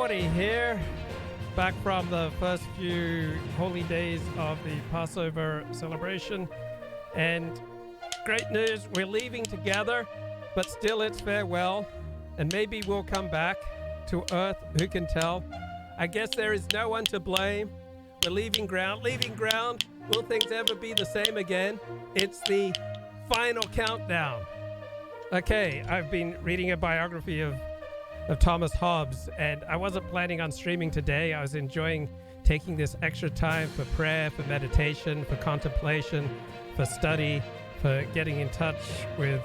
everybody here, back from the first few holy days of the Passover celebration. And great news, we're leaving together, but still it's farewell. And maybe we'll come back to earth, who can tell? I guess there is no one to blame. We're leaving ground. Will things ever be the same again? It's the final countdown. Okay, I've been reading a biography of Thomas Hobbes, and I wasn't planning on streaming today. I was enjoying taking this extra time for prayer, for meditation, for contemplation, for study, for getting in touch with,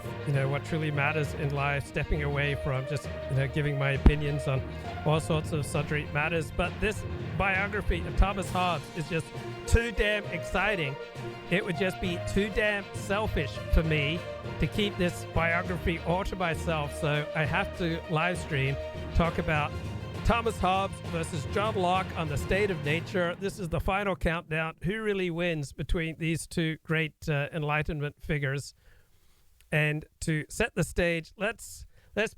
what truly matters in life, stepping away from just, giving my opinions on all sorts of sundry matters. But this biography of Thomas Hobbes is just too damn exciting. It would just be too damn selfish for me to keep this biography all to myself. So I have to live stream, talk about Thomas Hobbes versus John Locke on the state of nature. This is the final countdown. Who really wins between these two great Enlightenment figures? And to set the stage, let's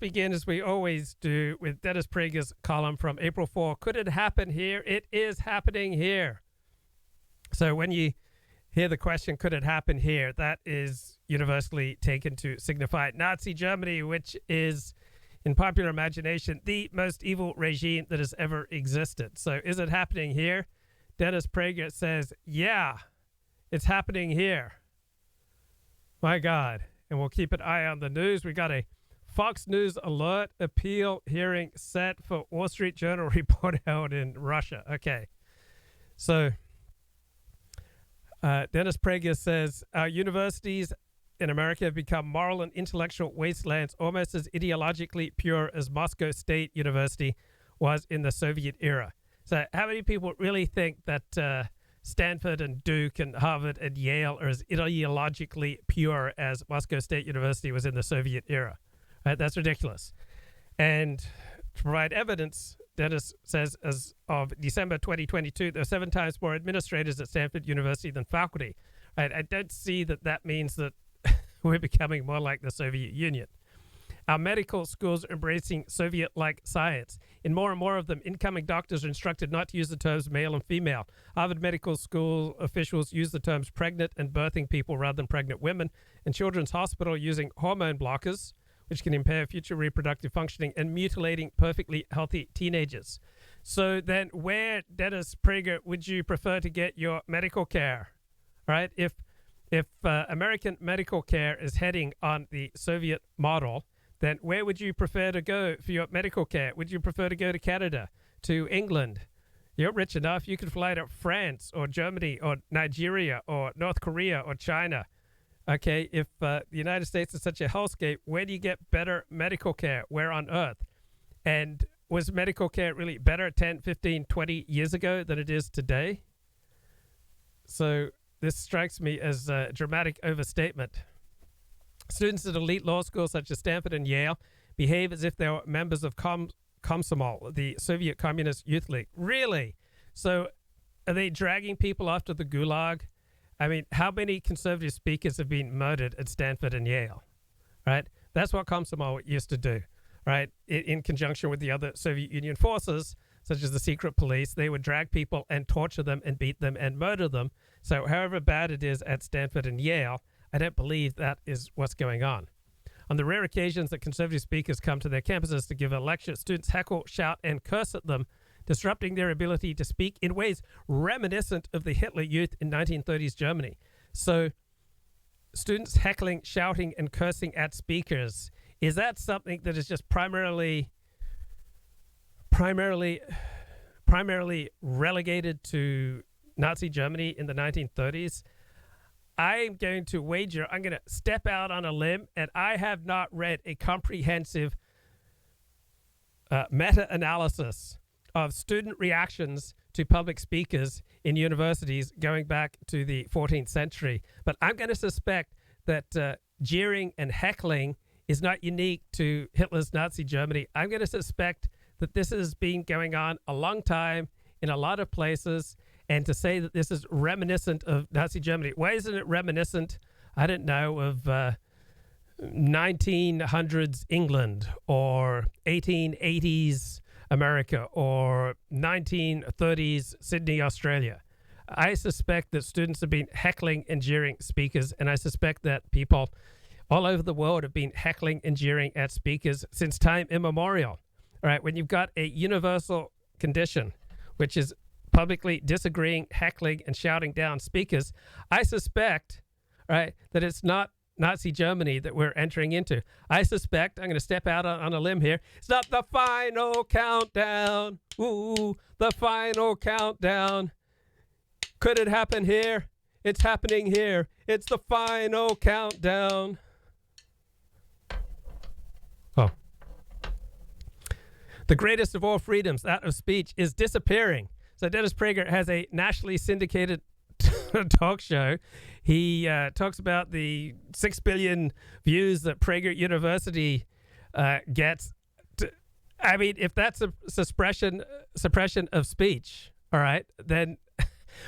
begin, as we always do, with Dennis Prager's column from April 4. Could it happen here? It is happening here. So when you hear the question, could it happen here, that is universally taken to signify Nazi Germany, which is, in popular imagination, the most evil regime that has ever existed. So is it happening here? Dennis Prager says, yeah, it's happening here. My God. And we'll keep an eye on the news. We got a Fox News alert appeal hearing set for Wall Street Journal report held in Russia. Okay. So Dennis Prager says, our universities in America have become moral and intellectual wastelands almost as ideologically pure as Moscow State University was in the Soviet era. So how many people really think that Stanford and Duke and Harvard and Yale are as ideologically pure as Moscow State University was in the Soviet era? Right? That's ridiculous. And to provide evidence, Dennis says, as of December 2022, there are 7 times more administrators at Stanford University than faculty. Right? I don't see that means that we're becoming more like the Soviet Union. Our medical schools are embracing Soviet-like science. In more and more of them, incoming doctors are instructed not to use the terms male and female. Harvard Medical School officials use the terms pregnant and birthing people rather than pregnant women. And Children's Hospital using hormone blockers, which can impair future reproductive functioning, and mutilating perfectly healthy teenagers. So then where, Dennis Prager, would you prefer to get your medical care? Right? If American medical care is heading on the Soviet model, then where would you prefer to go for your medical care? Would you prefer to go to Canada, to England? You're rich enough, you could fly to France or Germany or Nigeria or North Korea or China. Okay, if the United States is such a hellscape, where do you get better medical care? Where on earth? And was medical care really better 10, 15, 20 years ago than it is today? So this strikes me as a dramatic overstatement. Students at elite law schools such as Stanford and Yale behave as if they were members of Komsomol, the Soviet Communist Youth League. Really? So are they dragging people off to the Gulag? I mean, how many conservative speakers have been murdered at Stanford and Yale? Right? That's what Komsomol used to do, right? In conjunction with the other Soviet Union forces, such as the secret police, they would drag people and torture them and beat them and murder them. So however bad it is at Stanford and Yale, I don't believe that is what's going on. On the rare occasions that conservative speakers come to their campuses to give a lecture, students heckle, shout, and curse at them, disrupting their ability to speak in ways reminiscent of the Hitler Youth in 1930s Germany. So students heckling, shouting, and cursing at speakers, is that something that is just primarily relegated to Nazi Germany in the 1930s? I'm going to wager, I'm going to step out on a limb, and I have not read a comprehensive meta-analysis of student reactions to public speakers in universities going back to the 14th century. But I'm going to suspect that jeering and heckling is not unique to Hitler's Nazi Germany. I'm going to suspect that this has been going on a long time in a lot of places, and to say that this is reminiscent of Nazi Germany, why isn't it reminiscent, I don't know, of 1900s England or 1880s America or 1930s Sydney, Australia. I suspect that students have been heckling and jeering speakers, and I suspect that people all over the world have been heckling and jeering at speakers since time immemorial. All right, when you've got a universal condition, which is publicly disagreeing, heckling, and shouting down speakers, I suspect, right, that it's not Nazi Germany that we're entering into. I suspect, I'm going to step out on a limb here, it's not the final countdown. Ooh, the final countdown. Could it happen here? It's happening here. It's the final countdown. Oh. The greatest of all freedoms, that of speech, is disappearing. So Dennis Prager has a nationally syndicated talk show. He talks about the 6 billion views that Prager University gets. I mean, if that's a suppression of speech, all right, then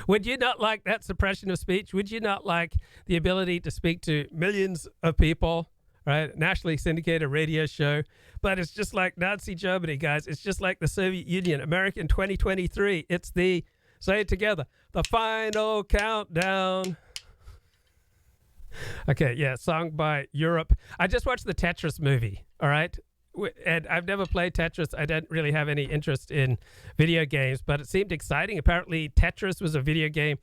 would you not like that suppression of speech? Would you not like the ability to speak to millions of people, right? Nationally syndicated radio show. But it's just like Nazi Germany, guys. It's just like the Soviet Union. America in 2023. It's the, say it together, the final countdown. Okay, yeah, song by Europe. I just watched the Tetris movie, all right? And I've never played Tetris. I didn't really have any interest in video games, but it seemed exciting. Apparently, Tetris was a video game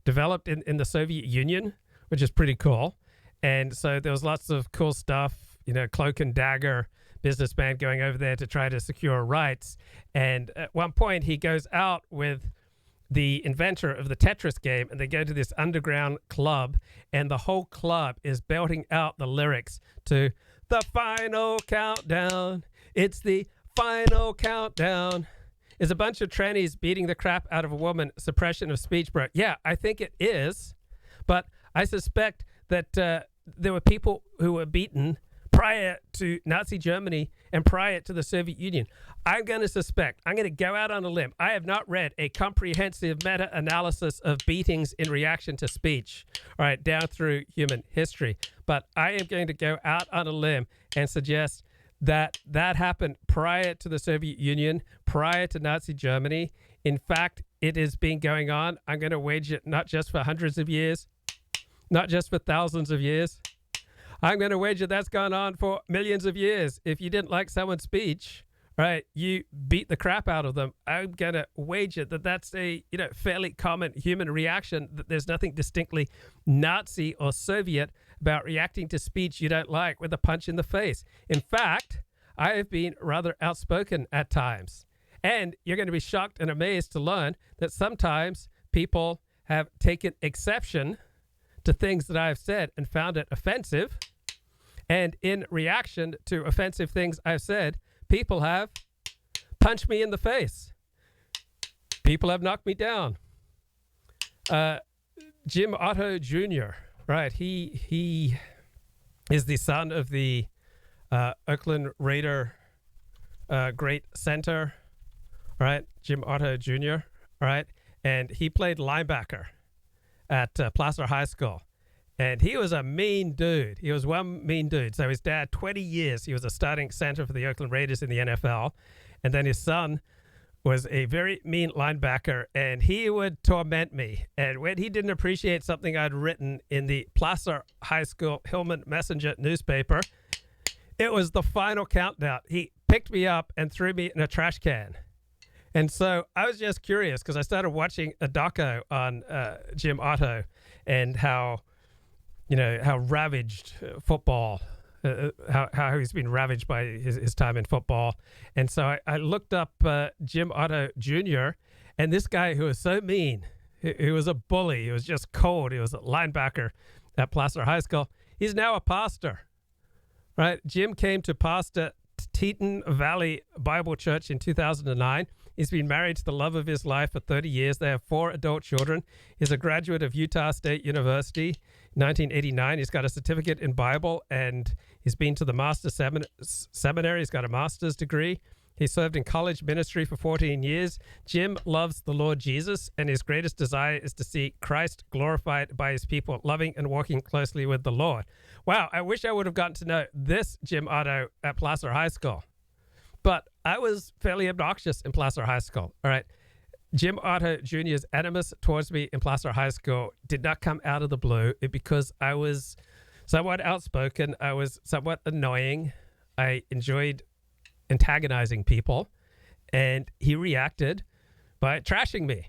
developed in the Soviet Union, which is pretty cool. And so there was lots of cool stuff, you know, cloak and dagger businessman going over there to try to secure rights. And at one point, he goes out with the inventor of the Tetris game, and they go to this underground club, and the whole club is belting out the lyrics to the final countdown. It's the final countdown. Is a bunch of trannies beating the crap out of a woman suppression of speech, bro? Yeah, I think it is. But I suspect that there were people who were beaten prior to Nazi Germany and prior to the Soviet Union. I'm going to go out on a limb. I have not read a comprehensive meta-analysis of beatings in reaction to speech, all right, down through human history. But I am going to go out on a limb and suggest that that happened prior to the Soviet Union, prior to Nazi Germany. In fact, it has been going on. I'm going to wager it not just for hundreds of years, not just for thousands of years. I'm going to wager that's gone on for millions of years. If you didn't like someone's speech, right, you beat the crap out of them. I'm going to wager that that's a, you know, fairly common human reaction, that there's nothing distinctly Nazi or Soviet about reacting to speech you don't like with a punch in the face. In fact, I have been rather outspoken at times. And you're going to be shocked and amazed to learn that sometimes people have taken exception to things that I've said and found it offensive. And in reaction to offensive things I've said, people have punched me in the face. People have knocked me down. Jim Otto Jr., right? He is the son of the Oakland Raider great center, right? Jim Otto Jr., right? And he played linebacker at Placer High School. And he was a mean dude. He was one mean dude. So his dad, 20 years, he was a starting center for the Oakland Raiders in the NFL. And then his son was a very mean linebacker, and he would torment me. And when he didn't appreciate something I'd written in the Placer High School Hillman Messenger newspaper, it was the final countdown. He picked me up and threw me in a trash can. And so I was just curious because I started watching a doco on Jim Otto and how, you know, how ravaged football, how he's been ravaged by his time in football. And so I looked up Jim Otto Jr., and this guy who was so mean, he was a bully, he was just cold, he was a linebacker at Placer High School. He's now a pastor, right? Jim came to pastor Teton Valley Bible Church in 2009. He's been married to the love of his life for 30 years. They have 4 adult children. He's a graduate of Utah State University in 1989. He's got a certificate in Bible, and he's been to the Master's Seminary. He's got a master's degree. He served in college ministry for 14 years. Jim loves the Lord Jesus, and his greatest desire is to see Christ glorified by his people, loving and walking closely with the Lord. Wow, I wish I would have gotten to know this Jim Otto at Placer High School. But I was fairly obnoxious in Placer High School. All right. Jim Otto Jr.'s animus towards me in Placer High School did not come out of the blue because I was somewhat outspoken. I was somewhat annoying. I enjoyed antagonizing people. And he reacted by trashing me.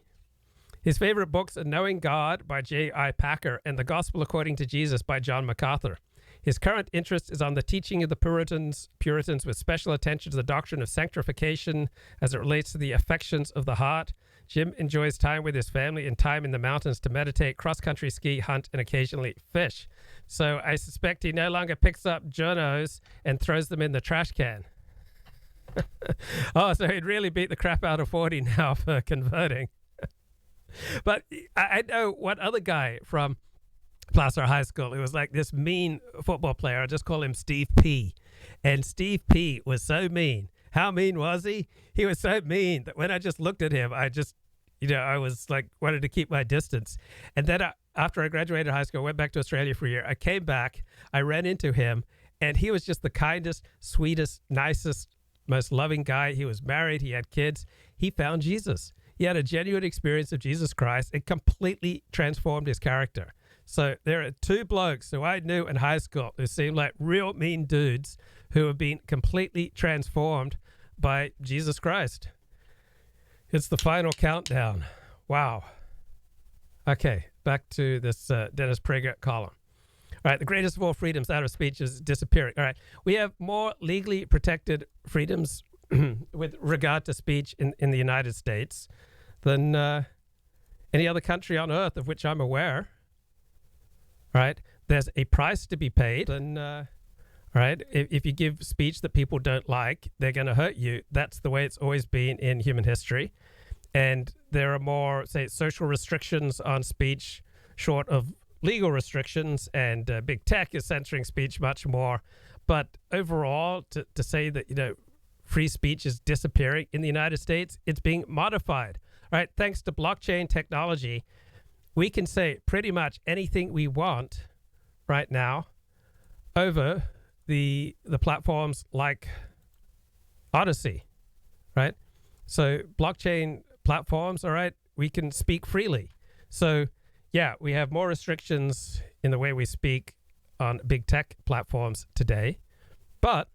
His favorite books are Knowing God by J.I. Packer and The Gospel According to Jesus by John MacArthur. His current interest is on the teaching of the Puritans with special attention to the doctrine of sanctification as it relates to the affections of the heart. Jim enjoys time with his family and time in the mountains to meditate, cross-country ski, hunt, and occasionally fish. So I suspect he no longer picks up journos and throws them in the trash can. Oh, so he'd really beat the crap out of 40 now for converting. But I know one other guy from Placer High School. It was like this mean football player. I just call him Steve P. And Steve P was so mean. How mean was he? He was so mean that when I just looked at him, I just, I was like, wanted to keep my distance. And then after I graduated high school, I went back to Australia for a year. I came back, I ran into him, and he was just the kindest, sweetest, nicest, most loving guy. He was married. He had kids. He found Jesus. He had a genuine experience of Jesus Christ. It completely transformed his character. So there are two blokes who I knew in high school who seemed like real mean dudes who have been completely transformed by Jesus Christ. It's the final countdown. Wow. Okay, back to this Dennis Prager column. All right, the greatest of all freedoms out of speech is disappearing. All right, we have more legally protected freedoms with regard to speech in the United States than any other country on earth of which I'm aware. Right, there's a price to be paid, and right, if you give speech that people don't like, they're going to hurt you. That's the way it's always been in human history. And there are more, say, social restrictions on speech, short of legal restrictions, and big tech is censoring speech much more. But overall, to say that free speech is disappearing in the United States, it's being modified. Right, thanks to blockchain technology, we can say pretty much anything we want right now over the platforms like Odyssey, right? So blockchain platforms, all right, we can speak freely. So yeah, we have more restrictions in the way we speak on big tech platforms today, but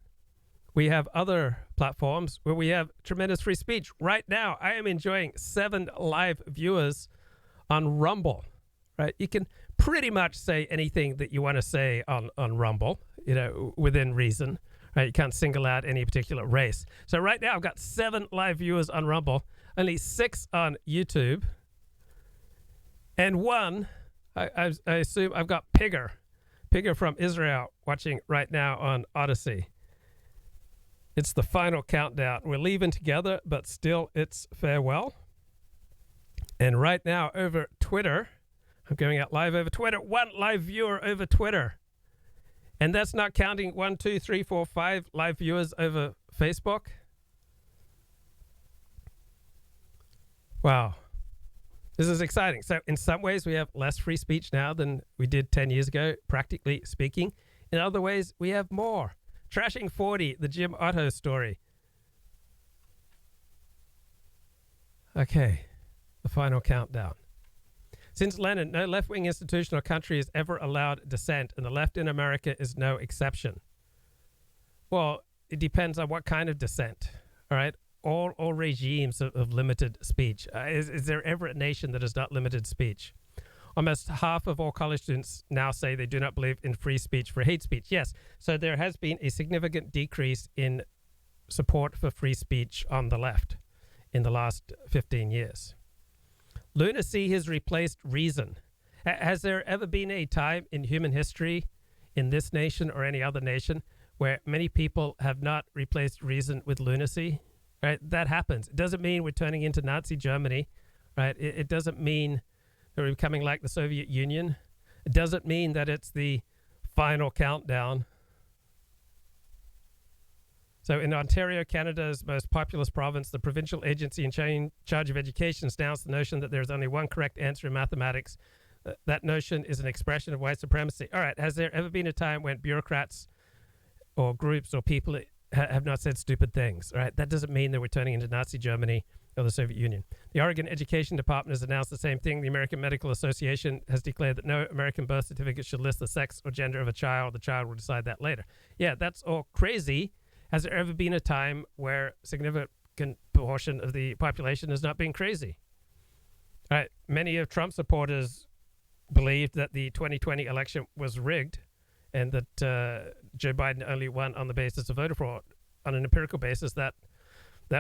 we have other platforms where we have tremendous free speech. Right now, I am enjoying 7 live viewers on Rumble, right? You can pretty much say anything that you want to say on Rumble, within reason, right? You can't single out any particular race. So right now I've got 7 live viewers on Rumble, only 6 on YouTube, and 1, I assume I've got Pigger from Israel watching right now on Odyssey. It's the final countdown. We're leaving together, but still it's farewell. And right now over Twitter, I'm going out live over Twitter, 1 live viewer over Twitter. And that's not counting 1, 2, 3, 4, 5 live viewers over Facebook. Wow. This is exciting. So in some ways, we have less free speech now than we did 10 years ago, practically speaking. In other ways, we have more. Trashing 40, the Jim Otto story. Okay. The final countdown. Since Lenin, no left-wing institution or country has ever allowed dissent, and the left in America is no exception. Well, it depends on what kind of dissent. All right, all regimes have limited speech. Is there ever a nation that has not limited speech? Almost half of all college students now say they do not believe in free speech for hate speech. Yes, so there has been a significant decrease in support for free speech on the left in the last 15 years. Lunacy has replaced reason. Has there ever been a time in human history, in this nation or any other nation, where many people have not replaced reason with lunacy? Right? That happens. It doesn't mean we're turning into Nazi Germany. Right? It doesn't mean that we're becoming like the Soviet Union. It doesn't mean that it's the final countdown. So in Ontario, Canada's most populous province, the provincial agency in charge of education announced the notion that there's only one correct answer in mathematics. That notion is an expression of white supremacy. All right, has there ever been a time when bureaucrats or groups or people have not said stupid things, right? That doesn't mean that we're turning into Nazi Germany or the Soviet Union. The Oregon Education Department has announced the same thing. The American Medical Association has declared that no American birth certificate should list the sex or gender of a child. The child will decide that later. Yeah, that's all crazy. Has there ever been a time where a significant portion of the population has not been crazy? All right, many of Trump supporters believed that the 2020 election was rigged and that Joe Biden only won on the basis of voter fraud. On an empirical basis, that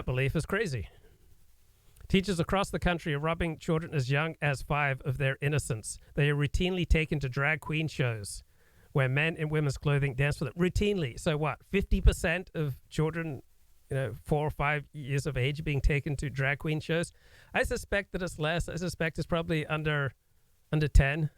belief is crazy. Teachers across the country are robbing children as young as 5 of their innocence. They are routinely taken to drag queen shows where men in women's clothing dance for them. Routinely. So what, 50% of children, 4 or 5 years of age being taken to drag queen shows? I suspect that it's less. I suspect it's probably under 10.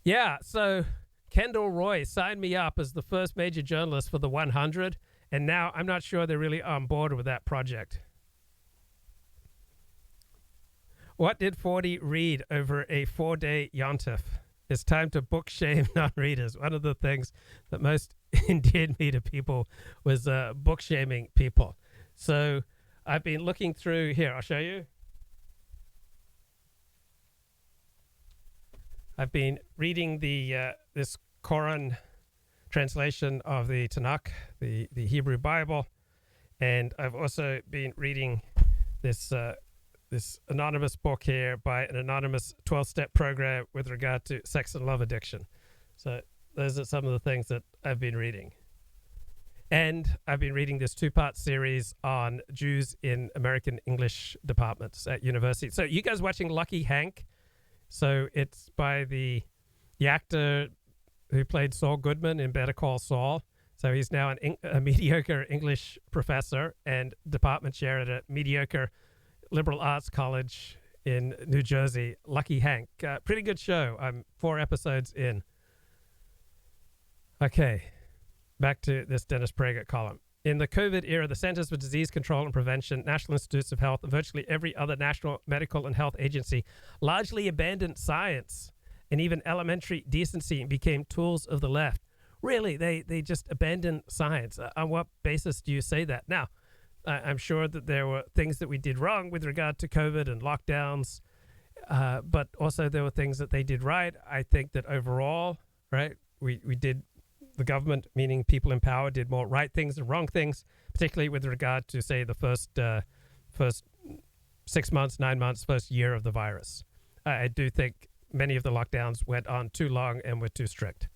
Yeah, so Kendall Roy signed me up as the first major journalist for the 100, and now I'm not sure they're really on board with that project. What did 40 read over a 4-day yontif? It's time to book shame non-readers. One of the things that most endeared me to people was book shaming people. So I've been looking through here. I'll show you. I've been reading the this Quran translation of the Tanakh, the Hebrew Bible, and I've also been reading this this anonymous book here by an anonymous 12-step program with regard to sex and love addiction. So those are some of the things that I've been reading. And I've been reading this 2-part series on Jews in American English departments at university. So you guys watching Lucky Hank? So it's by the actor who played Saul Goodman in Better Call Saul. So he's now a mediocre English professor and department chair at a mediocre liberal arts college in New Jersey. Lucky Hank. Pretty good show. I'm 4 episodes in. Okay, back to this Dennis Prager column. In the COVID era, the Centers for Disease Control and Prevention, National Institutes of Health, and virtually every other national medical and health agency largely abandoned science and even elementary decency and became tools of the left. Really, they just abandoned science. On what basis do you say that? Now, I'm sure that there were things that we did wrong with regard to COVID and lockdowns, but also there were things that they did right. I think that overall, right, we did, the government, meaning people in power, did more right things than wrong things, particularly with regard to, say, the first 6 months, 9 months, first year of the virus. I do think many of the lockdowns went on too long and were too strict.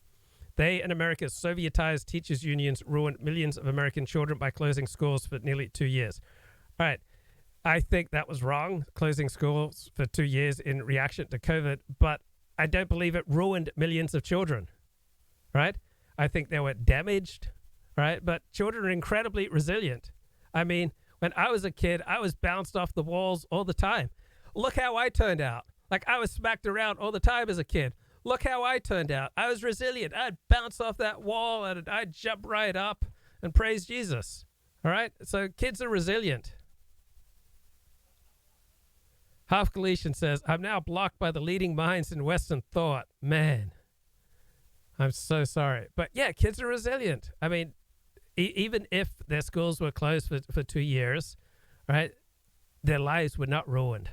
They and America's Sovietized teachers' unions ruined millions of American children by closing schools for nearly 2 years. All right. I think that was wrong, closing schools for 2 years in reaction to COVID, but I don't believe it ruined millions of children, right? I think they were damaged, right? But children are incredibly resilient. I mean, when I was a kid, I was bounced off the walls all the time. Look how I turned out. Like, I was smacked around all the time as a kid. Look how I turned out. I was resilient. I'd bounce off that wall and I'd jump right up and praise Jesus. All right? So kids are resilient. Half Galatian says, I'm now blocked by the leading minds in Western thought. Man, I'm so sorry. But yeah, kids are resilient. I mean, even if their schools were closed for 2 years, right, their lives were not ruined.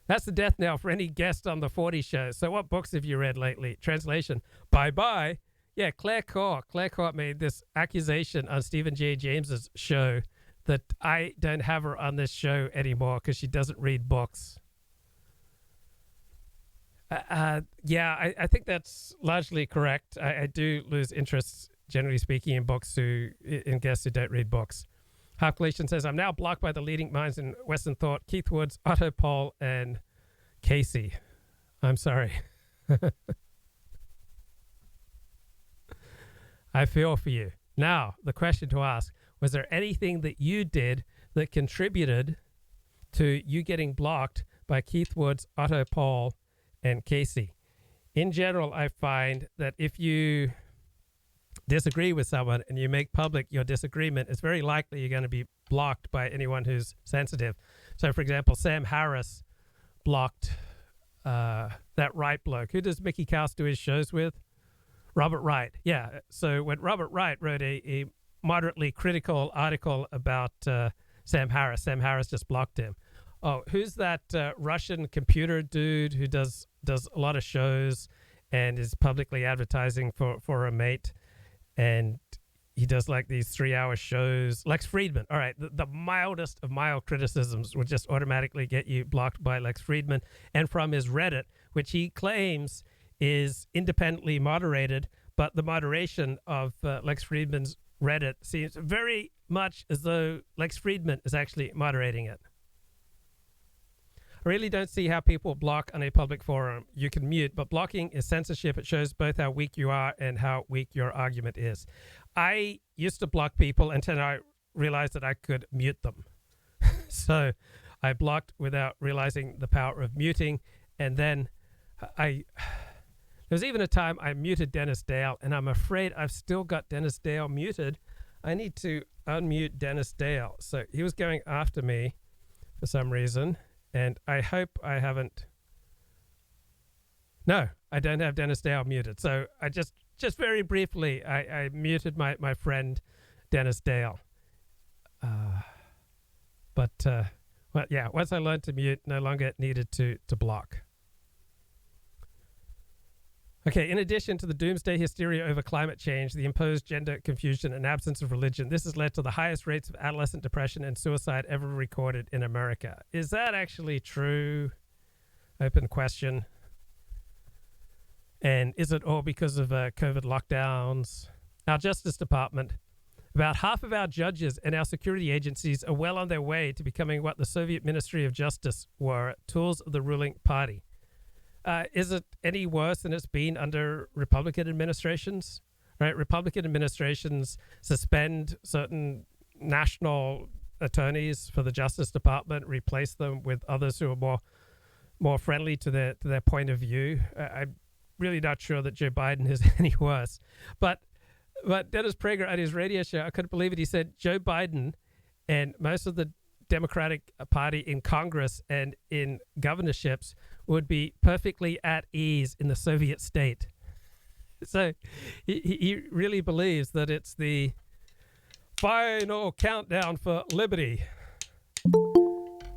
That's the death knell for any guest on the 40 show. So what books have you read lately? Translation, bye-bye. Yeah, Claire Khaw. Claire Khaw made this accusation on Stephen J. James's show that I don't have her on this show anymore because she doesn't read books. Yeah, I think that's largely correct. I do lose interest, generally speaking, in guests who don't read books. Half Galatian says, I'm now blocked by the leading minds in Western thought, Keith Woods, Otto Pohl, and Casey. I'm sorry. I feel for you. Now, the question to ask, was there anything that you did that contributed to you getting blocked by Keith Woods, Otto Pohl, and Casey? In general, I find that if you disagree with someone and you make public your disagreement, it's very likely you're going to be blocked by anyone who's sensitive. So, for example, Sam Harris blocked that right bloke. Who does Mickey Kaus do his shows with? Robert Wright. Yeah. So when Robert Wright wrote a moderately critical article about Sam Harris just blocked him. Oh, who's that Russian computer dude who does a lot of shows and is publicly advertising for a mate, and he does like these 3-hour shows? Lex Friedman. All right, the mildest of mild criticisms would just automatically get you blocked by Lex Friedman, and from his Reddit, which he claims is independently moderated, but the moderation of Lex Friedman's Reddit seems very much as though Lex Friedman is actually moderating it. I really don't see how people block on a public forum. You can mute, but blocking is censorship. It shows both how weak you are and how weak your argument is. I used to block people until I realized that I could mute them. So I blocked without realizing the power of muting. And then there was even a time I muted Dennis Dale, and I'm afraid I've still got Dennis Dale muted. I need to unmute Dennis Dale. So he was going after me for some reason. And I hope I haven't. No, I don't have Dennis Dale muted. So I just very briefly, I muted my friend Dennis Dale. But yeah, once I learned to mute, no longer needed to block. Okay, in addition to the doomsday hysteria over climate change, the imposed gender confusion and absence of religion, this has led to the highest rates of adolescent depression and suicide ever recorded in America. Is that actually true? Open question. And is it all because of COVID lockdowns? Our Justice Department, about half of our judges and our security agencies are well on their way to becoming what the Soviet Ministry of Justice were, tools of the ruling party. Is it any worse than it's been under Republican administrations? Right, Republican administrations suspend certain national attorneys for the Justice Department, replace them with others who are more friendly to their point of view. I'm really not sure that Joe Biden is any worse. But Dennis Prager at his radio show, I couldn't believe it. He said Joe Biden and most of the Democratic Party in Congress and in governorships would be perfectly at ease in the Soviet state. So he really believes that it's the final countdown for liberty.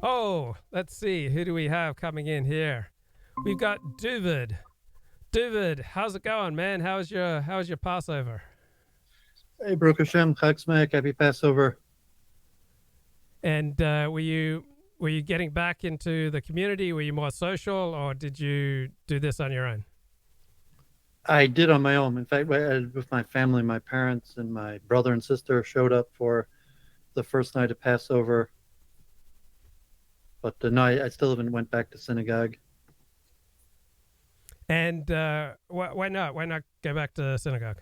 Oh, let's see. Who do we have coming in here? We've got Dooovid. Dooovid, how's it going, man? How's your Passover? Hey, Baruch Hashem, Chag Sameach, happy Passover. And were you getting back into the community? Were you more social, or did you do this on your own? I did on my own. In fact, with my family, my parents and my brother and sister showed up for the first night of Passover. But no, I still haven't went back to synagogue. And why not? Why not go back to synagogue?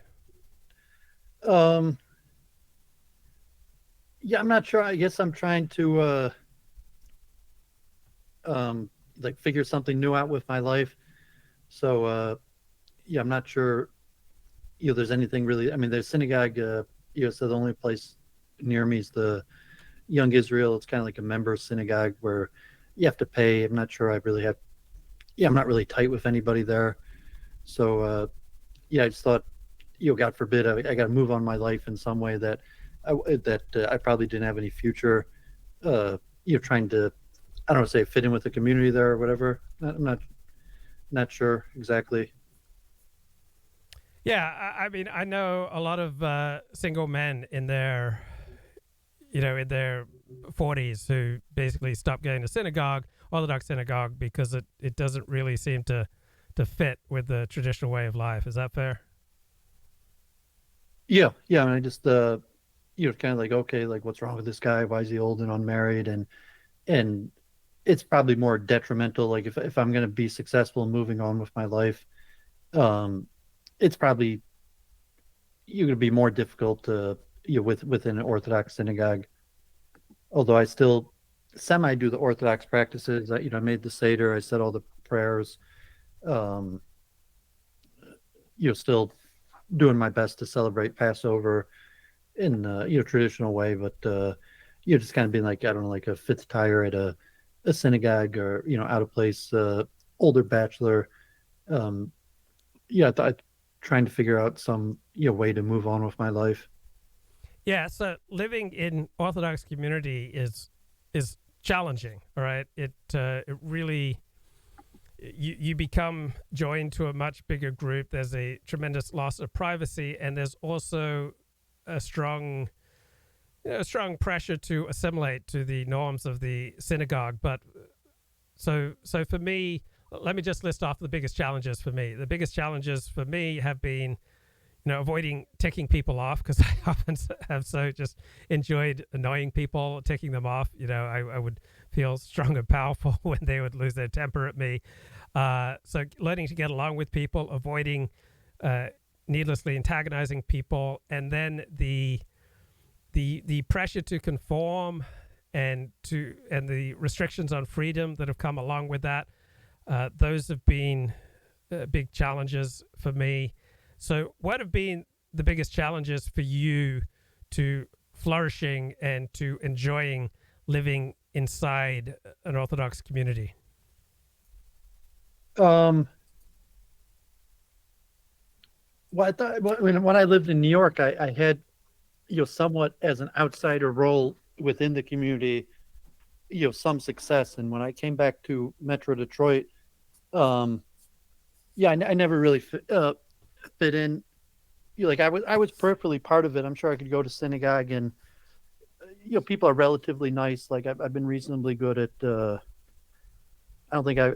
Yeah, I'm not sure. I guess I'm trying to like figure something new out with my life. So yeah, I'm not sure. There's anything really. I mean, there's synagogue. So the only place near me is the Young Israel. It's kind of like a member synagogue where you have to pay. I'm not sure I really have. Yeah, I'm not really tight with anybody there. So yeah, I just thought, God forbid, I got to move on my life in some way that I probably didn't have any future, trying to, I don't know, say fit in with the community there or whatever. I'm not sure exactly. Yeah, I mean, I know a lot of single men in their 40s who basically stopped going to synagogue, Orthodox synagogue, because it doesn't really seem to fit with the traditional way of life. Is that fair? Yeah. I mean, I just kind of like, okay, like what's wrong with this guy? Why is he old and unmarried? And it's probably more detrimental. Like if I'm going to be successful in moving on with my life, it's probably going to be more difficult to within an Orthodox synagogue. Although I still semi do the Orthodox practices. I made the Seder. I said all the prayers. Still doing my best to celebrate Passover in traditional way, but just kind of being like, I don't know, like a fifth tire at a synagogue, or out of place older bachelor. I trying to figure out some way to move on with my life. Yeah, so living in Orthodox community is challenging. All right, it really you become joined to a much bigger group. There's a tremendous loss of privacy, and there's also a strong strong pressure to assimilate to the norms of the synagogue. But so for me, let me just list off the biggest challenges for me. The biggest challenges for me have been avoiding ticking people off, because I often have so just enjoyed annoying people, ticking them off. I would feel strong and powerful when they would lose their temper at me. So learning to get along with people, avoiding needlessly antagonizing people, and then the pressure to conform and the restrictions on freedom that have come along with that. Those have been big challenges for me. So what have been the biggest challenges for you to flourishing and to enjoying living inside an Orthodox community? Well, I thought when I lived in New York, I had, somewhat as an outsider role within the community, some success. And when I came back to Metro Detroit, I never really fit in. Like I was peripherally part of it. I'm sure I could go to synagogue, and people are relatively nice. Like I've been reasonably good at. I don't think I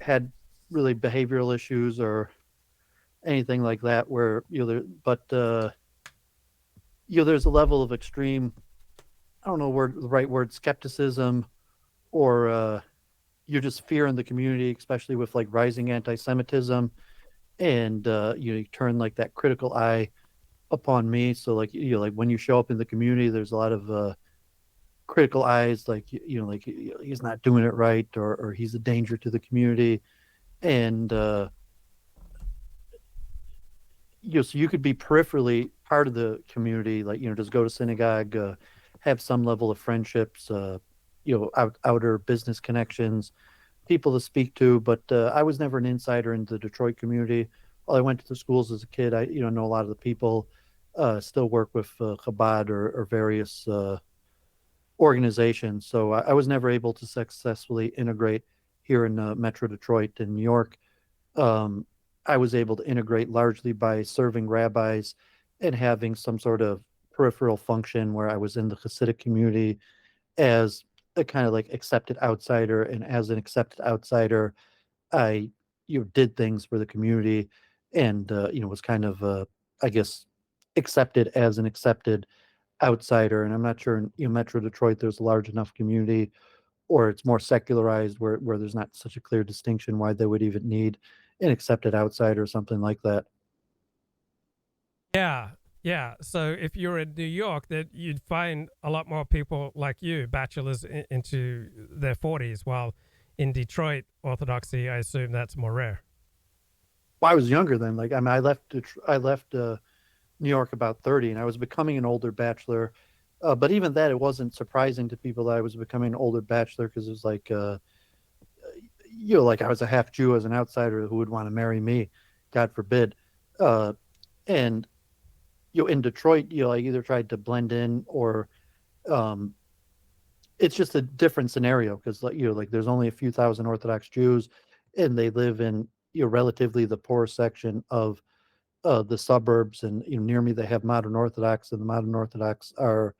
had really behavioral issues or anything like that. Where there's a level of extreme. I don't know the right word, skepticism, or you're just fear in the community, especially with like rising anti-Semitism. And you turn like that critical eye upon me. So like like when you show up in the community, there's a lot of critical eyes, like like he's not doing it right, or he's a danger to the community. And so you could be peripherally part of the community, like just go to synagogue, have some level of friendships, outer business connections, people to speak to, but I was never an insider in the Detroit community. While I went to the schools as a kid, I know a lot of the people, still work with Chabad or various organizations. So I was never able to successfully integrate here in Metro Detroit. In New York, I was able to integrate largely by serving rabbis and having some sort of peripheral function where I was in the Hasidic community as a kind of like accepted outsider. And as an accepted outsider, I did things for the community, and was kind of I guess accepted as an accepted outsider. And I'm not sure in Metro Detroit there's a large enough community, or it's more secularized where there's not such a clear distinction why they would even need an accepted outsider or something like that. Yeah. So if you're in New York, that you'd find a lot more people like you, bachelors into their 40s, while in Detroit Orthodoxy, I assume that's more rare. Well, I was younger then. Like I left New York about 30, and I was becoming an older bachelor. But even that, it wasn't surprising to people that I was becoming an older bachelor, because it was like, like I was a half Jew as an outsider who would want to marry me, God forbid. And in Detroit, I either tried to blend in, or it's just a different scenario, because like there's only a few thousand Orthodox Jews, and they live in relatively the poor section of the suburbs. And near me they have modern Orthodox, and the modern Orthodox are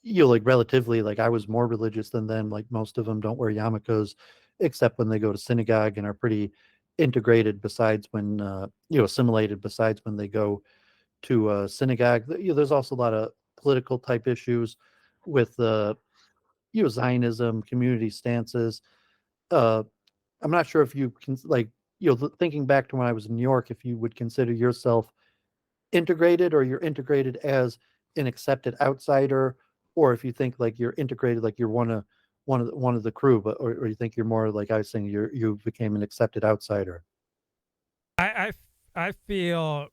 like relatively, like I was more religious than them. Like most of them don't wear yarmulkes except when they go to synagogue, and are pretty integrated besides when assimilated besides when they go to synagogue. There's also a lot of political type issues with Zionism, community stances. I'm not sure if you can, like, thinking back to when I was in New York, if you would consider yourself integrated, or you're integrated as an accepted outsider, or if you think like you're integrated, like you're one of the crew, but or you think you're more like I was saying, you became an accepted outsider. I feel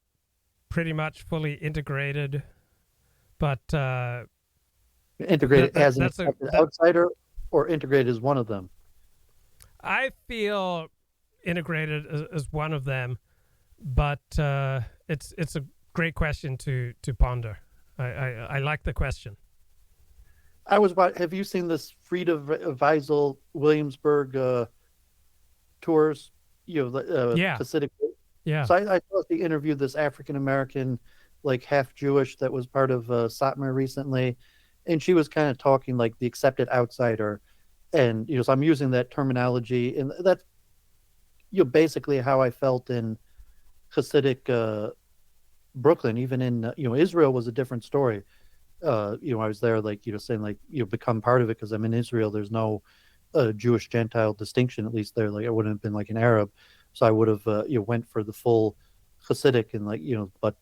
pretty much fully integrated, but Integrated as an accepted outsider, or integrated as one of them? I feel integrated as one of them. but it's a great question to ponder. I like the question. Have you seen this Frida Weisel Williamsburg tours? Yeah, Hasidic. yeah, So I saw she interviewed this African American, like half Jewish, that was part of Satmar recently, and she was kind of talking like the accepted outsider, and so I'm using that terminology, and that's basically how I felt in Hasidic Brooklyn. Even in Israel was a different story. I was there, like saying like become part of it because I'm in Israel. There's no Jewish Gentile distinction, at least there. Like I wouldn't have been like an Arab, so I would have went for the full Hasidic and like but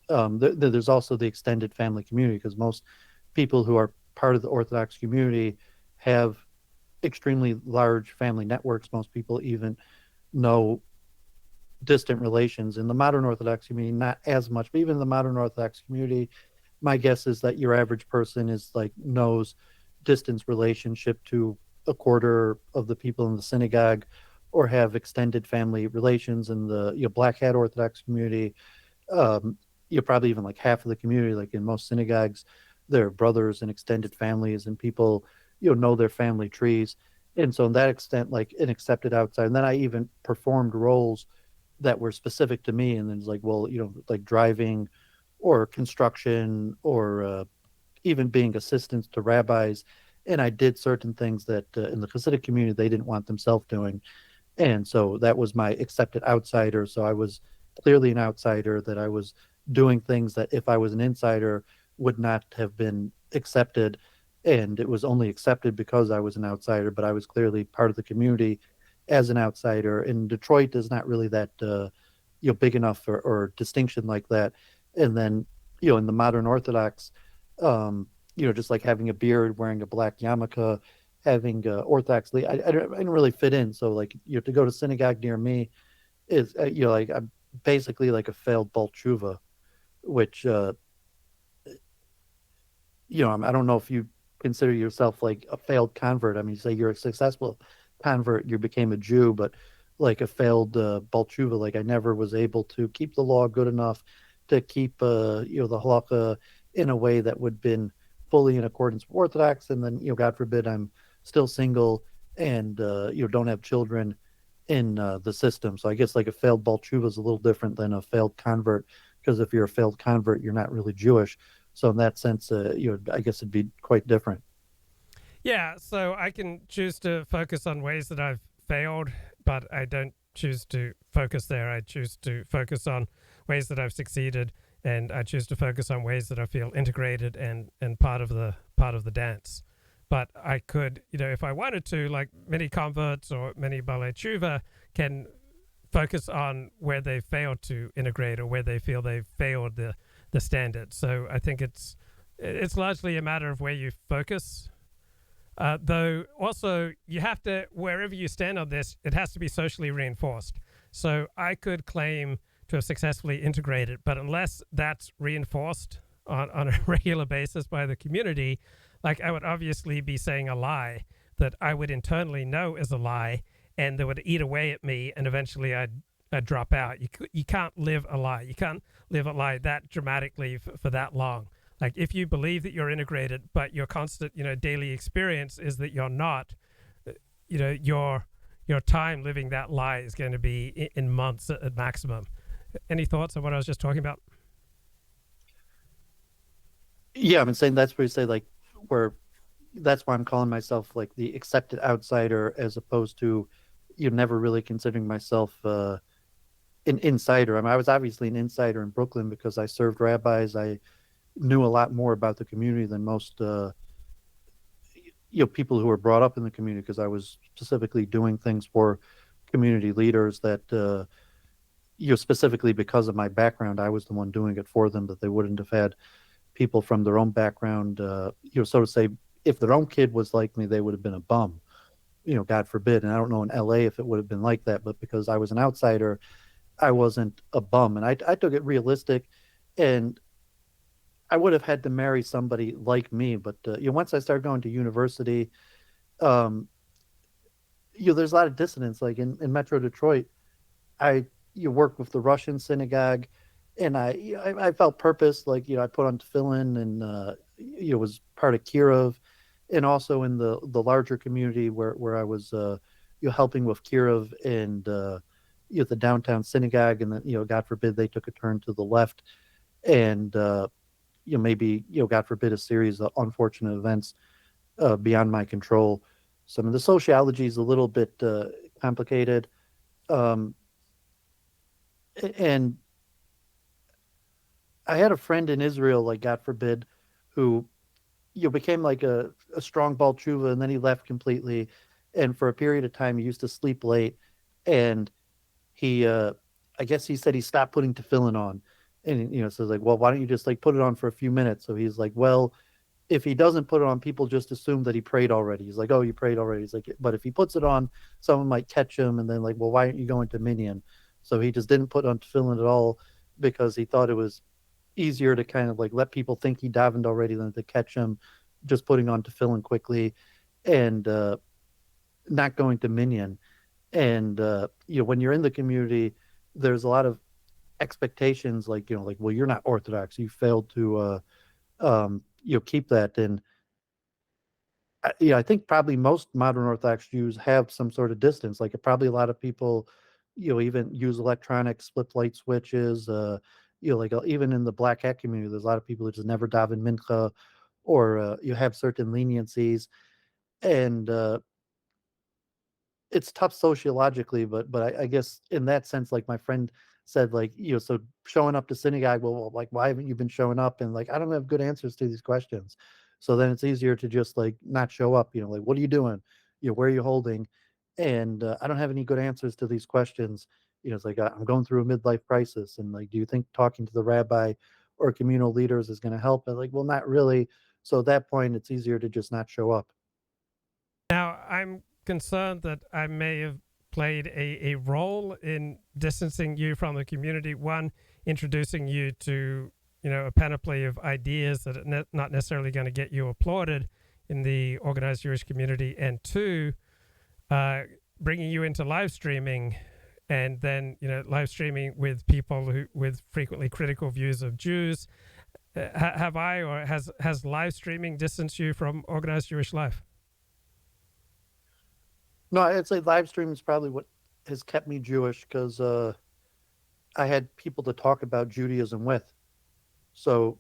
there's also the extended family community because most people who are part of the Orthodox community have extremely large family networks. Most people even know distant relations. In the modern Orthodox community, not as much, but even in the modern Orthodox community, my guess is that your average person is like knows distance relationship to a quarter of the people in the synagogue, or have extended family relations in the Black Hat Orthodox community. You're probably even like half of the community, like in most synagogues, their brothers and extended families, and people know their family trees. And so, in that extent, like an accepted outside. And then I even performed roles that were specific to me. And then it's like, well, like driving or construction or even being assistants to rabbis. And I did certain things that in the Hasidic community, they didn't want themselves doing. And so that was my accepted outsider. So I was clearly an outsider, that I was doing things that if I was an insider would not have been accepted. And it was only accepted because I was an outsider, but I was clearly part of the community as an outsider. And Detroit is not really that big enough or distinction like that. And then in the modern Orthodox, just like having a beard, wearing a black yarmulke, having Orthodox, I didn't really fit in. So like to go to synagogue near me is like I'm basically like a failed Bal Tshuva, which I don't know if you consider yourself like a failed convert. I mean, you say you're a successful convert, you became a Jew, but like a failed Bal Tshuva, like I never was able to keep the law good enough to keep the halakha in a way that would have been fully in accordance with Orthodox. And then God forbid I'm still single and don't have children in the system. So I guess like a failed Bal Tshuva is a little different than a failed convert, because if you're a failed convert, you're not really Jewish. So in that sense, I guess it'd be quite different. yeah. So I can choose to focus on ways that I've failed, but I don't choose to focus there. I choose to focus on ways that I've succeeded, and I choose to focus on ways that I feel integrated and part of the dance. But I could, if I wanted to, like many converts or many Balei Tshuva can focus on where they failed to integrate or where they feel they've failed the standard. So I think it's largely a matter of where you focus. Though also you have to, wherever you stand on this, it has to be socially reinforced. So I could claim to have successfully integrated, but unless that's reinforced on a regular basis by the community, like I would obviously be saying a lie that I would internally know is a lie, and that would eat away at me, and eventually I'd drop out. You can't live a lie. You can't live a lie that dramatically for that long. Like if you believe that you're integrated, but your constant, daily experience is that you're not, your time living that lie is going to be in months at maximum. Any thoughts on what I was just talking about? Yeah, I'm saying that's where you say like where that's why I'm calling myself like the accepted outsider, as opposed to never really considering myself an insider. I mean, I was obviously an insider in Brooklyn because I served rabbis. I knew a lot more about the community than most people who were brought up in the community, because I was specifically doing things for community leaders that specifically because of my background, I was the one doing it for them, that they wouldn't have had people from their own background, so to say, if their own kid was like me, they would have been a bum, God forbid. And I don't know in LA if it would have been like that, but because I was an outsider, I wasn't a bum. And I took it realistic, and I would have had to marry somebody like me. But once I started going to university, um, there's a lot of dissonance. Like in Metro Detroit, I you work with the Russian synagogue, and I felt purpose, like I put on tefillin, and was part of Kirov, and also in the larger community where I was helping with Kirov and the downtown synagogue, and then God forbid they took a turn to the left, and maybe God forbid a series of unfortunate events beyond my control. So I mean, the sociology is a little bit complicated. Um, and I had a friend in Israel, like God forbid, who became like a strong ball tshuva, and then he left completely. And for a period of time, he used to sleep late, and he, I guess he said he stopped putting tefillin on, and so it's like, well, why don't you just like put it on for a few minutes? So he's like, well, if he doesn't put it on, people just assume that he prayed already. He's like, oh, you prayed already. He's like, but if he puts it on, someone might catch him, and then like, well, why aren't you going to minyan? So he just didn't put on tefillin at all because he thought it was easier to kind of like let people think he davened already than to catch him just putting on tefillin quickly and not going to minyan. And when you're in the community, there's a lot of expectations, like like, well, you're not Orthodox, you failed to keep that. And I think probably most modern Orthodox Jews have some sort of distance. Like probably a lot of people, even use electronic split light switches. Like even in the black hat community, there's a lot of people that just never daven mincha, or you have certain leniencies, and it's tough sociologically, but I guess in that sense, like my friend said, like so showing up to synagogue, well, like why haven't you been showing up? And like I don't have good answers to these questions, so then it's easier to just like not show up. Like what are you doing? Where are you holding? And I don't have any good answers to these questions. It's like I'm going through a midlife crisis, and like, do you think talking to the rabbi or communal leaders is going to help? And like, well, not really. So at that point, it's easier to just not show up. Now, I'm concerned that I may have played a role in distancing you from the community. One, introducing you to a panoply of ideas that are not necessarily going to get you applauded in the organized Jewish community, and two, bringing you into live streaming, and then live streaming with people who with frequently critical views of Jews. Have I, or has live streaming distanced you from organized Jewish life? No, I'd say live stream is probably what has kept me Jewish, because I had people to talk about Judaism with. So,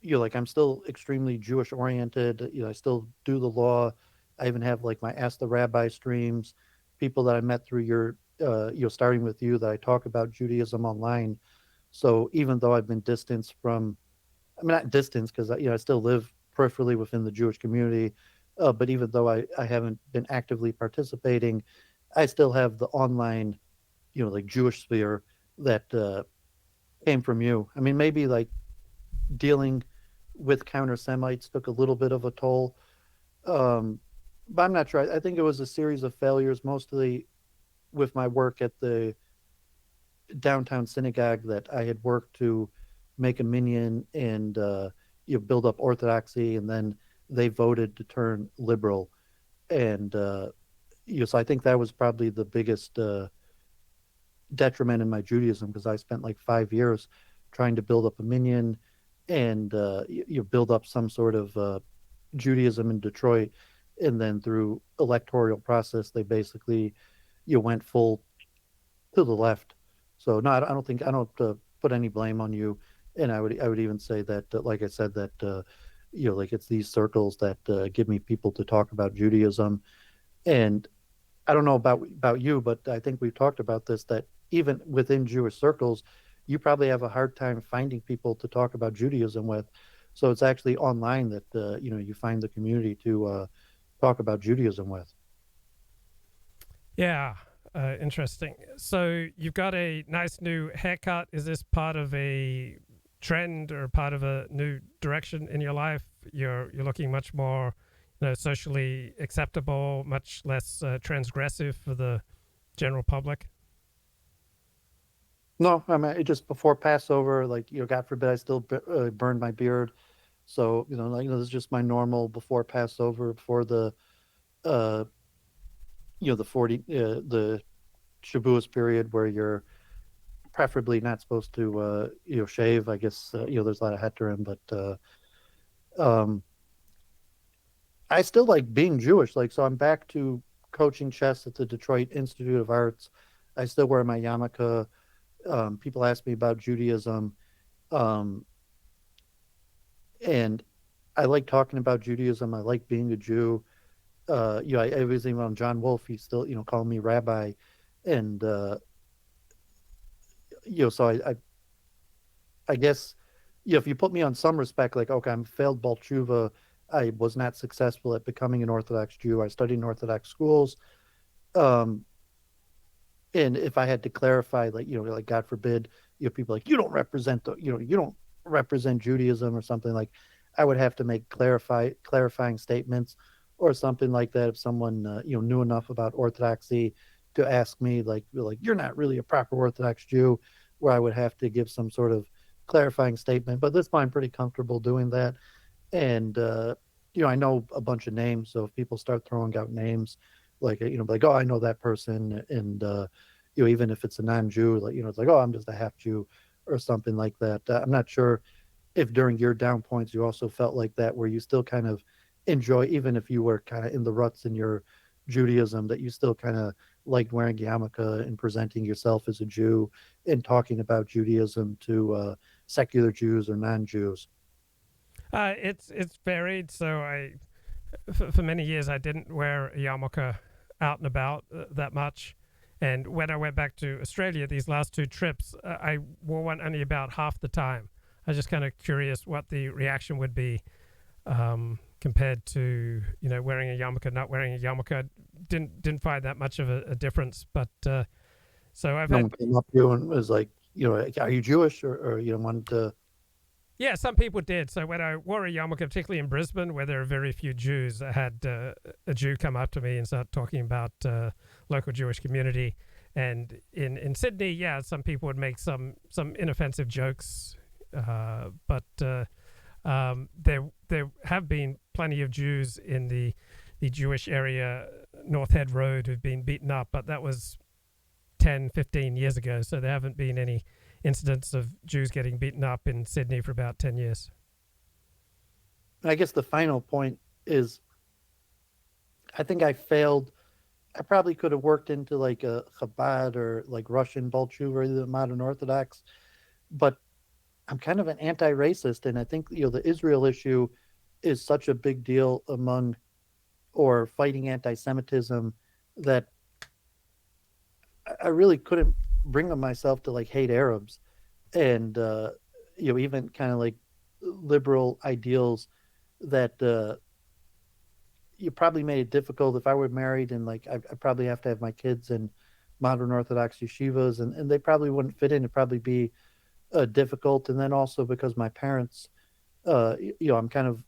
like I'm still extremely Jewish oriented. I still do the law. I even have like my Ask the Rabbi streams, people that I met through your, starting with you, that I talk about Judaism online. So even though I've been distanced from, I mean, not distanced, because I still live peripherally within the Jewish community, but even though I haven't been actively participating, I still have the online, like Jewish sphere that came from you. I mean, maybe like dealing with counter Semites took a little bit of a toll, um, but I'm not sure. I think it was a series of failures, mostly with my work at the downtown synagogue, that I had worked to make a minyan and build up orthodoxy, and then they voted to turn liberal, and so I think that was probably the biggest detriment in my Judaism, because I spent like 5 years trying to build up a minyan and you build up some sort of Judaism in Detroit, and then through electoral process they basically went full to the left. So no, I don't put any blame on you, and I would even say that, like I said, that like it's these circles that give me people to talk about Judaism. And I don't know about you, but I think we've talked about this, that even within Jewish circles, you probably have a hard time finding people to talk about Judaism with. So it's actually online that you find the community to talk about Judaism with. Yeah, interesting. So you've got a nice new haircut. Is this part of a trend or part of a new direction in your life? You're looking much more, socially acceptable, much less transgressive for the general public. No, I mean, it just before Passover, like, God forbid I still burn my beard. So, like, this is just my normal before Passover, before uh, the 40, the Shavuos period, where you're preferably not supposed to shave. I guess there's a lot of heterim, but I still like being Jewish. Like, so I'm back to coaching chess at the Detroit Institute of Arts. I still wear my yarmulke. People ask me about Judaism, um, and I like talking about Judaism. I like being a Jew. I was even on John Wolfe. He still, calling me rabbi, and so I guess, if you put me on some respect, like, okay, I'm failed Baal Tshuva. I was not successful at becoming an Orthodox Jew. I studied in Orthodox schools. And if I had to clarify, like God forbid, people like, you don't represent you don't represent Judaism or something, like, I would have to make clarifying statements or something like that. If someone, knew enough about Orthodoxy to ask me, like, you're not really a proper Orthodox Jew, where I would have to give some sort of clarifying statement. But this point, I'm pretty comfortable doing that. And, I know a bunch of names. So if people start throwing out names, like, oh, I know that person. And, even if it's a non-Jew, like, it's like, oh, I'm just a half Jew or something like that. I'm not sure if during your down points, you also felt like that, where you still kind of enjoy, even if you were kind of in the ruts in your Judaism, that you still kind of liked wearing yarmulke and presenting yourself as a Jew and talking about Judaism to secular Jews or non-Jews. It's varied. So for many years, I didn't wear a yarmulke out and about that much. And when I went back to Australia, these last two trips, I wore one only about half the time. I was just kind of curious what the reaction would be compared to, wearing a yarmulke, not wearing a yarmulke. Didn't find that much of a difference. But so I've had... came up to you and was like, are you Jewish, or wanted to... Yeah, some people did. So when I wore a yarmulke, particularly in Brisbane, where there are very few Jews, I had a Jew come up to me and start talking about local Jewish community. And in Sydney, yeah, some people would make some inoffensive jokes, but there have been plenty of Jews in the Jewish area, North Head Road, who've been beaten up, but that was 10, 15 years ago. So there haven't been any incidents of Jews getting beaten up in Sydney for about 10 years. I guess the final point is, I think I failed. I probably could have worked into like a Chabad or like Russian Baal Tshuva or the modern Orthodox, but I'm kind of an anti-racist. And I think, the Israel issue is such a big deal among, or fighting anti-Semitism, that I really couldn't bring myself to like hate Arabs, and even kind of like liberal ideals that you probably made it difficult. If I were married and like I probably have to have my kids in modern Orthodox yeshivas, and they probably wouldn't fit in. It'd probably be difficult. And then also because my parents, I'm kind of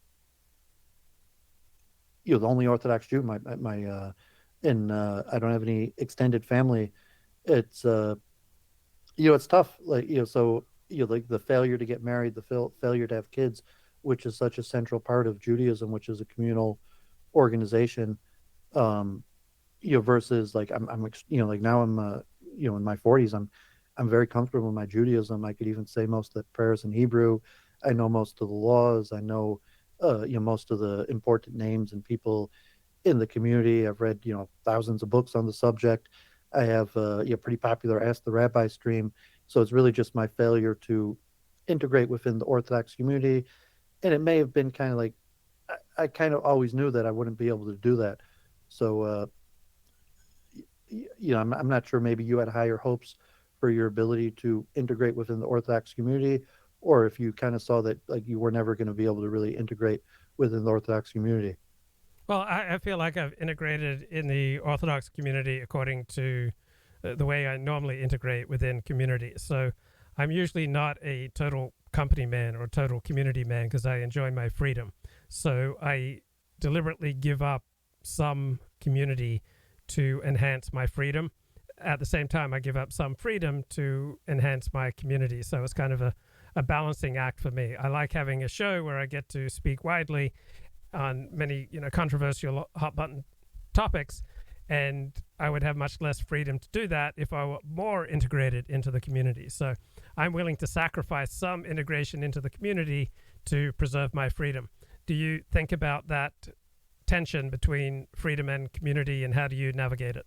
the only Orthodox Jew. And I don't have any extended family. It's it's tough, like, so, like the failure to get married, the failure to have kids, which is such a central part of Judaism, which is a communal organization, versus like, I'm like now I'm, in my 40s, I'm very comfortable in my Judaism. I could even say most of the prayers in Hebrew. I know most of the laws. I know, most of the important names and people in the community. I've read, thousands of books on the subject. I have pretty popular Ask the Rabbi stream. So it's really just my failure to integrate within the Orthodox community. And it may have been kind of like, I kind of always knew that I wouldn't be able to do that. So, I'm not sure, maybe you had higher hopes for your ability to integrate within the Orthodox community, or if you kind of saw that like you were never going to be able to really integrate within the Orthodox community. Well, I feel like I've integrated in the Orthodox community according to the way I normally integrate within communities. So I'm usually not a total company man or a total community man because I enjoy my freedom. So I deliberately give up some community to enhance my freedom. At the same time, I give up some freedom to enhance my community. So it's kind of a balancing act for me. I like having a show where I get to speak widely on many, controversial hot button topics, and I would have much less freedom to do that if I were more integrated into the community. So I'm willing to sacrifice some integration into the community to preserve my freedom. Do you think about that tension between freedom and community, and how do you navigate it?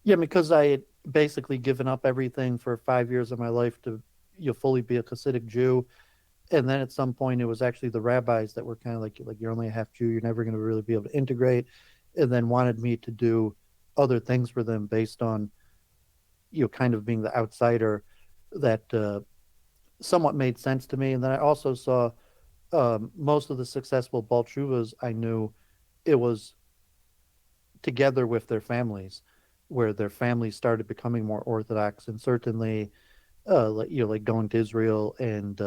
Yeah, because I had basically given up everything for 5 years of my life to fully be a Hasidic Jew. And then at some point, it was actually the rabbis that were kind of like you're only a half Jew, you're never going to really be able to integrate, and then wanted me to do other things for them based on kind of being the outsider that somewhat made sense to me. And then I also saw most of the successful Balchuvas I knew, it was together with their families, where their families started becoming more Orthodox, and certainly like going to Israel and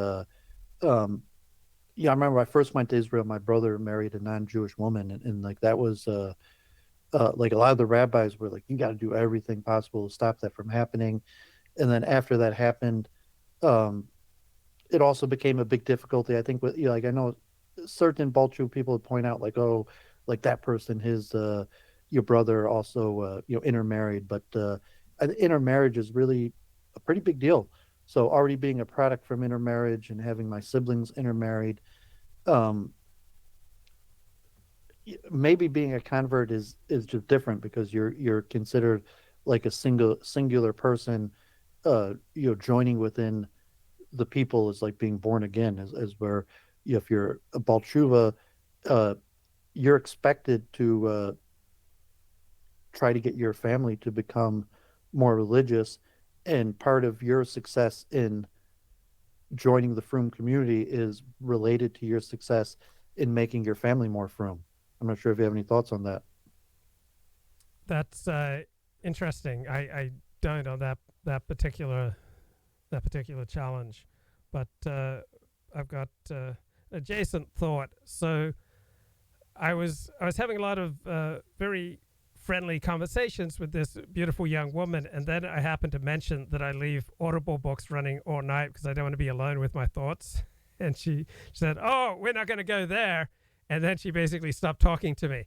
I remember I first went to Israel. My brother married a non-Jewish woman, and like that was like a lot of the rabbis were like, you got to do everything possible to stop that from happening. And then after that happened, um, it also became a big difficulty. I think with like I know certain Balchu people would point out like, oh, like that person, his your brother also intermarried, but intermarriage is really a pretty big deal. So already being a product from intermarriage and having my siblings intermarried, um, maybe being a convert is just different because you're considered like a singular person. Joining within the people is like being born again, as where if you're a Balshuva, uh, you're expected to try to get your family to become more religious, and part of your success in joining the frum community is related to your success in making your family more frum. I'm not sure if you have any thoughts on that. That's interesting. I don't know that particular challenge, but I've got adjacent thought. So I was having a lot of very friendly conversations with this beautiful young woman, and then I happened to mention that I leave Audible books running all night because I don't want to be alone with my thoughts. And she said, "Oh, we're not going to go there," and then she basically stopped talking to me.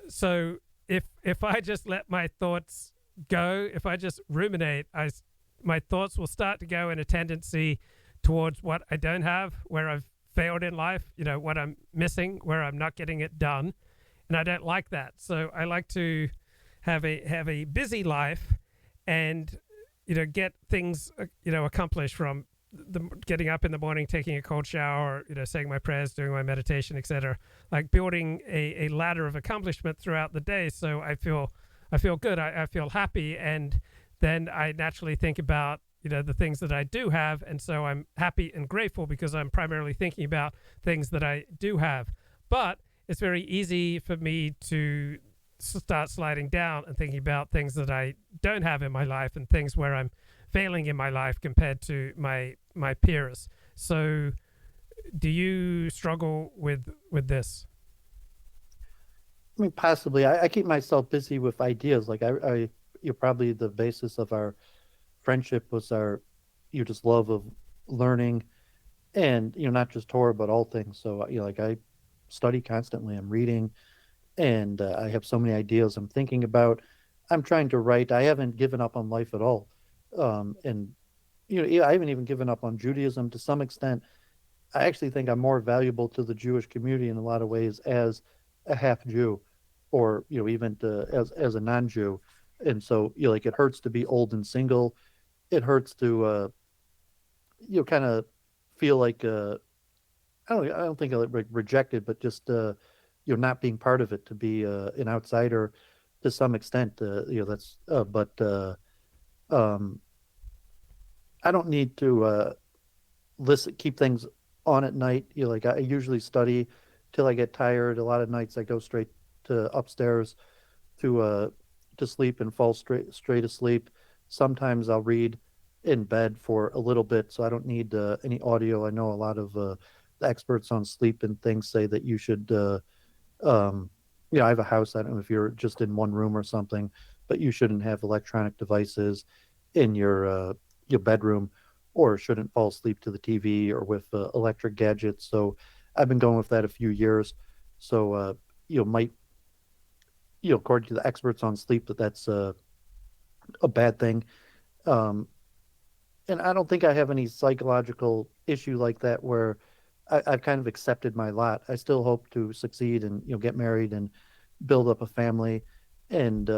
So if I just let my thoughts go, if I just ruminate, my thoughts will start to go in a tendency towards what I don't have, where I've failed in life, what I'm missing, where I'm not getting it done. And I don't like that. So I like to have a busy life and, get things, accomplished from getting up in the morning, taking a cold shower, saying my prayers, doing my meditation, etc. Like building a ladder of accomplishment throughout the day. So I feel good. I feel happy. And then I naturally think about, the things that I do have. And so I'm happy and grateful because I'm primarily thinking about things that I do have. But it's very easy for me to start sliding down and thinking about things that I don't have in my life and things where I'm failing in my life compared to my peers. So do you struggle with this? I mean, possibly. I keep myself busy with ideas. Like you're probably the basis of our friendship was our you just love of learning, and not just Torah but all things. So like I study constantly. I'm reading, and I have so many ideas I'm thinking about. I'm trying to write. I haven't given up on life at all, and I haven't even given up on Judaism to some extent. I actually think I'm more valuable to the Jewish community in a lot of ways as a half Jew, or even as a non-Jew. And so like it hurts to be old and single. It hurts to kind of feel like I don't think like rejected, but just not being part of it, to be an outsider to some extent. That's but um, I don't need to keep things on at night. Like I usually study till I get tired. A lot of nights I go straight to upstairs to sleep and fall straight asleep. Sometimes I'll read in bed for a little bit, so I don't need any audio. I know a lot of the experts on sleep and things say that you should. Um, I have a house. I don't know if you're just in one room or something, but you shouldn't have electronic devices in your bedroom, or shouldn't fall asleep to the TV or with electric gadgets. So I've been going with that a few years. So might according to the experts on sleep, that's a bad thing. Um, and I don't think I have any psychological issue like that where I've kind of accepted my lot. I still hope to succeed and get married and build up a family, and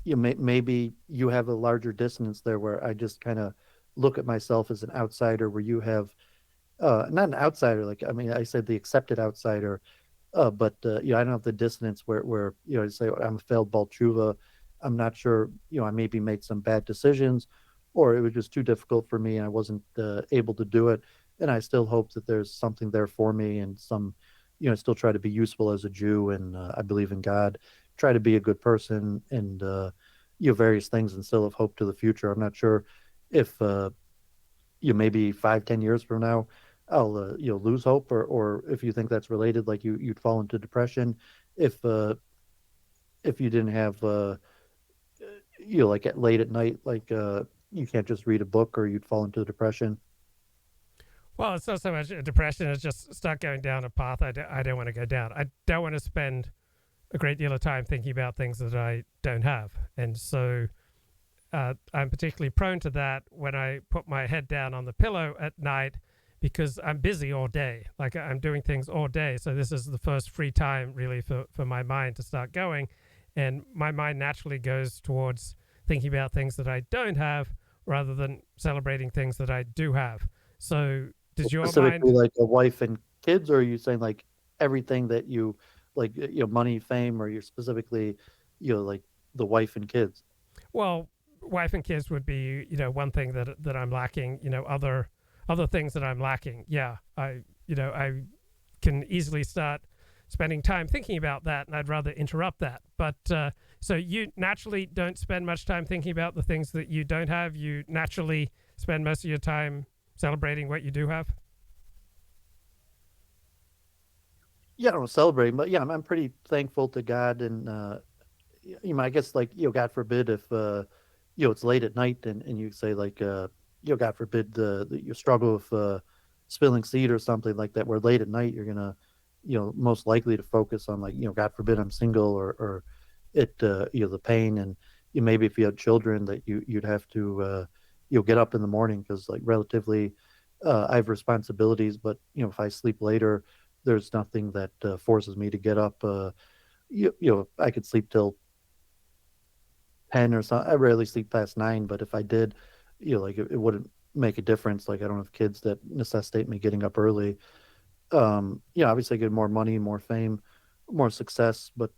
maybe you have a larger dissonance there where I just kind of look at myself as an outsider, where you have not an outsider, like I mean I said the accepted outsider, but I don't have the dissonance where I say I'm a failed Balchuva. I'm not sure, I maybe made some bad decisions, or it was just too difficult for me and I wasn't able to do it. And I still hope that there's something there for me and some, still try to be useful as a Jew, and I believe in God. Try to be a good person, and various things, and still have hope to the future. I'm not sure if maybe 5-10 years from now I'll lose hope, or if you think that's related, like you'd fall into depression if you didn't have like at late at night, like you can't just read a book, or you'd fall into depression. Well, it's not so much a depression as just start going down a path I don't want to go down. I don't want to spend a great deal of time thinking about things that I don't have. And so I'm particularly prone to that when I put my head down on the pillow at night, because I'm busy all day. Like I'm doing things all day. So this is the first free time really for my mind to start going. And my mind naturally goes towards thinking about things that I don't have rather than celebrating things that I do have. So does your Specifically mind... like a wife and kids, or are you saying like everything that you like, money, fame, or you're specifically, like the wife and kids? Well, wife and kids would be, one thing that I'm lacking, other things that I'm lacking. Yeah. I can easily start spending time thinking about that, and I'd rather interrupt that. But so you naturally don't spend much time thinking about the things that you don't have. You naturally spend most of your time celebrating what you do have. Yeah, I don't celebrate, but yeah, I'm pretty thankful to God, and I guess like God forbid if it's late at night, and you say like God forbid you struggle with spilling seed or something like that, where late at night you're gonna most likely to focus on like God forbid I'm single, or it the pain, and maybe if you had children that you'd have to get up in the morning, because like relatively I have responsibilities, but if I sleep later, there's nothing that forces me to get up. I could sleep till 10 or something. I rarely sleep past 9, but if I did, like it wouldn't make a difference. Like I don't have kids that necessitate me getting up early. Obviously I get more money, more fame, more success, but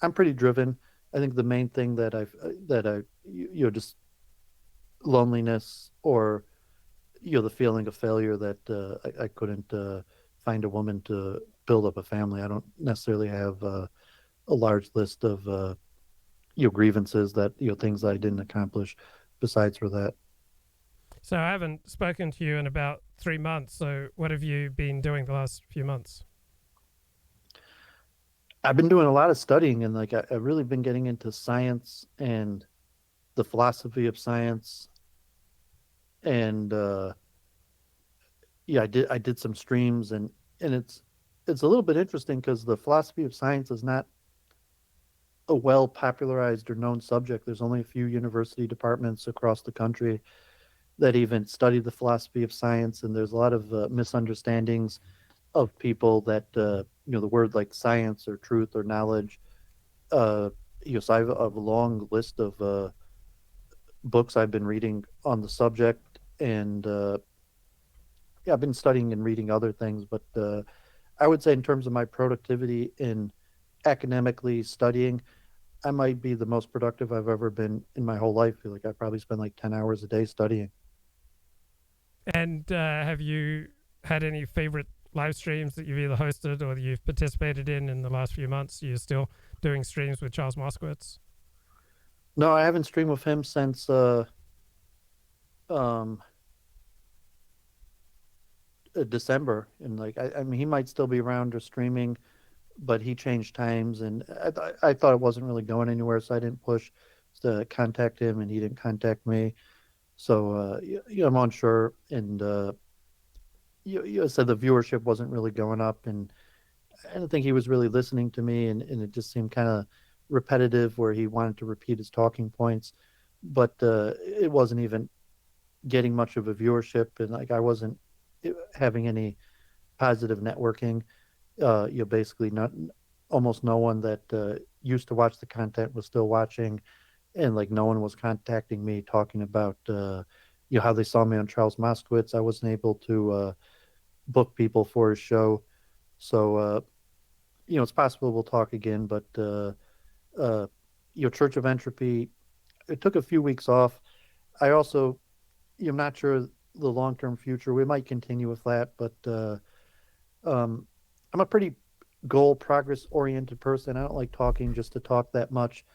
I'm pretty driven. I think the main thing that I just loneliness, or the feeling of failure, that I couldn't find a woman to build up a family. I don't necessarily have a large list of grievances, that things that I didn't accomplish besides for that. So I haven't spoken to you in about 3 months. So what have you been doing the last few months? I've been doing a lot of studying, and like I've really been getting into science and the philosophy of science, and I did some streams, and it's a little bit interesting because the philosophy of science is not a well popularized or known subject. There's only a few university departments across the country that even study the philosophy of science, and there's a lot of misunderstandings of people that the word like science or truth or knowledge. So I have a long list of books I've been reading on the subject, and I've been studying and reading other things, but I would say in terms of my productivity in academically studying, I might be the most productive I've ever been in my whole life. I feel like I probably spend like 10 hours a day studying. And have you had any favorite live streams that you've either hosted or that you've participated in the last few months? You're still doing streams with Charles Moskowitz? No, I haven't streamed with him since um, December, and like I mean, he might still be around or streaming, but he changed times, and I thought it wasn't really going anywhere, so I didn't push to contact him, and he didn't contact me. So I'm unsure, and you said the viewership wasn't really going up, and I don't think he was really listening to me, and it just seemed kind of repetitive, where he wanted to repeat his talking points, but it wasn't even getting much of a viewership, and like I wasn't having any positive networking. Basically not almost no one that used to watch the content was still watching, and like no one was contacting me talking about how they saw me on Charles Moskowitz. I wasn't able to book people for his show, so it's possible we'll talk again. But Church of Entropy, it took a few weeks off. I also, I'm not sure the long-term future. We might continue with that, but I'm a pretty goal progress oriented person. I don't like talking just to talk that much.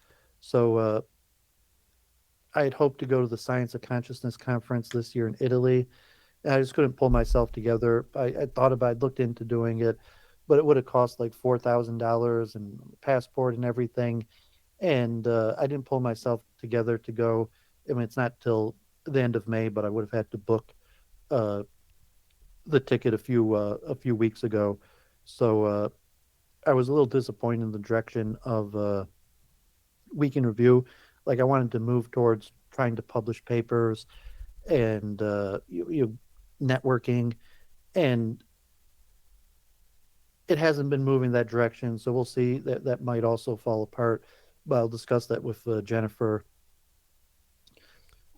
So I had hoped to go to the Science of Consciousness conference this year in Italy. And I just couldn't pull myself together. I looked into doing it, but it would have cost like $4,000 and passport and everything. And I didn't pull myself together to go. I mean, it's not till the end of May, but I would have had to book the ticket a few weeks ago. So I was a little disappointed in the direction of Week in Review. Like I wanted to move towards trying to publish papers and networking, and it hasn't been moving that direction. So we'll see. That might also fall apart, but I'll discuss that with Jennifer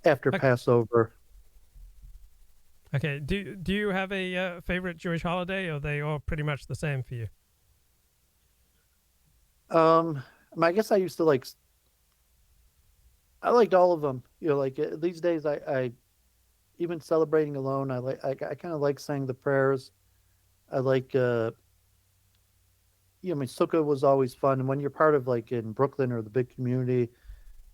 after Passover. Okay. Do you have a favorite Jewish holiday, or are they all pretty much the same for you? I guess I used to I liked all of them. These days I even celebrating alone, I kind of like saying the prayers. I like Sukkah was always fun, and when you're part of like in Brooklyn or the big community,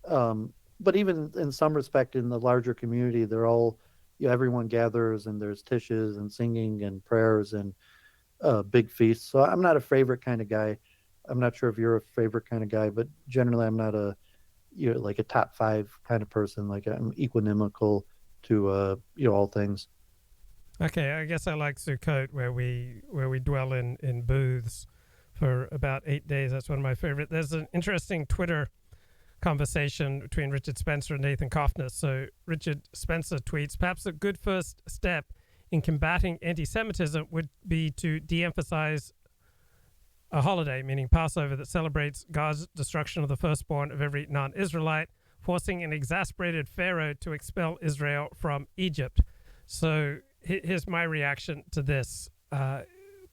but even in some respect in the larger community, they're all everyone gathers and there's tishes and singing and prayers and big feasts. So I'm not a favorite kind of guy. I'm not sure if you're a favorite kind of guy, but generally I'm not like a top 5 kind of person. Like I'm equanimical to all things. Okay, I guess I like Sukkot, where we dwell in booths for about 8 days. That's one of my favorite. There's an interesting Twitter conversation between Richard Spencer and Nathan Cofnas. So Richard Spencer tweets, perhaps a good first step in combating anti-Semitism would be to de-emphasize a holiday, meaning Passover, that celebrates God's destruction of the firstborn of every non-Israelite, forcing an exasperated Pharaoh to expel Israel from Egypt. So here's my reaction to this.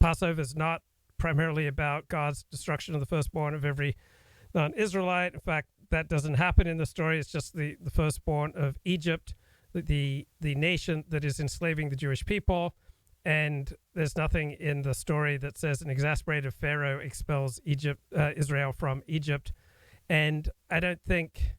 Passover is not primarily about God's destruction of the firstborn of every non-Israelite. In fact, that doesn't happen in the story. It's just the firstborn of Egypt, the nation that is enslaving the Jewish people. And there's nothing in the story that says an exasperated Pharaoh expels Israel from Egypt. And I don't think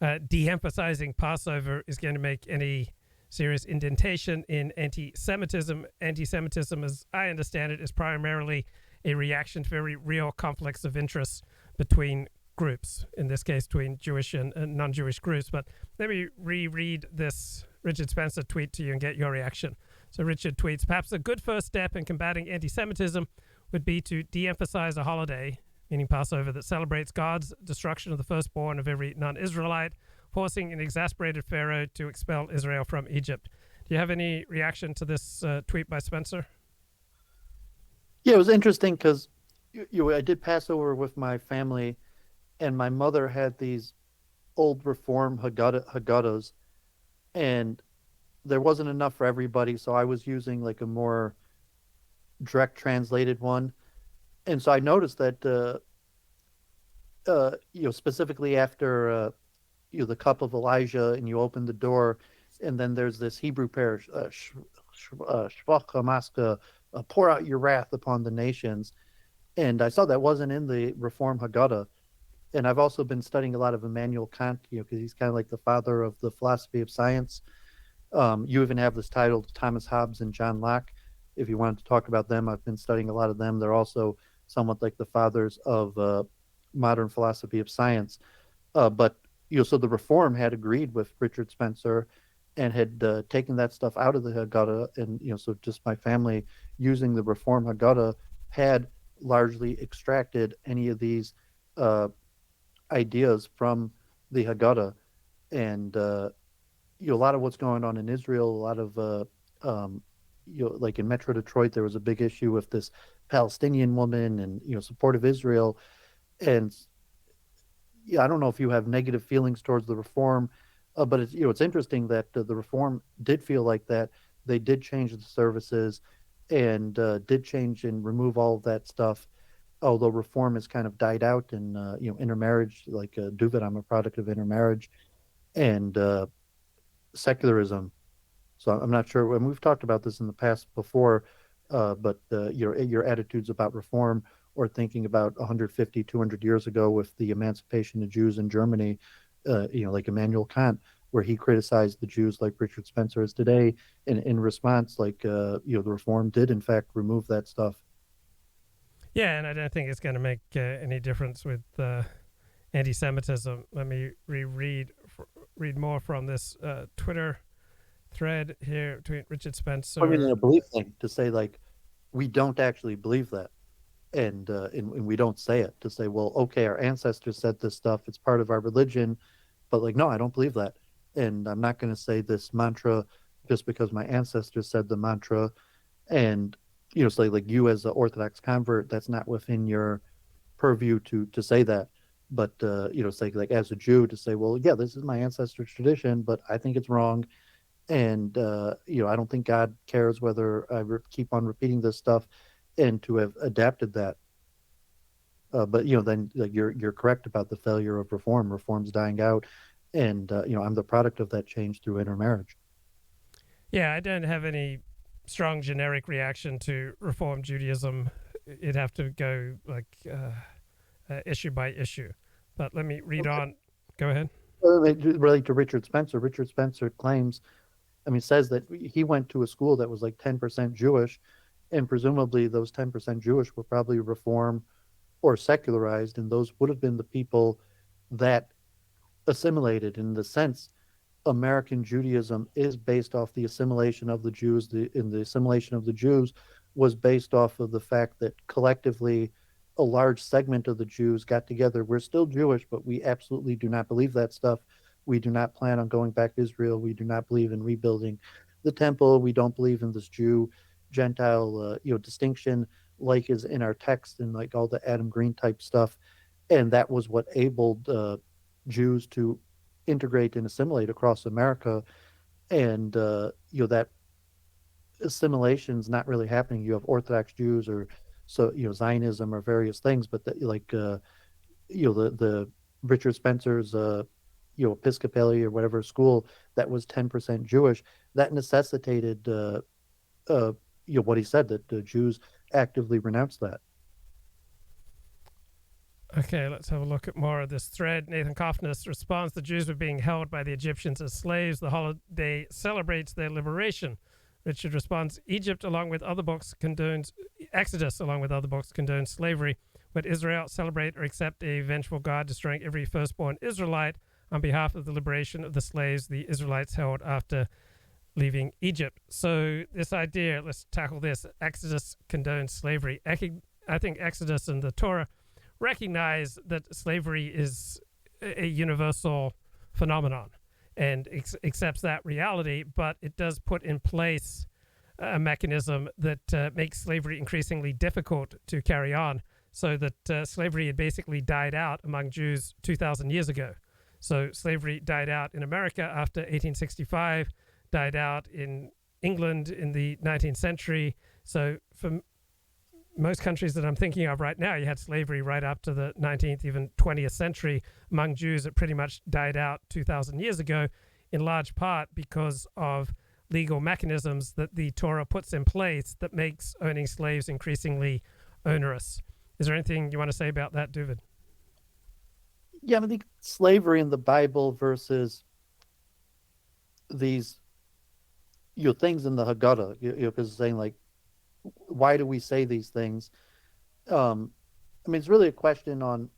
de-emphasizing Passover is going to make any serious indentation in anti-Semitism. Anti-Semitism, as I understand it, is primarily a reaction to very real conflicts of interest between groups, in this case between Jewish and non-Jewish groups. But let me reread this Richard Spencer tweet to you and get your reaction. So Richard tweets, perhaps a good first step in combating anti-Semitism would be to de-emphasize a holiday, meaning Passover, that celebrates God's destruction of the firstborn of every non-Israelite, forcing an exasperated Pharaoh to expel Israel from Egypt. Do you have any reaction to this tweet by Spencer? Yeah, it was interesting because I did Passover with my family, and my mother had these old Reform Haggadahs, and there wasn't enough for everybody, so I was using like a more direct translated one. And so I noticed that specifically after the cup of Elijah, and you open the door, and then there's this Hebrew prayer, Shvach Hamaska, pour out your wrath upon the nations. And I saw that wasn't in the Reform Haggadah. And I've also been studying a lot of Immanuel Kant, because he's kind of like the father of the philosophy of science. You even have this titled Thomas Hobbes and John Locke. If you wanted to talk about them, I've been studying a lot of them. They're also somewhat like the fathers of modern philosophy of science. But so the Reform had agreed with Richard Spencer and had taken that stuff out of the Haggadah, and so just my family using the Reform Haggadah had largely extracted any of these ideas from the Haggadah, and a lot of what's going on in Israel, a lot of like in Metro Detroit, there was a big issue with this Palestinian woman and support of Israel, and yeah, I don't know if you have negative feelings towards the reform, but it's interesting that the reform did feel like that. They did change the services and did change and remove all of that stuff. Although reform has kind of died out in intermarriage, like Dooovid, I'm a product of intermarriage, and secularism. So I'm not sure, and we've talked about this in the past before, but your attitudes about reform or thinking about 150, 200 years ago with the emancipation of Jews in Germany, like Immanuel Kant, where he criticized the Jews like Richard Spencer is today, and in response, like the reform did in fact remove that stuff. Yeah, and I don't think it's going to make any difference with anti-Semitism. Let me read more from this Twitter thread here between Richard Spencer. I mean, a belief thing to say like we don't actually believe that, and we don't say it to say, well, okay, our ancestors said this stuff, it's part of our religion, but like, no, I don't believe that, and I'm not going to say this mantra just because my ancestors said the mantra, and say like you as an Orthodox convert, that's not within your purview to say that. But say like as a Jew to say, well, yeah, this is my ancestors' tradition, but I think it's wrong, and I don't think God cares whether I keep on repeating this stuff, and to have adapted that. But then like, you're correct about the failure of reform. Reform's dying out, and I'm the product of that change through intermarriage. Yeah, I don't have any strong generic reaction to Reform Judaism. It'd have to go like issue by issue. But let me read on. Go ahead. Relate to Richard Spencer. Richard Spencer claims, says that he went to a school that was like 10% Jewish, and presumably those 10% Jewish were probably Reform or secularized, and those would have been the people that assimilated. In the sense, American Judaism is based off the assimilation of the Jews. The assimilation of the Jews was based off of the fact that collectively a large segment of the Jews got together. We're still Jewish, but we absolutely do not believe that stuff. We do not plan on going back to Israel. We do not believe in rebuilding the temple. We don't believe in this Jew Gentile distinction like is in our text and like all the Adam Green type stuff. And that was what abled Jews to integrate and assimilate across America. And that assimilation's not really happening. You have Orthodox Jews or Zionism or various things, but the Richard Spencer's Episcopalian or whatever school that was 10% Jewish, that necessitated what he said, that the Jews actively renounced that. Okay, let's have a look at more of this thread. Nathan Cofnas responds, the Jews were being held by the Egyptians as slaves. The holiday celebrates their liberation. Richard responds, Exodus, along with other books, condones slavery. Would Israel celebrate or accept a vengeful God destroying every firstborn Israelite on behalf of the liberation of the slaves the Israelites held after leaving Egypt? So this idea, let's tackle this. Exodus condones slavery. I think Exodus and the Torah recognize that slavery is a universal phenomenon and accepts that reality, but it does put in place a mechanism that makes slavery increasingly difficult to carry on, so that slavery had basically died out among Jews 2,000 years ago. So slavery died out in America after 1865, died out in England in the 19th century. So for most countries that I'm thinking of right now, you had slavery right up to the 19th, even 20th century. Among Jews, it pretty much died out 2,000 years ago, in large part because of legal mechanisms that the Torah puts in place that makes owning slaves increasingly onerous. Is there anything you want to say about that, Dooovid? Yeah, I think slavery in the Bible versus these things in the Haggadah, because it's saying like, why do we say these things? It's really a question on,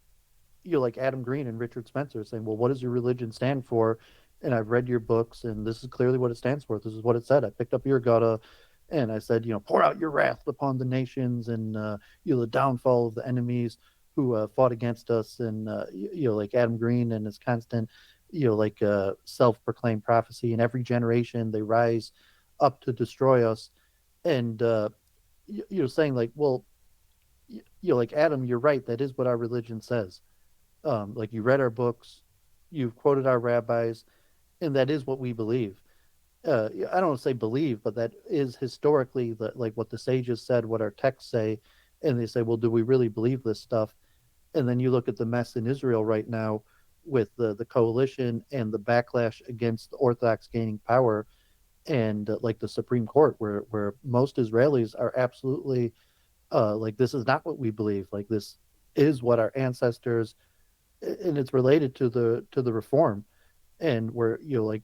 like Adam Green and Richard Spencer saying, well, what does your religion stand for? And I've read your books, and this is clearly what it stands for. This is what it said. I picked up your Haggadah, and I said, pour out your wrath upon the nations, and the downfall of the enemies who fought against us, and like Adam Green and his constant, like self-proclaimed prophecy. In every generation, they rise up to destroy us, and saying like, well, like Adam, you're right. That is what our religion says. Like you read our books, you've quoted our rabbis, and that is what we believe. I don't want to say believe, but that is historically like what the sages said, what our texts say, and they say, well, do we really believe this stuff? And then you look at the mess in Israel right now with the coalition and the backlash against the Orthodox gaining power, and like the Supreme Court, where most Israelis are absolutely like, this is not what we believe. Like, this is what our ancestors, and it's related to the reform, and where like,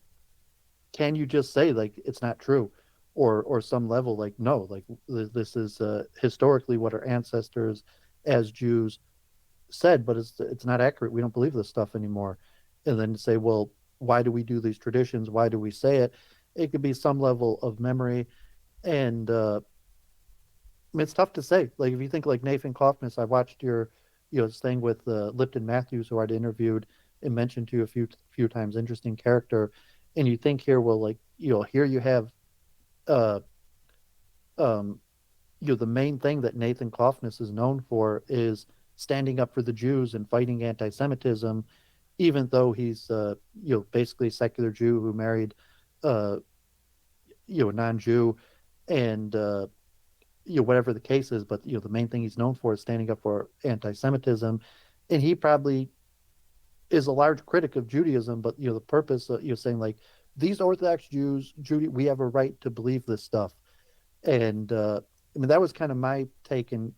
can you just say like it's not true, or some level like, no, like this is historically what our ancestors as Jews said, but it's not accurate. We don't believe this stuff anymore. And then say, well, why do we do these traditions? Why do we say it? It could be some level of memory, and I mean, it's tough to say. Like if you think like Nathan Cofnas, I watched your thing with Lipton Matthews, who I'd interviewed and mentioned to you a few times. Interesting character. And you think here, well, like, here you have, the main thing that Nathan Cofnas is known for is standing up for the Jews and fighting anti-Semitism, even though he's, basically a secular Jew who married, a non-Jew, and, whatever the case is. But, the main thing he's known for is standing up for anti-Semitism. And he probably is a large critic of Judaism, but the purpose you're saying like, these Orthodox Jews, we have a right to believe this stuff. And I mean, that was kind of my take, and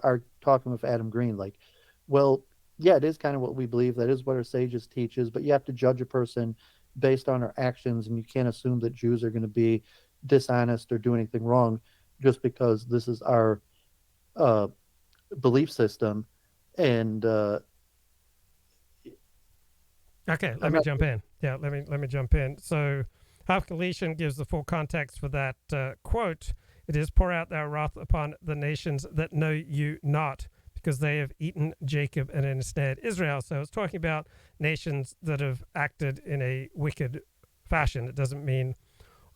our talking with Adam Green, like, well, yeah, it is kind of what we believe. That is what our sages teaches, but you have to judge a person based on our actions, and you can't assume that Jews are going to be dishonest or do anything wrong just because this is our belief system. And okay, let me jump in. Yeah, let me jump in. So, Half-Galatian gives the full context for that quote. It is, pour out thy wrath upon the nations that know you not, because they have eaten Jacob and ensnared Israel. So it's talking about nations that have acted in a wicked fashion. It doesn't mean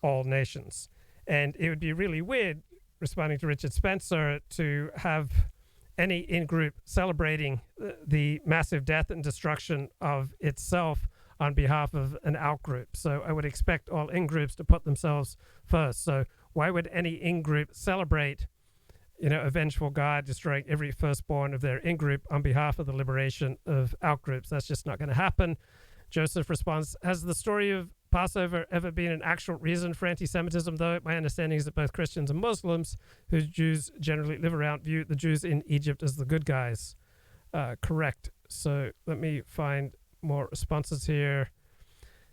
all nations. And it would be really weird, responding to Richard Spencer, to have any in-group celebrating the massive death and destruction of itself on behalf of an out-group. So I would expect all in-groups to put themselves first. So why would any in-group celebrate, a vengeful God destroying every firstborn of their in-group on behalf of the liberation of out-groups? That's just not going to happen. Joseph responds, has the story of Passover ever been an actual reason for anti-Semitism, though? My understanding is that both Christians and Muslims, who Jews generally live around, view the Jews in Egypt as the good guys. Correct. So let me find more responses here.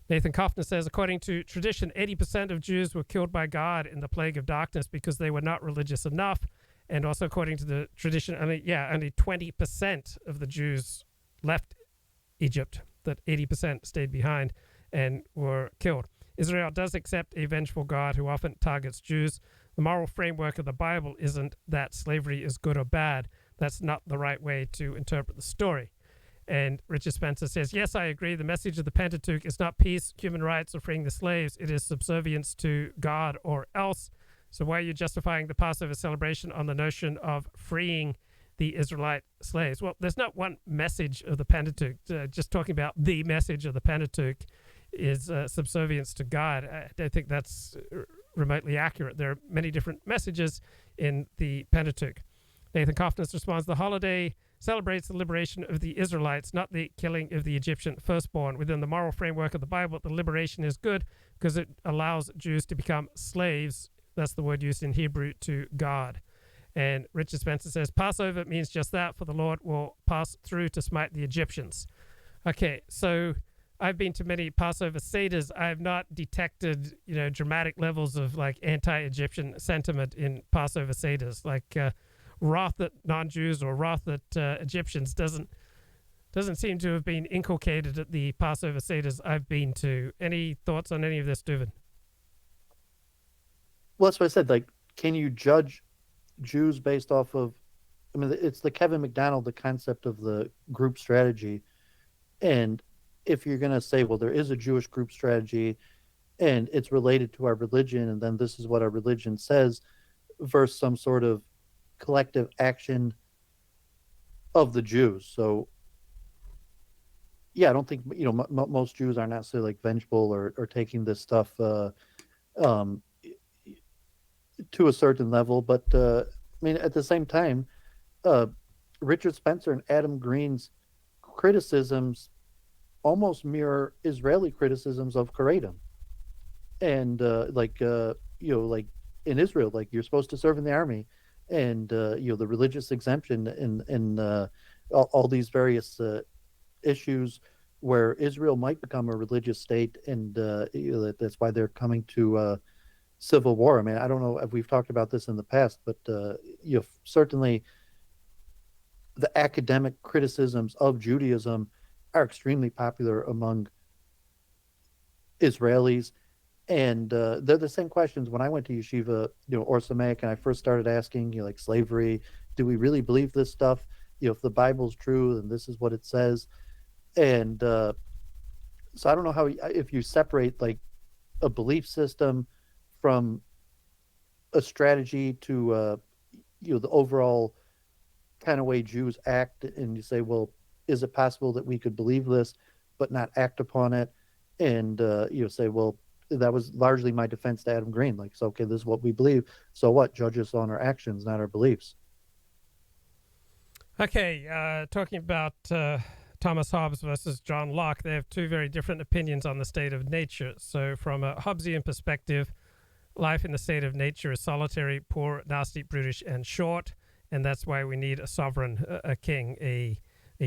Nathan Cofnas says, according to tradition, 80% of Jews were killed by God in the plague of darkness because they were not religious enough. And also according to the tradition, only 20% of the Jews left Egypt, that 80% stayed behind and were killed. Israel does accept a vengeful God who often targets Jews. The moral framework of the Bible isn't that slavery is good or bad. That's not the right way to interpret the story. And Richard Spencer says, yes, I agree. The message of the Pentateuch is not peace, human rights, or freeing the slaves. It is subservience to God or else. So why are you justifying the Passover celebration on the notion of freeing the Israelite slaves? Well, there's not one message of the Pentateuch. Just talking about the message of the Pentateuch is subservience to God. I don't think that's remotely accurate. There are many different messages in the Pentateuch. Nathan Cofnas responds, the holiday celebrates the liberation of the Israelites, not the killing of the Egyptian firstborn. Within the moral framework of the Bible, the liberation is good because it allows Jews to become slaves. That's the word used in Hebrew, to God. And Richard Spencer says, Passover means just that, for the Lord will pass through to smite the Egyptians. Okay, so I've been to many Passover Seders. I have not detected, dramatic levels of like anti-Egyptian sentiment in Passover Seders. Like wrath at non-Jews or wrath at Egyptians doesn't seem to have been inculcated at the Passover Seders I've been to. Any thoughts on any of this, Dooovid? Well, that's what I said. Like, can you judge Jews based off of I mean, it's the Kevin McDonald, the concept of the group strategy. And if you're going to say, well, there is a Jewish group strategy and it's related to our religion, and then this is what our religion says, versus some sort of collective action of the Jews. So, yeah, I don't think, most Jews are not necessarily like vengeful or taking this stuff um, to a certain level. But I mean, at the same time, uh, Richard Spencer and Adam Green's criticisms almost mirror Israeli criticisms of Karadim. And like in Israel, like you're supposed to serve in the army, and the religious exemption and all these various issues where Israel might become a religious state, and that's why they're coming to civil war. I mean, I don't know if we've talked about this in the past, but certainly the academic criticisms of Judaism are extremely popular among Israelis. And they're the same questions when I went to yeshiva, or Samek, and I first started asking, like slavery, do we really believe this stuff? If the Bible's true, then this is what it says. And so I don't know how, if you separate like a belief system from a strategy to, the overall kind of way Jews act, and you say, well, is it possible that we could believe this but not act upon it? And say, well, that was largely my defense to Adam Green. Like, so okay, this is what we believe. So what? Judge us on our actions, not our beliefs. Okay, talking about Thomas Hobbes versus John Locke, they have two very different opinions on the state of nature. So, from a Hobbesian perspective, life in the state of nature is solitary, poor, nasty, brutish, and short, and that's why we need a sovereign, a king, a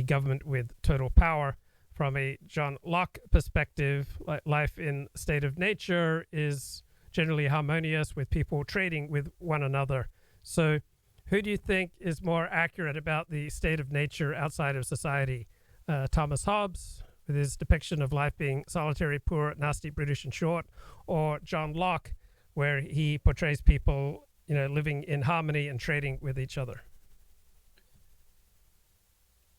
government with total power. From a John Locke perspective, life in state of nature is generally harmonious with people trading with one another. So, who do you think is more accurate about the state of nature outside of society? Thomas Hobbes, with his depiction of life being solitary, poor, nasty, brutish, and short, or John Locke, where he portrays people, living in harmony and trading with each other?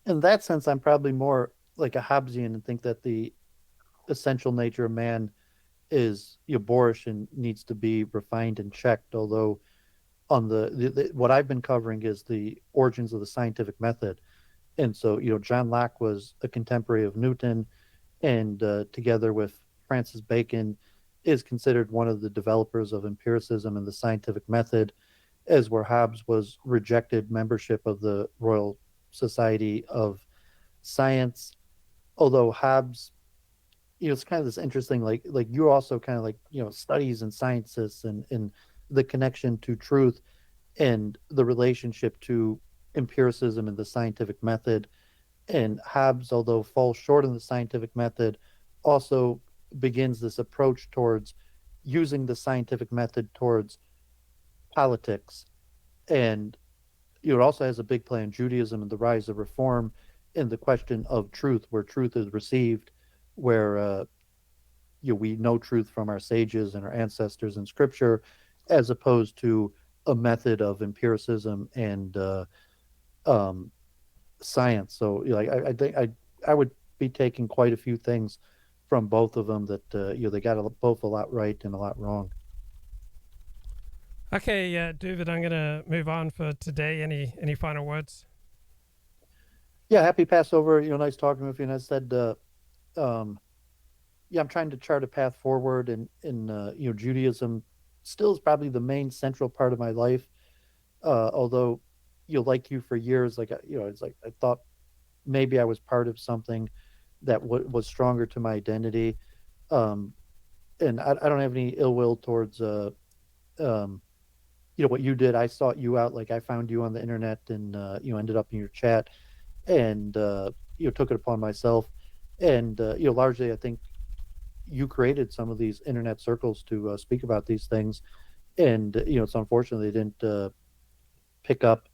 In that sense, I'm probably more like a Hobbesian and think that the essential nature of man is boorish and needs to be refined and checked. Although on the what I've been covering is the origins of the scientific method, and so John Locke was a contemporary of Newton, and together with Francis Bacon, is considered one of the developers of empiricism and the scientific method, as where Hobbes was rejected membership of the Royal Society of Science. Although Hobbes, it's kind of this interesting, like you also kind of like studies and sciences and the connection to truth and the relationship to empiricism and the scientific method. And Hobbes, although falls short in the scientific method, also begins this approach towards using the scientific method towards politics. And it also has a big play on Judaism and the rise of reform in the question of truth, where truth is received, where we know truth from our sages and our ancestors in Scripture, as opposed to a method of empiricism and um, science. So, I think I would be taking quite a few things from both of them that they got both a lot right and a lot wrong. Okay, Dooovid, I'm going to move on for today. Any final words? Yeah, happy Passover. Nice talking with you. And I said, yeah, I'm trying to chart a path forward, and in Judaism still is probably the main central part of my life. Although, like you for years, like it's like I thought maybe I was part of something that was stronger to my identity. And I don't have any ill will towards what you did. I sought you out. Like I found you on the internet, and ended up in your chat, and took it upon myself. And largely I think you created some of these internet circles to speak about these things, and it's unfortunately they didn't pick up.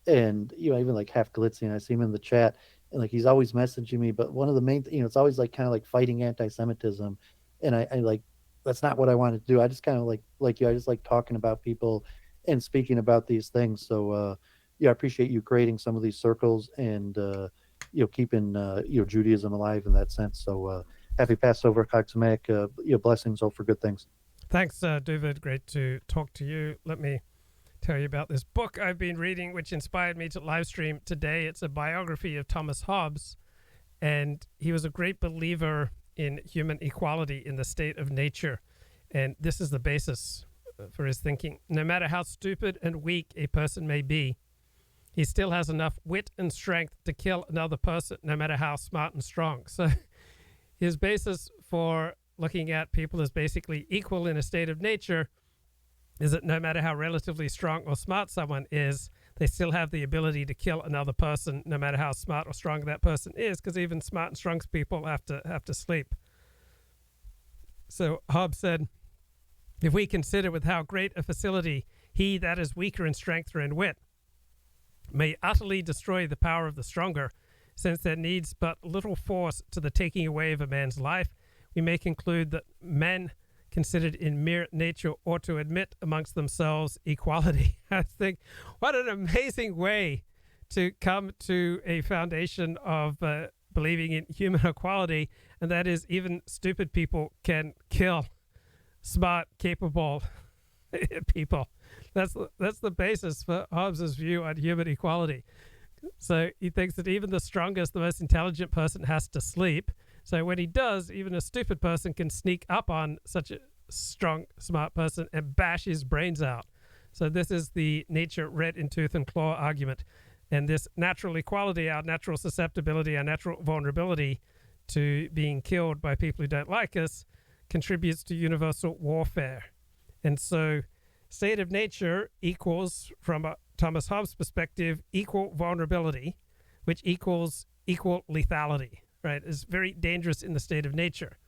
And even like Half Galitzian, I see him in the chat, and like he's always messaging me. But one of the main, it's always like kind of like fighting anti-Semitism, and I like that's not what I wanted to do. I just kind of like you, I just like talking about people and speaking about these things. So yeah, I appreciate you creating some of these circles and keeping Judaism alive in that sense. So happy Passover, Chag Sameach, blessings, all for good things. Thanks, Dooovid. Great to talk to you. Let me tell you about this book I've been reading, which inspired me to live stream today. It's a biography of Thomas Hobbes, and he was a great believer in human equality in the state of nature. And this is the basis for his thinking. No matter how stupid and weak a person may be, he still has enough wit and strength to kill another person, no matter how smart and strong. So his basis for looking at people as basically equal in a state of nature is that no matter how relatively strong or smart someone is, they still have the ability to kill another person, no matter how smart or strong that person is, because even smart and strong people have to sleep. So Hobbes said, if we consider with how great a facility he that is weaker in strength or in wit may utterly destroy the power of the stronger, since there needs but little force to the taking away of a man's life, we may conclude that men considered in mere nature ought to admit amongst themselves equality. I think, what an amazing way to come to a foundation of believing in human equality, and that is even stupid people can kill smart, capable people. That's the basis for Hobbes' view on human equality. So he thinks that even the strongest, the most intelligent person has to sleep. So when he does, even a stupid person can sneak up on such a strong, smart person and bash his brains out. So this is the nature red in tooth and claw argument. And this natural equality, our natural susceptibility, our natural vulnerability to being killed by people who don't like us, contributes to universal warfare. And so state of nature equals, from a Thomas Hobbes perspective, equal vulnerability, which equals equal lethality, right? It's very dangerous in the state of nature.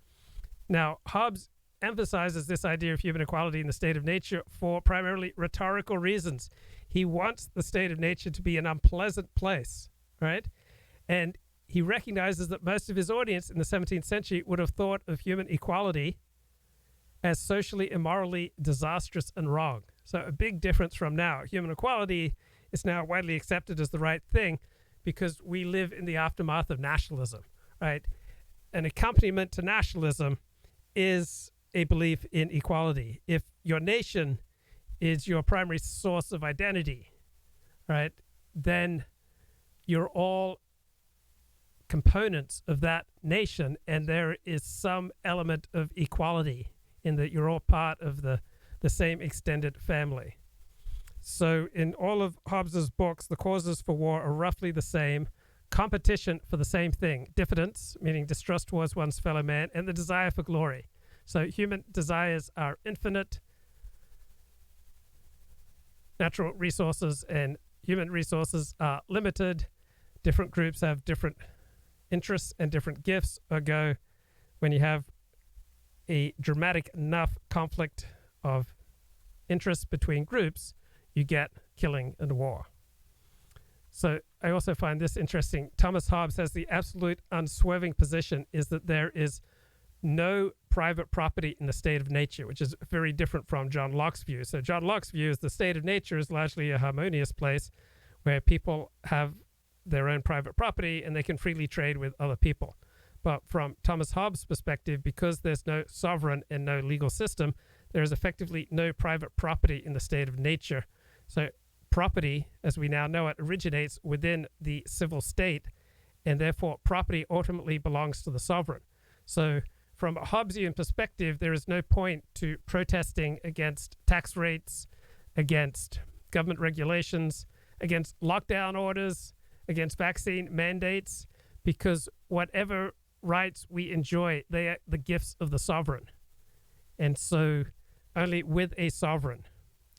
Now, Hobbes emphasizes this idea of human equality in the state of nature for primarily rhetorical reasons. He wants the state of nature to be an unpleasant place, right? And he recognizes that most of his audience in the 17th century would have thought of human equality as socially and morally disastrous and wrong. So a big difference from now. Human equality is now widely accepted as the right thing because we live in the aftermath of nationalism, right? An accompaniment to nationalism is a belief in equality. If your nation is your primary source of identity, right, then you're all components of that nation, and there is some element of equality in that you're all part of the same extended family. So in all of Hobbes's books, the causes for war are roughly the same. Competition for the same thing. Diffidence, meaning distrust towards one's fellow man, and the desire for glory. So human desires are infinite. Natural resources and human resources are limited. Different groups have different interests and different gifts. Ergo, when you have a dramatic enough conflict of interests between groups, you get killing and war. So I also find this interesting. Thomas Hobbes has the absolute unswerving position is that there is no private property in the state of nature, which is very different from John Locke's view. So John Locke's view is the state of nature is largely a harmonious place where people have their own private property and they can freely trade with other people. But from Thomas Hobbes' perspective, because there's no sovereign and no legal system, there is effectively no private property in the state of nature. So property, as we now know it, originates within the civil state, and therefore property ultimately belongs to the sovereign. So from a Hobbesian perspective, there is no point to protesting against tax rates, against government regulations, against lockdown orders, against vaccine mandates, because whatever rights we enjoy, they are the gifts of the sovereign. And so only with a sovereign,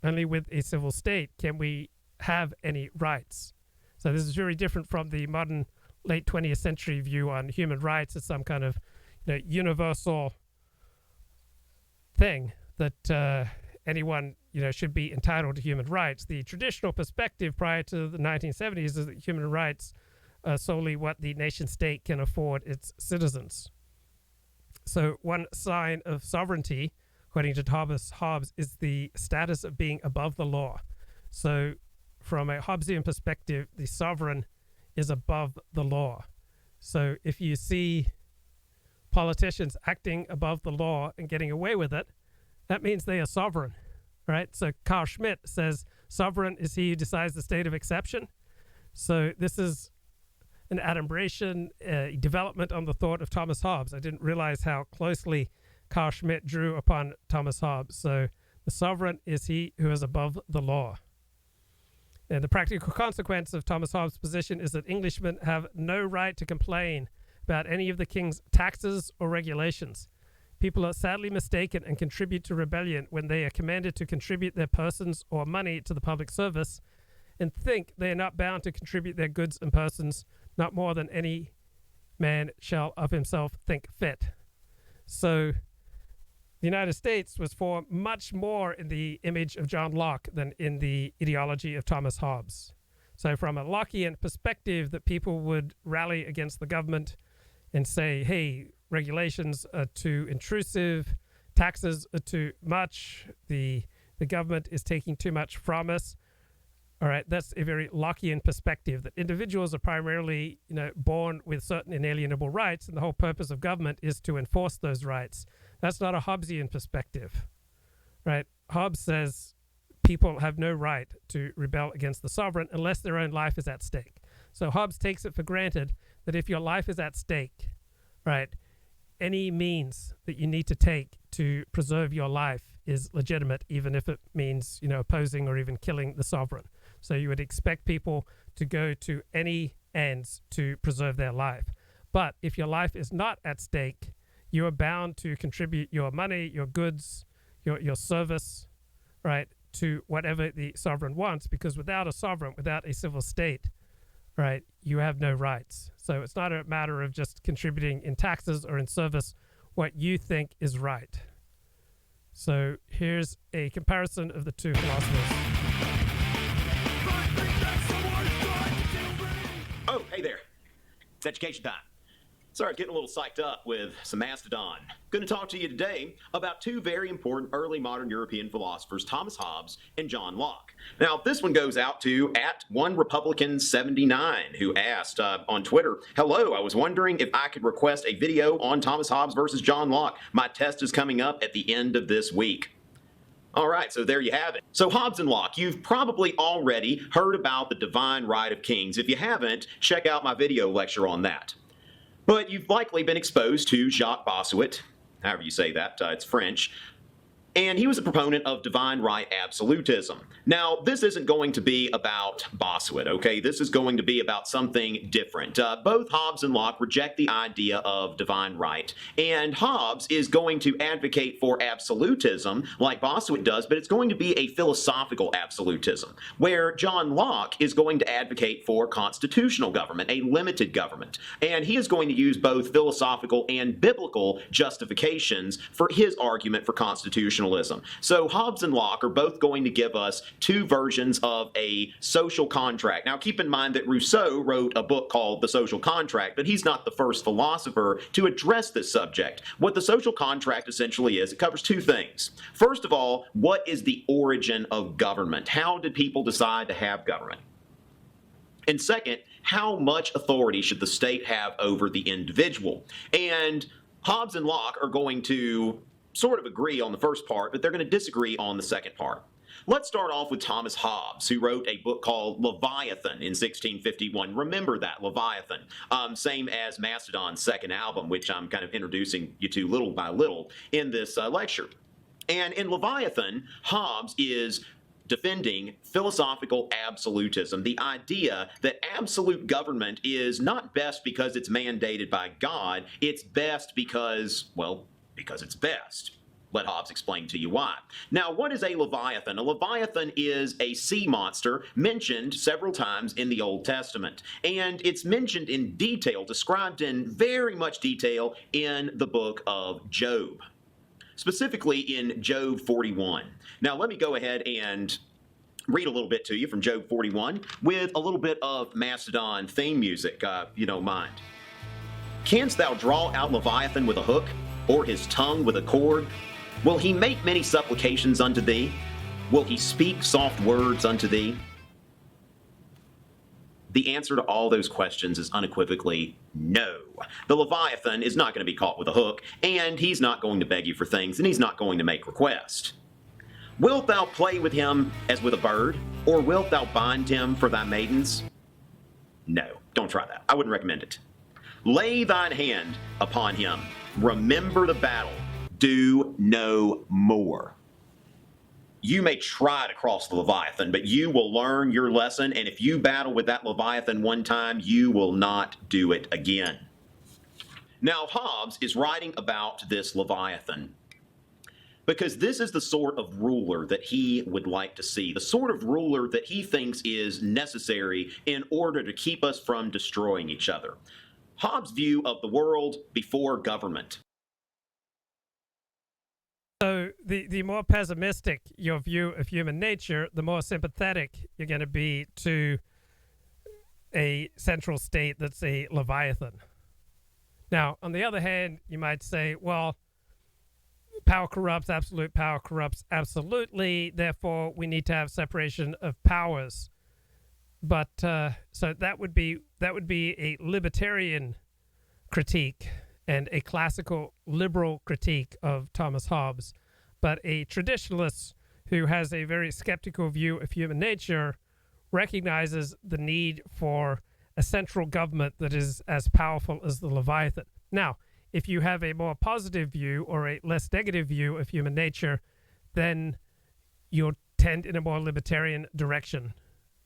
only with a civil state can we have any rights. So this is very different from the modern late 20th century view on human rights as some kind of universal thing that anyone should be entitled to human rights. The traditional perspective prior to the 1970s is that human rights are solely what the nation state can afford its citizens. So one sign of sovereignty, according to Thomas Hobbes, is the status of being above the law. So from a Hobbesian perspective, the sovereign is above the law. So if you see politicians acting above the law and getting away with it, that means they are sovereign, right? So Carl Schmitt says, sovereign is he who decides the state of exception. So this is an adumbration, a development on the thought of Thomas Hobbes. I didn't realize how closely Carl Schmitt drew upon Thomas Hobbes. So the sovereign is he who is above the law. And the practical consequence of Thomas Hobbes' position is that Englishmen have no right to complain about any of the king's taxes or regulations. People are sadly mistaken and contribute to rebellion when they are commanded to contribute their persons or money to the public service and think they are not bound to contribute their goods and persons, not more than any man shall of himself think fit. So the United States was formed much more in the image of John Locke than in the ideology of Thomas Hobbes. So from a Lockean perspective, that people would rally against the government and say, hey, regulations are too intrusive, taxes are too much, the government is taking too much from us. All right, that's a very Lockean perspective, that individuals are primarily, born with certain inalienable rights, and the whole purpose of government is to enforce those rights. That's not a Hobbesian perspective, right? Hobbes says people have no right to rebel against the sovereign unless their own life is at stake. So Hobbes takes it for granted that if your life is at stake, right, any means that you need to take to preserve your life is legitimate, even if it means, opposing or even killing the sovereign. So you would expect people to go to any ends to preserve their life. But if your life is not at stake, you are bound to contribute your money, your goods, your service, right, to whatever the sovereign wants, because without a sovereign, without a civil state, right, you have no rights. So it's not a matter of just contributing in taxes or in service what you think is right. So here's a comparison of the two philosophers. Oh, hey there. It's education time. Sorry, getting a little psyched up with some Mastodon. Going to talk to you today about two very important early modern European philosophers, Thomas Hobbes and John Locke. Now, this one goes out to @OneRepublican79, who asked on Twitter, hello, I was wondering if I could request a video on Thomas Hobbes versus John Locke. My test is coming up at the end of this week. All right, so there you have it. So Hobbes and Locke, you've probably already heard about the divine right of kings. If you haven't, check out my video lecture on that. But you've likely been exposed to Jacques Bossuet, however you say that, it's French, and he was a proponent of divine right absolutism. Now, this isn't going to be about Bossuet, okay? This is going to be about something different. Both Hobbes and Locke reject the idea of divine right, and Hobbes is going to advocate for absolutism like Bossuet does, but it's going to be a philosophical absolutism, where John Locke is going to advocate for constitutional government, a limited government, and he is going to use both philosophical and biblical justifications for his argument for constitutional. So Hobbes and Locke are both going to give us two versions of a social contract. Now keep in mind that Rousseau wrote a book called The Social Contract, but he's not the first philosopher to address this subject. What the social contract essentially is, it covers two things. First of all, what is the origin of government? How did people decide to have government? And second, how much authority should the state have over the individual? And Hobbes and Locke are going to sort of agree on the first part, but they're going to disagree on the second part. Let's start off with Thomas Hobbes, who wrote a book called Leviathan in 1651. Remember that, Leviathan. Same as Mastodon's second album, which I'm kind of introducing you to little by little in this lecture. And in Leviathan, Hobbes is defending philosophical absolutism, the idea that absolute government is not best because it's mandated by God, it's best because, well, because it's best. Let Hobbes explain to you why. Now, what is a Leviathan? A Leviathan is a sea monster mentioned several times in the Old Testament. And it's mentioned in detail, described in very much detail in the book of Job. Specifically in Job 41. Now, let me go ahead and read a little bit to you from Job 41 with a little bit of Mastodon theme music, you don't mind. Canst thou draw out Leviathan with a hook, or his tongue with a cord? Will he make many supplications unto thee? Will he speak soft words unto thee? The answer to all those questions is unequivocally no. The Leviathan is not going to be caught with a hook, and he's not going to beg you for things, and he's not going to make requests. Wilt thou play with him as with a bird, or wilt thou bind him for thy maidens? No, don't try that. I wouldn't recommend it. Lay thine hand upon him. Remember the battle. Do no more. You may try to cross the Leviathan, but you will learn your lesson, and if you battle with that Leviathan one time, you will not do it again. Now, Hobbes is writing about this Leviathan because this is the sort of ruler that he would like to see, the sort of ruler that he thinks is necessary in order to keep us from destroying each other. Hobbes' view of the world before government. So the more pessimistic your view of human nature, the more sympathetic you're going to be to a central state that's a Leviathan. Now, on the other hand, you might say, well, power corrupts, absolute power corrupts absolutely, therefore we need to have separation of powers. But so that would be a libertarian critique and a classical liberal critique of Thomas Hobbes. But a traditionalist who has a very skeptical view of human nature recognizes the need for a central government that is as powerful as the Leviathan. Now, if you have a more positive view or a less negative view of human nature, then you'll tend in a more libertarian direction.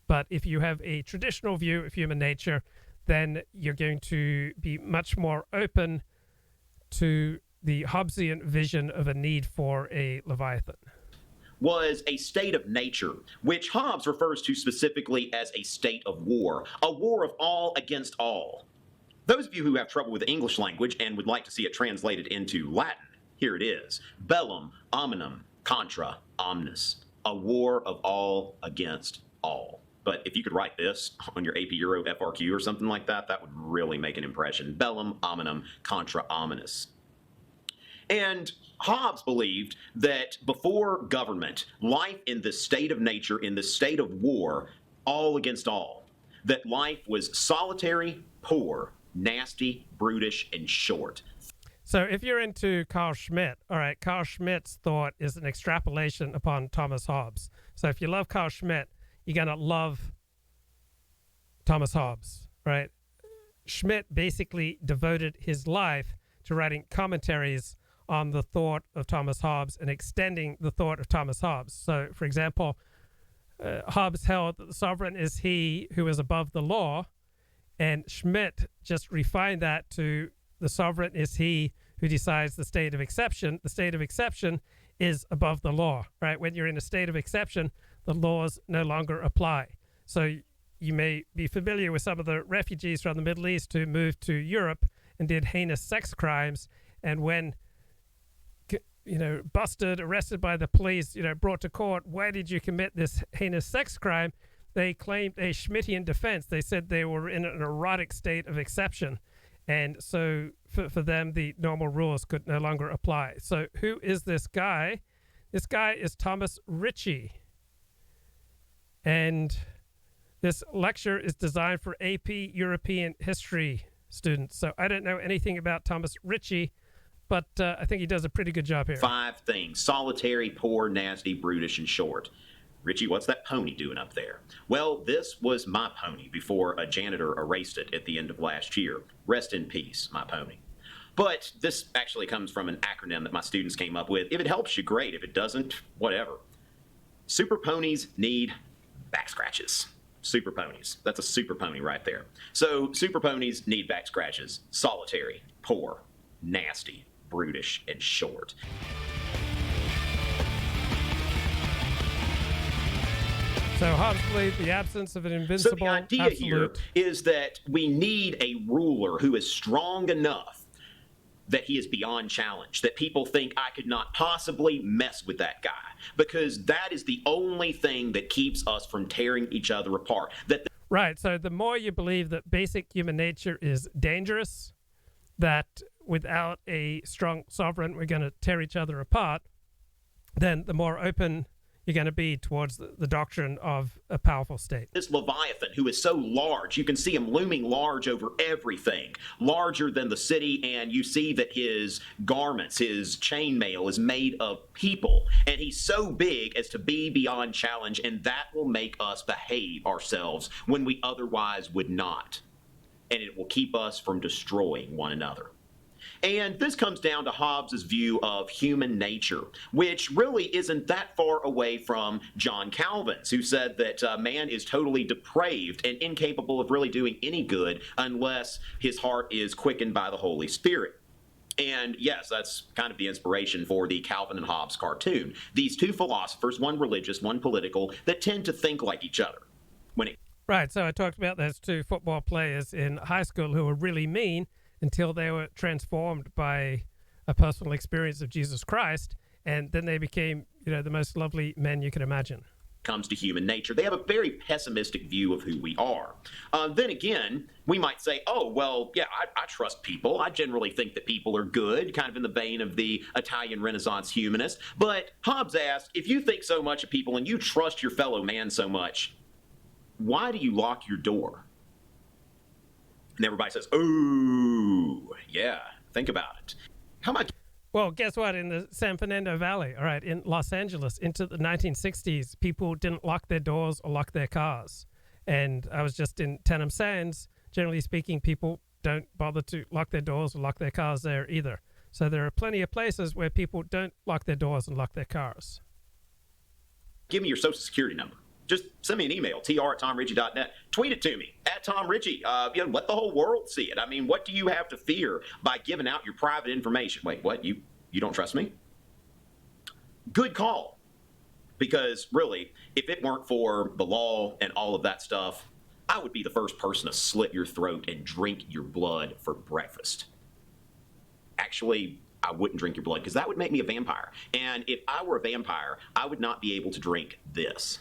But if you have a traditional view of human nature, then you're going to be much more open to the Hobbesian vision of a need for a Leviathan. Was a state of nature, which Hobbes refers to specifically as a state of war, a war of all against all. Those of you who have trouble with the English language and would like to see it translated into Latin, here it is. Bellum omnium contra omnis, a war of all against all. But if you could write this on your AP Euro FRQ or something like that, that would really make an impression. Bellum omnium contra omnis. And Hobbes believed that before government, life in this state of nature, in this state of war, all against all, that life was solitary, poor, nasty, brutish, and short. So if you're into Carl Schmitt, all right, Carl Schmitt's thought is an extrapolation upon Thomas Hobbes. So if you love Carl Schmitt, you're going to love Thomas Hobbes, right? Schmitt basically devoted his life to writing commentaries on the thought of Thomas Hobbes and extending the thought of Thomas Hobbes. So, for example, Hobbes held that the sovereign is he who is above the law, and Schmitt just refined that to the sovereign is he who decides the state of exception. The state of exception is above the law, right? When you're in a state of exception, the laws no longer apply. So you may be familiar with some of the refugees from the Middle East who moved to Europe and did heinous sex crimes, and when busted, arrested by the police, brought to court, why did you commit this heinous sex crime? They claimed a Schmittian defense. They said they were in an erotic state of exception. And so for them, the normal rules could no longer apply. So who is this guy? This guy is Thomas Ritchie. And this lecture is designed for AP European history students. So I don't know anything about Thomas Ritchie, but I think he does a pretty good job here. 5 things: solitary, poor, nasty, brutish, and short. Richie, what's that pony doing up there? Well, this was my pony before a janitor erased it at the end of last year. Rest in peace, my pony. But this actually comes from an acronym that my students came up with. If it helps you, great. If it doesn't, whatever. Super ponies need back scratches. Super ponies. That's a super pony right there. So super ponies need back scratches. Solitary, poor, nasty, brutish, and short. So Hobbes believed the absence of an invincible So the idea absolute. here is that we need a ruler who is strong enough that he is beyond challenge, that people think I could not possibly mess with that guy, because that is the only thing that keeps us from tearing each other apart. Right. So the more you believe that basic human nature is dangerous, that without a strong sovereign, we're going to tear each other apart, then the more open you're going to be towards the doctrine of a powerful state. This Leviathan, who is so large, you can see him looming large over everything, larger than the city, and you see that his garments, his chainmail is made of people, and he's so big as to be beyond challenge, and that will make us behave ourselves when we otherwise would not, and it will keep us from destroying one another. And this comes down to Hobbes' view of human nature, which really isn't that far away from John Calvin's, who said that man is totally depraved and incapable of really doing any good unless his heart is quickened by the Holy Spirit. And yes, that's kind of the inspiration for the Calvin and Hobbes cartoon. These two philosophers, one religious, one political, that tend to think like each other. Right, so I talked about those two football players in high school who were really mean until they were transformed by a personal experience of Jesus Christ, and then they became, the most lovely men you can imagine. Comes to human nature, they have a very pessimistic view of who we are. Then again, we might say, oh, well, yeah, I trust people. I generally think that people are good, kind of in the vein of the Italian Renaissance humanist. But Hobbes asks, if you think so much of people and you trust your fellow man so much, why do you lock your door? And everybody says, oh, yeah, think about it. How much? Well, guess what? In the San Fernando Valley, all right, in Los Angeles, into the 1960s, people didn't lock their doors or lock their cars. And I was just in Tenem Sands. Generally speaking, people don't bother to lock their doors or lock their cars there either. So there are plenty of places where people don't lock their doors and lock their cars. Give me your social security number. Just send me an email, tr@tomritchie.net. Tweet it to me, @TomRitchie. Let the whole world see it. I mean, what do you have to fear by giving out your private information? Wait, what? You don't trust me? Good call. Because really, if it weren't for the law and all of that stuff, I would be the first person to slit your throat and drink your blood for breakfast. Actually, I wouldn't drink your blood because that would make me a vampire. And if I were a vampire, I would not be able to drink this.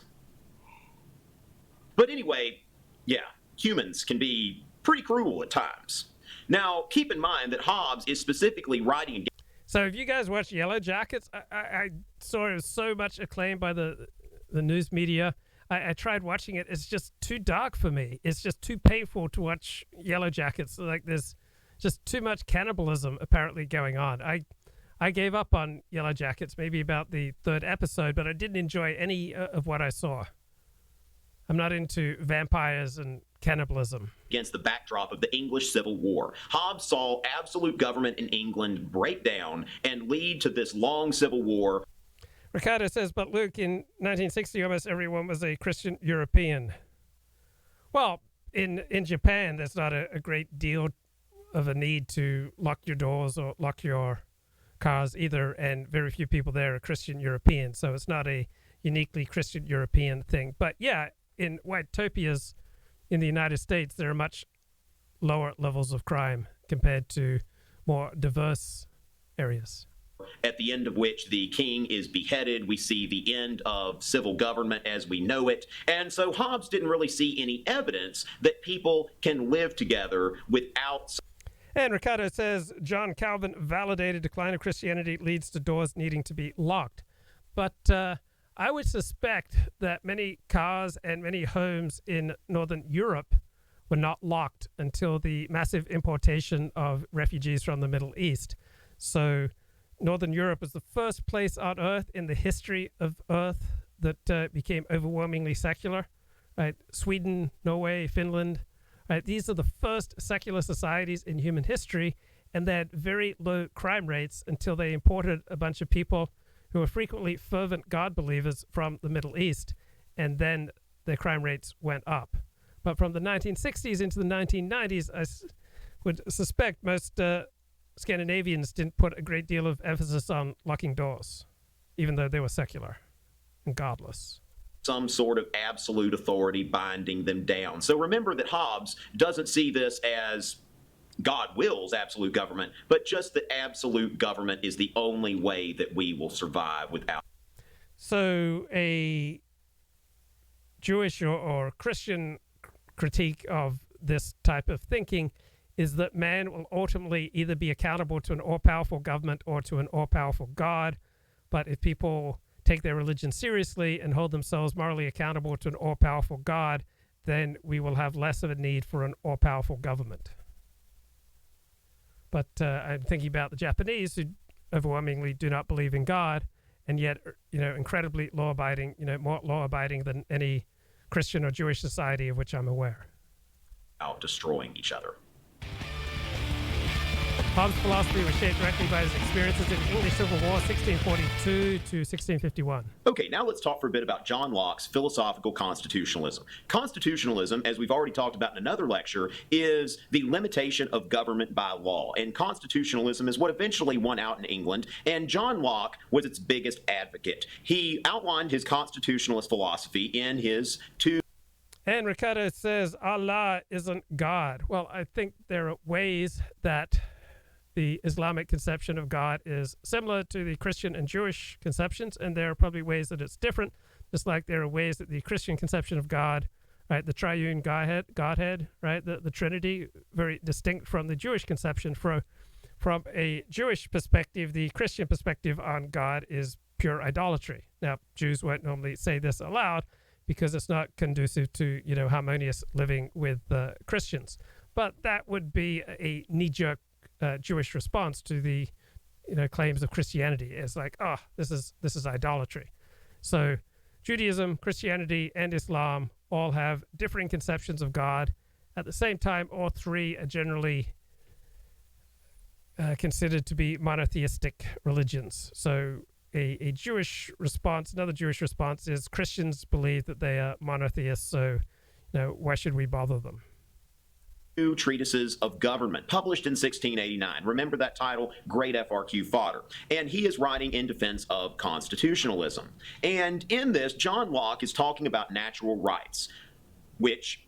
But anyway, yeah, humans can be pretty cruel at times. Now, keep in mind that Hobbes is specifically writing against. So if you guys watch Yellow Jackets, I saw it was so much acclaimed by the news media. I tried watching it. It's just too dark for me. It's just too painful to watch Yellow Jackets. Like there's just too much cannibalism apparently going on. I gave up on Yellow Jackets maybe about the third episode, but I didn't enjoy any of what I saw. I'm not into vampires and cannibalism. Against the backdrop of the English Civil War, Hobbes saw absolute government in England break down and lead to this long civil war. Ricardo says, but Luke, in 1960, almost everyone was a Christian European. Well, in Japan, there's not a great deal of a need to lock your doors or lock your cars either, and very few people there are Christian European, so it's not a uniquely Christian European thing. But yeah, in white-topias in the United States, there are much lower levels of crime compared to more diverse areas. At the end of which the king is beheaded, we see the end of civil government as we know it. And so Hobbes didn't really see any evidence that people can live together without. And Ricardo says, John Calvin validated decline of Christianity leads to doors needing to be locked. But I would suspect that many cars and many homes in Northern Europe were not locked until the massive importation of refugees from the Middle East. So Northern Europe was the first place on Earth in the history of Earth that became overwhelmingly secular. Right? Sweden, Norway, Finland. Right? These are the first secular societies in human history, and they had very low crime rates until they imported a bunch of people who were frequently fervent God believers from the Middle East, and then their crime rates went up. But from the 1960s into the 1990s, I would suspect most Scandinavians didn't put a great deal of emphasis on locking doors, even though they were secular and godless. Some sort of absolute authority binding them down. So remember that Hobbes doesn't see this as God wills absolute government, but just that absolute government is the only way that we will survive without. So a Jewish or Christian critique of this type of thinking is that man will ultimately either be accountable to an all-powerful government or to an all-powerful God. But if people take their religion seriously and hold themselves morally accountable to an all-powerful God, then we will have less of a need for an all-powerful government. But I'm thinking about the Japanese, who overwhelmingly do not believe in God, and yet, incredibly law-abiding, more law-abiding than any Christian or Jewish society of which I'm aware. Out destroying each other. Hobbes' philosophy was shaped directly by his experiences in the English Civil War, 1642 to 1651. Okay, now let's talk for a bit about John Locke's philosophical constitutionalism. Constitutionalism, as we've already talked about in another lecture, is the limitation of government by law. And constitutionalism is what eventually won out in England, and John Locke was its biggest advocate. He outlined his constitutionalist philosophy in his two... And Ricardo says, Allah isn't God. Well, I think there are ways that the Islamic conception of God is similar to the Christian and Jewish conceptions, and there are probably ways that it's different, just like there are ways that the Christian conception of God, right, the triune Godhead, right, the Trinity, very distinct from the Jewish conception. From a Jewish perspective, the Christian perspective on God is pure idolatry. Now, Jews won't normally say this aloud because it's not conducive to, harmonious living with Christians. But that would be a knee-jerk Jewish response to the claims of Christianity. It's like, this is idolatry. So Judaism, Christianity, and Islam all have differing conceptions of God. At the same time, all three are generally considered to be monotheistic religions. So a Jewish response, another Jewish response is Christians believe that they are monotheists, so why should we bother them? Two treatises of government, published in 1689. Remember that title? Great FRQ fodder. And he is writing in defense of constitutionalism. And in this, John Locke is talking about natural rights, which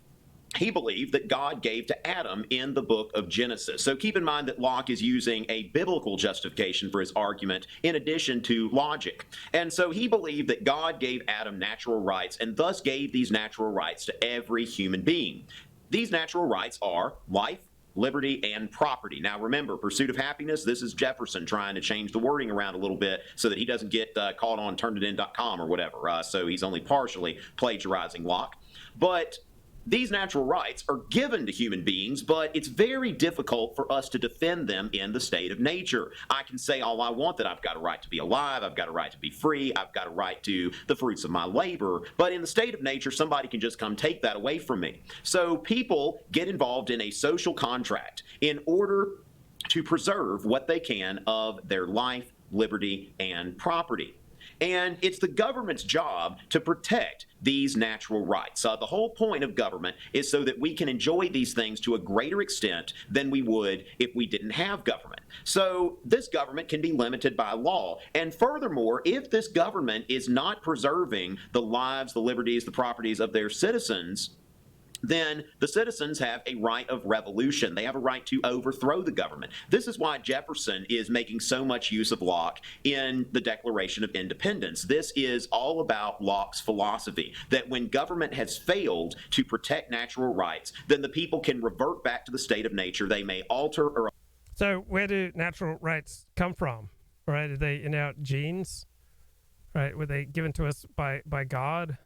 he believed that God gave to Adam in the book of Genesis. So keep in mind that Locke is using a biblical justification for his argument in addition to logic. And so he believed that God gave Adam natural rights and thus gave these natural rights to every human being. These natural rights are life, liberty, and property. Now remember, pursuit of happiness, this is Jefferson trying to change the wording around a little bit so that he doesn't get caught on turnitin.com or whatever. So he's only partially plagiarizing Locke. But these natural rights are given to human beings, but it's very difficult for us to defend them in the state of nature. I can say all I want, that I've got a right to be alive, I've got a right to be free, I've got a right to the fruits of my labor, but in the state of nature, somebody can just come take that away from me. So people get involved in a social contract in order to preserve what they can of their life, liberty, and property. And it's the government's job to protect these natural rights. The whole point of government is so that we can enjoy these things to a greater extent than we would if we didn't have government. So this government can be limited by law. And furthermore, if this government is not preserving the lives, the liberties, the properties of their citizens, then the citizens have a right of revolution. They have a right to overthrow the government. This is why Jefferson is making so much use of Locke in the Declaration of Independence. This is all about Locke's philosophy, that when government has failed to protect natural rights, then the people can revert back to the state of nature. They may alter or... So where do natural rights come from? Right? Are they in our genes? Right? Were they given to us by God?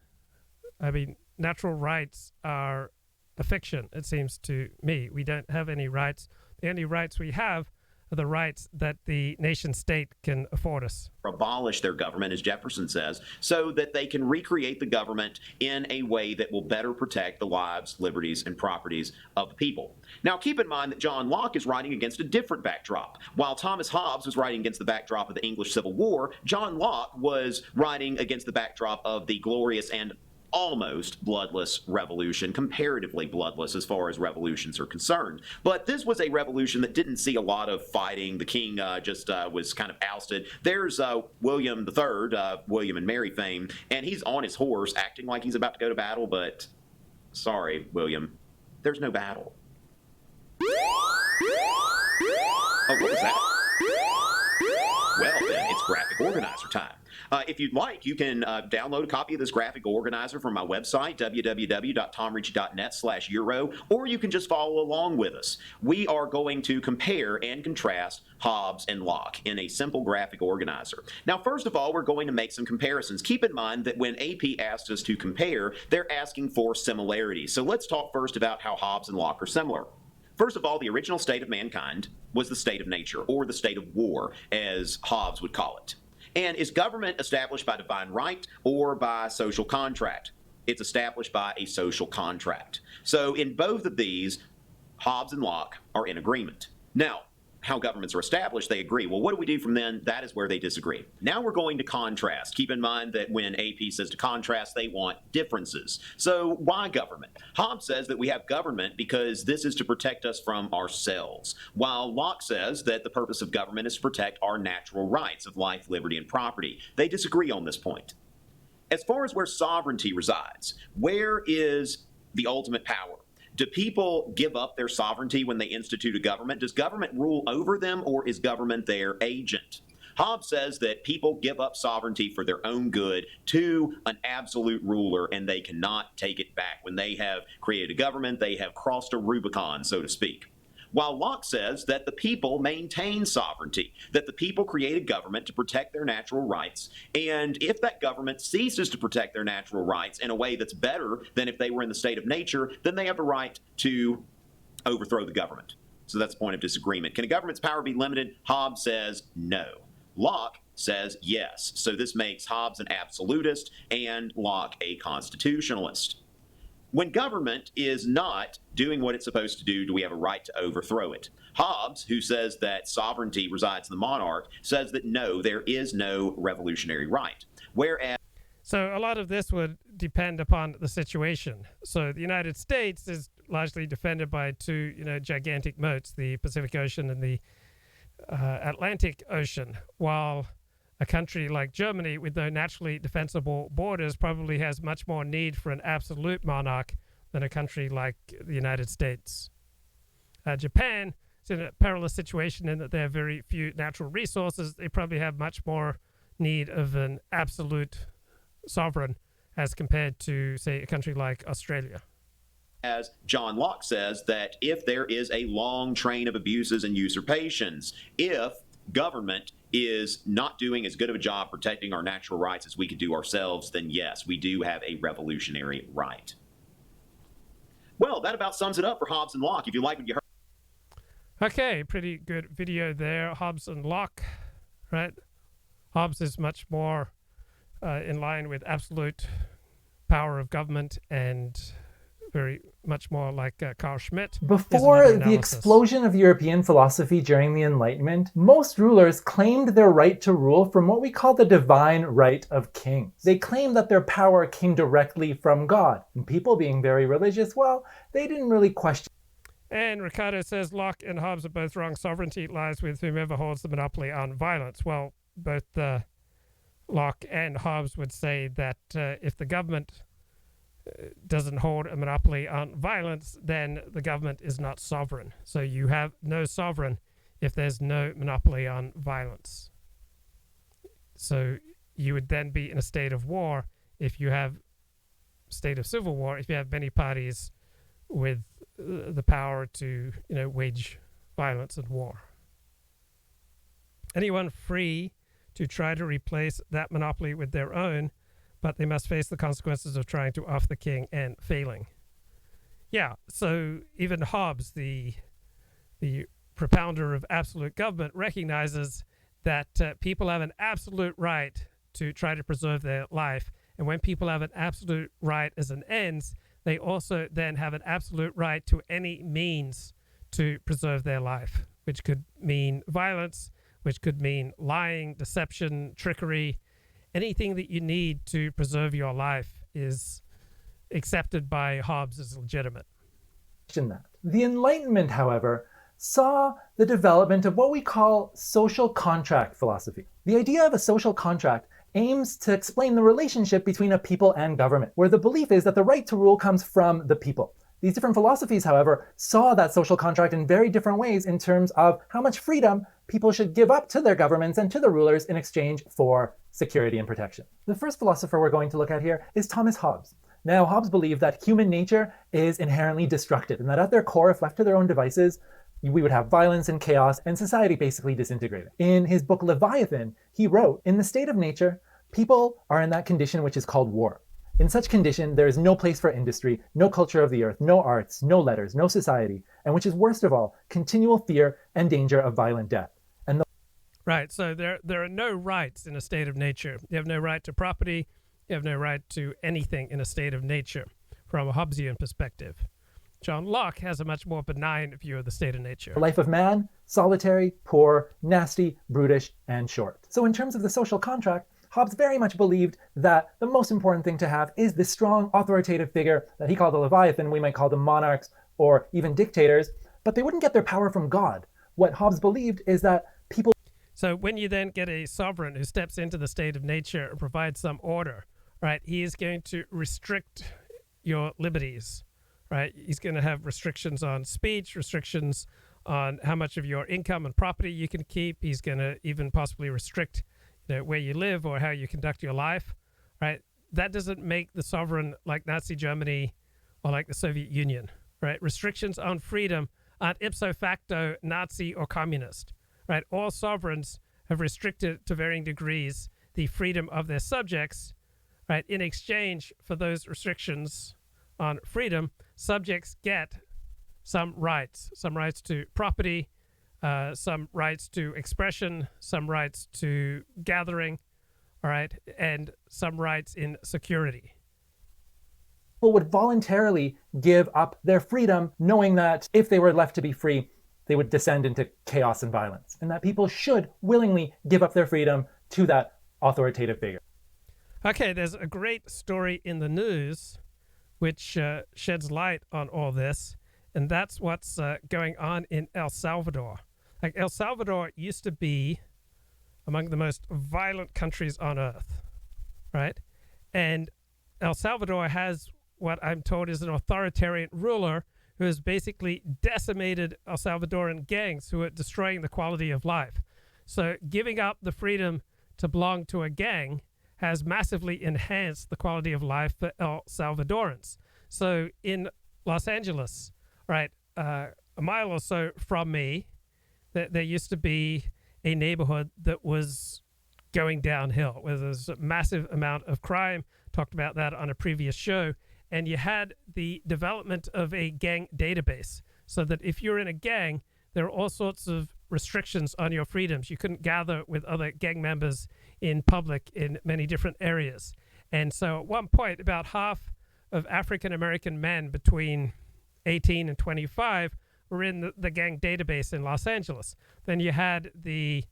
I mean, natural rights are a fiction, it seems to me. We don't have any rights. The only rights we have are the rights that the nation state can afford us. Abolish their government, as Jefferson says, so that they can recreate the government in a way that will better protect the lives, liberties, and properties of the people. Now, keep in mind that John Locke is writing against a different backdrop. While Thomas Hobbes was writing against the backdrop of the English Civil War, John Locke was writing against the backdrop of the glorious and almost bloodless revolution, comparatively bloodless as far as revolutions are concerned. But this was a revolution that didn't see a lot of fighting. The king just was kind of ousted. There's William III, William and Mary fame, and he's on his horse acting like he's about to go to battle, but sorry, William, there's no battle. Oh, what was that? Well, then, it's graphic organizer time. If you'd like, you can download a copy of this graphic organizer from my website, www.tomricci.net/Euro, or you can just follow along with us. We are going to compare and contrast Hobbes and Locke in a simple graphic organizer. Now, first of all, we're going to make some comparisons. Keep in mind that when AP asked us to compare, they're asking for similarities. So let's talk first about how Hobbes and Locke are similar. First of all, the original state of mankind was the state of nature, or the state of war, as Hobbes would call it. And is government established by divine right or by social contract? It's established by a social contract. So in both of these, Hobbes and Locke are in agreement. Now, how governments are established, they agree. Well, what do we do from then? That is where they disagree. Now we're going to contrast. Keep in mind that when AP says to contrast, they want differences. So why government? Hobbes says that we have government because this is to protect us from ourselves, while Locke says that the purpose of government is to protect our natural rights of life, liberty, and property. They disagree on this point. As far as where sovereignty resides, where is the ultimate power? Do people give up their sovereignty when they institute a government? Does government rule over them, or is government their agent? Hobbes says that people give up sovereignty for their own good to an absolute ruler, and they cannot take it back. When they have created a government, they have crossed a Rubicon, so to speak. While Locke says that the people maintain sovereignty, that the people create a government to protect their natural rights, and if that government ceases to protect their natural rights in a way that's better than if they were in the state of nature, then they have the right to overthrow the government. So that's the point of disagreement. Can a government's power be limited? Hobbes says no. Locke says yes. So this makes Hobbes an absolutist and Locke a constitutionalist. When government is not doing what it's supposed to do we have a right to overthrow it? Hobbes, who says that sovereignty resides in the monarch, says that no, there is no revolutionary right. Whereas So a lot of this would depend upon the situation. So the United States is largely defended by two, gigantic moats, the Pacific Ocean and the Atlantic Ocean, while a country like Germany, with no naturally defensible borders, probably has much more need for an absolute monarch than a country like the United States. Japan is in a perilous situation in that they have very few natural resources. They probably have much more need of an absolute sovereign as compared to, say, a country like Australia. As John Locke says, that if there is a long train of abuses and usurpations, if government is not doing as good of a job protecting our natural rights as we could do ourselves, then yes, we do have a revolutionary right. Well, that about sums it up for Hobbes and Locke. If you like what you heard. Okay, pretty good video there. Hobbes and Locke, right? Hobbes is much more in line with absolute power of government and very much more like Carl Schmitt. Before the explosion of European philosophy during the Enlightenment, most rulers claimed their right to rule from what we call the divine right of kings. They claimed that their power came directly from God, and people being very religious, well, they didn't really question. And Ricardo says Locke and Hobbes are both wrong. Sovereignty lies with whomever holds the monopoly on violence. Well, both Locke and Hobbes would say that if the government doesn't hold a monopoly on violence, then the government is not sovereign. So you have no sovereign if there's no monopoly on violence. So you would then be in a state of war if you have state of civil war, if you have many parties with the power to, wage violence and war. Anyone free to try to replace that monopoly with their own, but they must face the consequences of trying to off the king and failing. Yeah, so even Hobbes, the propounder of absolute government, recognizes that people have an absolute right to try to preserve their life. And when people have an absolute right as an ends, they also then have an absolute right to any means to preserve their life, which could mean violence, which could mean lying, deception, trickery. Anything that you need to preserve your life is accepted by Hobbes as legitimate. The Enlightenment, however, saw the development of what we call social contract philosophy. The idea of a social contract aims to explain the relationship between a people and government, where the belief is that the right to rule comes from the people. These different philosophies, however, saw that social contract in very different ways in terms of how much freedom people should give up to their governments and to the rulers in exchange for security and protection. The first philosopher we're going to look at here is Thomas Hobbes. Now, Hobbes believed that human nature is inherently destructive and that at their core, if left to their own devices, we would have violence and chaos and society basically disintegrating. In his book Leviathan, he wrote, "In the state of nature, people are in that condition which is called war. In such condition, there is no place for industry, no culture of the earth, no arts, no letters, no society, and which is worst of all, continual fear and danger of violent death." Right, so there are no rights in a state of nature. You have no right to property. You have no right to anything in a state of nature from a Hobbesian perspective. John Locke has a much more benign view of the state of nature. The life of man, solitary, poor, nasty, brutish, and short. So in terms of the social contract, Hobbes very much believed that the most important thing to have is this strong authoritative figure that he called the Leviathan. We might call them monarchs or even dictators, but they wouldn't get their power from God. What Hobbes believed is that people... So when you then get a sovereign who steps into the state of nature and provides some order, right, he is going to restrict your liberties, right? He's going to have restrictions on speech, restrictions on how much of your income and property you can keep. He's going to even possibly restrict, where you live or how you conduct your life, right? That doesn't make the sovereign like Nazi Germany or like the Soviet Union, right? Restrictions on freedom aren't ipso facto Nazi or communist, right? All sovereigns have restricted to varying degrees the freedom of their subjects, right? In exchange for those restrictions on freedom, subjects get some rights to property, some rights to expression, some rights to gathering, all right, and some rights in security. People would voluntarily give up their freedom, knowing that if they were left to be free, they would descend into chaos and violence, and that people should willingly give up their freedom to that authoritative figure. Okay, there's a great story in the news which sheds light on all this, and that's what's going on in El Salvador. Like, El Salvador used to be among the most violent countries on earth, right? And El Salvador has what I'm told is an authoritarian ruler who has basically decimated El Salvadoran gangs who are destroying the quality of life. So giving up the freedom to belong to a gang has massively enhanced the quality of life for El Salvadorans. So in Los Angeles, right, a mile or so from me, there used to be a neighborhood that was going downhill, where there's a massive amount of crime. Talked about that on a previous show. And you had the development of a gang database, so that if you're in a gang, there are all sorts of restrictions on your freedoms. You couldn't gather with other gang members in public in many different areas. And so at one point, about half of African-American men between 18 and 25 were in the gang database in Los Angeles. Then you had the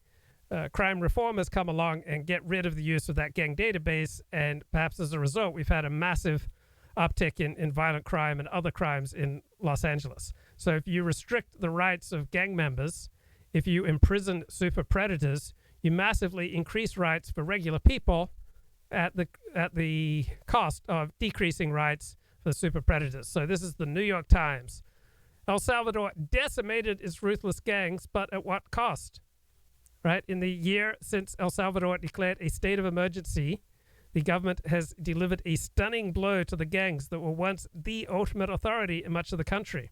crime reformers come along and get rid of the use of that gang database, and perhaps as a result, we've had a massive uptick in violent crime and other crimes in Los Angeles. So if you restrict the rights of gang members, if you imprison super predators, you massively increase rights for regular people at the cost of decreasing rights for super predators. So this is the New York Times. El Salvador decimated its ruthless gangs, but at what cost? Right? In the year since El Salvador declared a state of emergency, the government has delivered a stunning blow to the gangs that were once the ultimate authority in much of the country.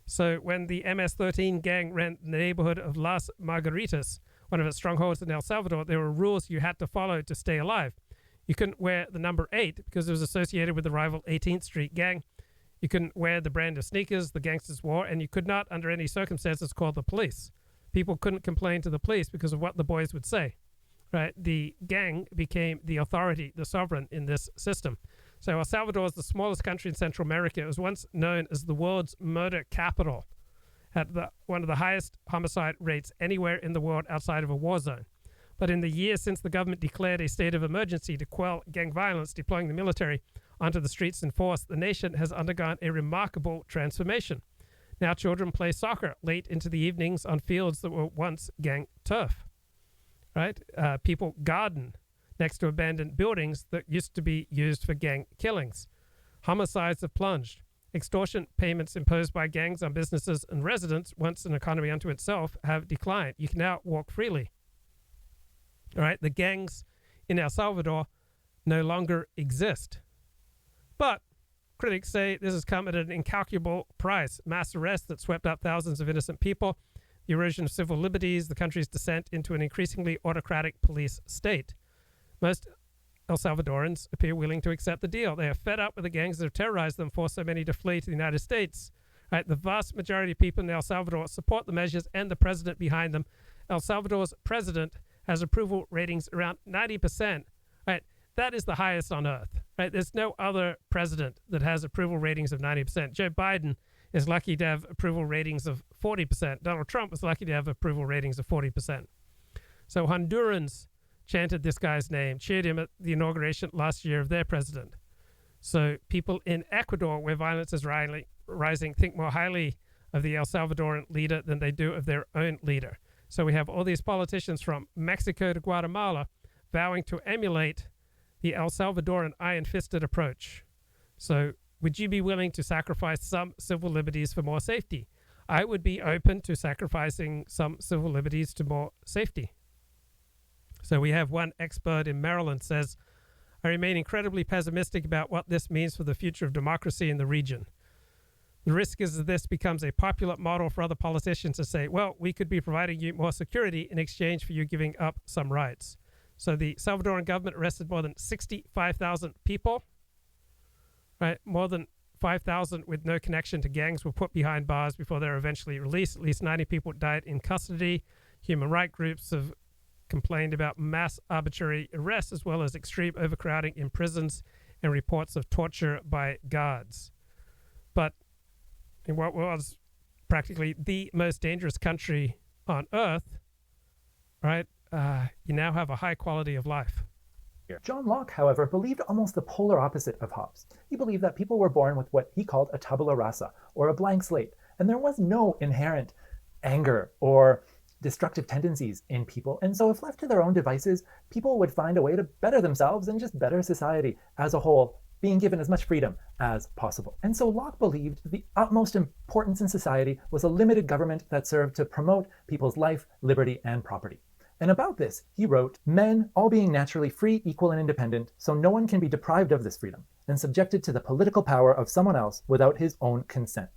So when the MS-13 gang ran the neighborhood of Las Margaritas, one of its strongholds in El Salvador, there were rules you had to follow to stay alive. You couldn't wear the number 8 because it was associated with the rival 18th Street gang. You couldn't wear the brand of sneakers the gangsters wore, and you could not, under any circumstances, call the police. People couldn't complain to the police because of what the boys would say. Right? The gang became the authority, the sovereign in this system. So El Salvador is the smallest country in Central America. It was once known as the world's murder capital, had one of the highest homicide rates anywhere in the world outside of a war zone. But in the years since the government declared a state of emergency to quell gang violence, deploying the military onto the streets in force, the nation has undergone a remarkable transformation. Now children play soccer late into the evenings on fields that were once gang turf. Right? People garden next to abandoned buildings that used to be used for gang killings. Homicides have plunged. Extortion payments imposed by gangs on businesses and residents, once an economy unto itself, have declined. You can now walk freely. All right, the gangs in El Salvador no longer exist. But critics say this has come at an incalculable price. Mass arrests that swept up thousands of innocent people, the erosion of civil liberties, the country's descent into an increasingly autocratic police state. Most El Salvadorans appear willing to accept the deal. They are fed up with the gangs that have terrorized them, forced so many to flee to the United States. Right, the vast majority of people in El Salvador support the measures and the president behind them. El Salvador's president has approval ratings around 90%. Right, that is the highest on earth. Right, there's no other president that has approval ratings of 90%. Joe Biden is lucky to have approval ratings of 40%. Donald Trump is lucky to have approval ratings of 40%. So Hondurans chanted this guy's name, cheered him at the inauguration last year of their president. So people in Ecuador, where violence is rising, think more highly of the El Salvadoran leader than they do of their own leader. So we have all these politicians from Mexico to Guatemala vowing to emulate the El Salvadoran iron-fisted approach. So would you be willing to sacrifice some civil liberties for more safety? I would be open to sacrificing some civil liberties to more safety. So we have one expert in Maryland says, I remain incredibly pessimistic about what this means for the future of democracy in the region. The risk is that this becomes a popular model for other politicians to say, well, we could be providing you more security in exchange for you giving up some rights. So the Salvadoran government arrested more than 65,000 people. Right? More than 5,000 with no connection to gangs were put behind bars before they were eventually released. At least 90 people died in custody. Human rights groups have complained about mass arbitrary arrests as well as extreme overcrowding in prisons and reports of torture by guards. But in what was practically the most dangerous country on earth, right, you now have a high quality of life. John Locke, however, believed almost the polar opposite of Hobbes. He believed that people were born with what he called a tabula rasa, or a blank slate, and there was no inherent anger or destructive tendencies in people. And so if left to their own devices, people would find a way to better themselves and just better society as a whole, being given as much freedom as possible. And so Locke believed the utmost importance in society was a limited government that served to promote people's life, liberty, and property. And about this, he wrote, men all being naturally free, equal, and independent, so no one can be deprived of this freedom and subjected to the political power of someone else without his own consent.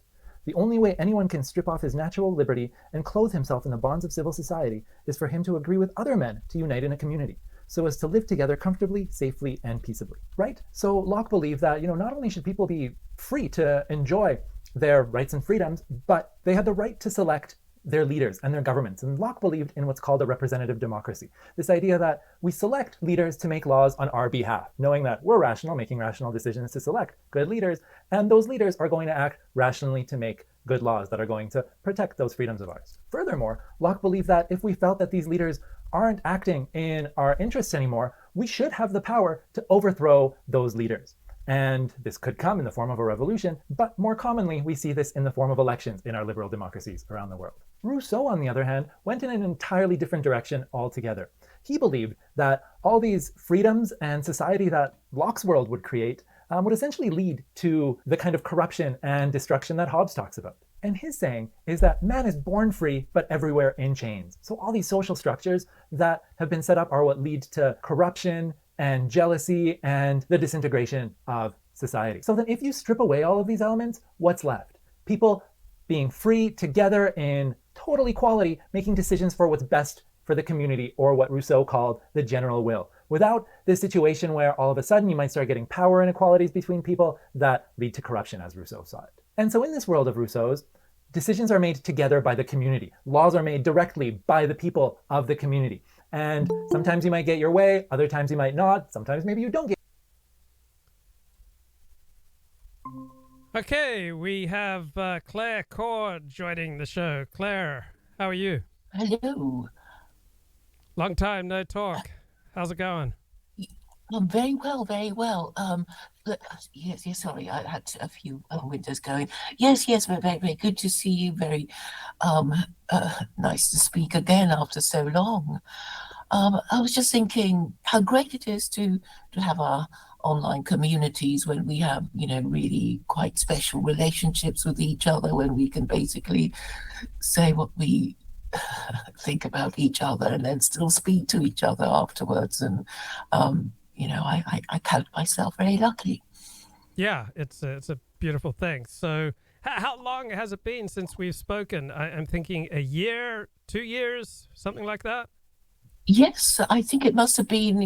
The only way anyone can strip off his natural liberty and clothe himself in the bonds of civil society is for him to agree with other men to unite in a community, so as to live together comfortably, safely, and peaceably. Right? So Locke believed that, not only should people be free to enjoy their rights and freedoms, but they had the right to select their leaders and their governments. And Locke believed in what's called a representative democracy. This idea that we select leaders to make laws on our behalf, knowing that we're rational, making rational decisions to select good leaders, and those leaders are going to act rationally to make good laws that are going to protect those freedoms of ours. Furthermore, Locke believed that if we felt that these leaders aren't acting in our interests anymore, we should have the power to overthrow those leaders. And this could come in the form of a revolution, but more commonly, we see this in the form of elections in our liberal democracies around the world. Rousseau, on the other hand, went in an entirely different direction altogether. He believed that all these freedoms and society that Locke's world would create would essentially lead to the kind of corruption and destruction that Hobbes talks about. And his saying is that man is born free, but everywhere in chains. So all these social structures that have been set up are what lead to corruption and jealousy and the disintegration of society. So then if you strip away all of these elements, what's left? People being free together in total equality, making decisions for what's best for the community, or what Rousseau called the general will, without this situation where all of a sudden you might start getting power inequalities between people that lead to corruption, as Rousseau saw it. And so in this world of Rousseau's, decisions are made together by the community. Laws are made directly by the people of the community. And sometimes you might get your way, other times you might not, sometimes maybe you don't get. Okay, we have Claire Khaw joining the show. Claire, how are you? Hello. Long time, no talk. How's it going? Very well, very well. Yes, sorry, I had a few windows going. Yes, very, very good to see you. Very nice to speak again after so long. I was just thinking how great it is to have our online communities when we have, really quite special relationships with each other, when we can basically say what we think about each other and then still speak to each other afterwards. And, I count myself very lucky. Yeah, it's a beautiful thing. So how long has it been since we've spoken? I'm thinking a year, 2 years, something like that. Yes, I think it must have been,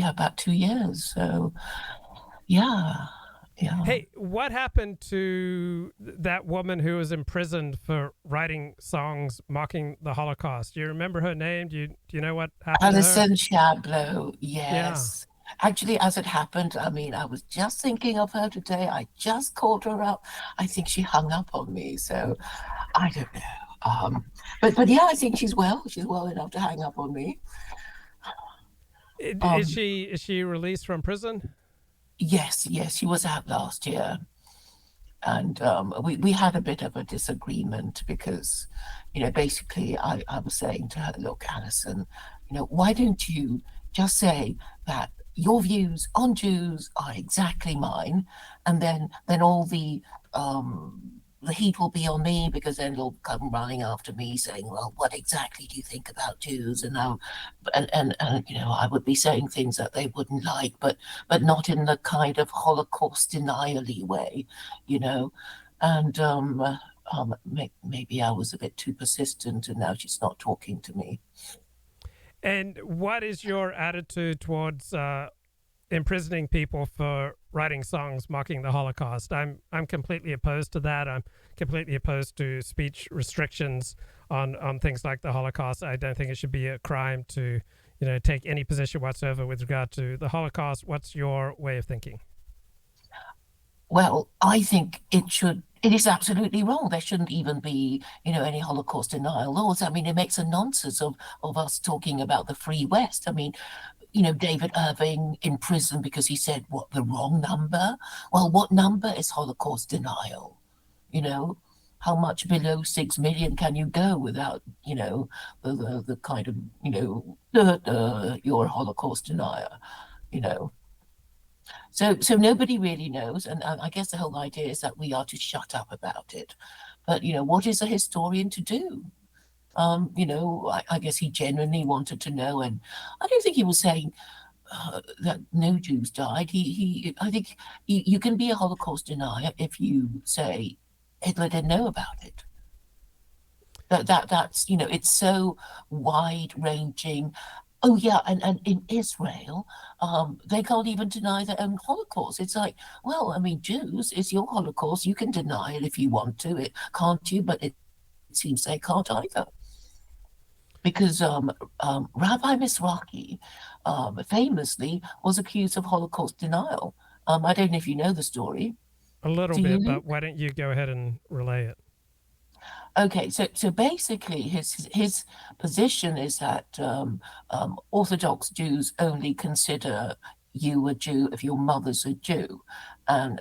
about 2 years. So, yeah. Hey, what happened to that woman who was imprisoned for writing songs mocking the Holocaust? Do you remember her name? Do you know what happened to her? Alison Chabloz, yes. Yeah. Actually, as it happened, I was just thinking of her today. I just called her up. I think she hung up on me, so I don't know. But yeah, I think she's well. She's well enough to hang up on me. Is she released from prison? Yes, she was out last year, and we had a bit of a disagreement because, basically I was saying to her, look, Alison, why don't you just say that your views on Jews are exactly mine, and then all the heat will be on me, because then they'll come running after me saying, well, what exactly do you think about Jews? And I would be saying things that they wouldn't like, but not in the kind of Holocaust denial-y way, and maybe I was a bit too persistent, and now she's not talking to me. And what is your attitude towards imprisoning people for writing songs mocking the Holocaust? I'm completely opposed to that. I'm completely opposed to speech restrictions on things like the Holocaust. I don't think it should be a crime to, take any position whatsoever with regard to the Holocaust. What's your way of thinking? Well, I think it is absolutely wrong. There shouldn't even be, any Holocaust denial laws. It makes a nonsense of us talking about the Free West. David Irving in prison because he said, the wrong number? Well, what number is Holocaust denial? How much below 6 million can you go without, the kind of, you're a Holocaust denier, So nobody really knows, and I guess the whole idea is that we are to shut up about it. But, what is a historian to do? I guess he genuinely wanted to know, and I don't think he was saying that no Jews died. I think you can be a Holocaust denier if you say Hitler didn't know about it. That's it's so wide-ranging. Oh yeah, and in Israel, they can't even deny their own Holocaust. It's like, well, Jews, it's your Holocaust. You can deny it if you want to, can't you? But it seems they can't either. Because Rabbi Mizrahi famously was accused of Holocaust denial. I don't know if you know the story. A little bit, but why don't you go ahead and relay it? Okay, so basically his position is that Orthodox Jews only consider you a Jew if your mother's a Jew, and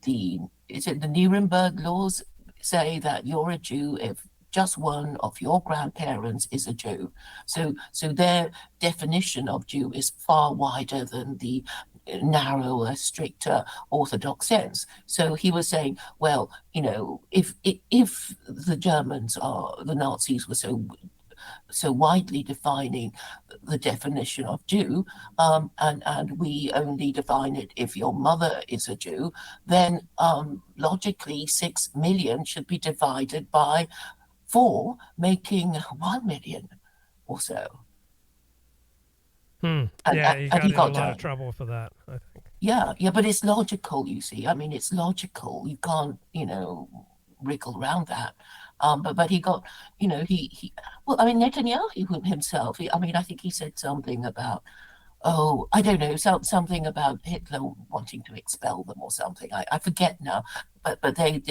the Nuremberg laws say that you're a Jew if just one of your grandparents is a Jew. So their definition of Jew is far wider than the narrower, stricter Orthodox sense. So he was saying, well, if the Germans the Nazis were so widely defining the definition of Jew, and we only define it if your mother is a Jew, then logically 6 million should be divided by 4, making 1 million or so. Yeah, he got in a lot of trouble for that, I think. Yeah, but it's logical, you see. It's logical. You can't, wriggle around that. But he got, Netanyahu himself, I think he said something about, I don't know, something about Hitler wanting to expel them or something. I forget now. But they,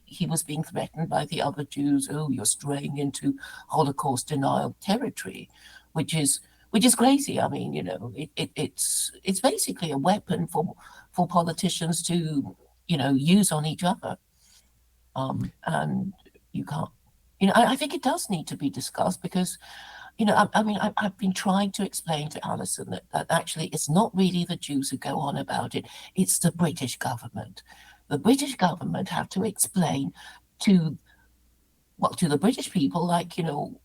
he was being threatened by the other Jews. Oh, you're straying into Holocaust denial territory, which is crazy. It's basically a weapon for politicians to, use on each other. And you can't, I think it does need to be discussed because, I've been trying to explain to Alison that actually it's not really the Jews who go on about it, it's the British government. The British government have to explain to the British people, like,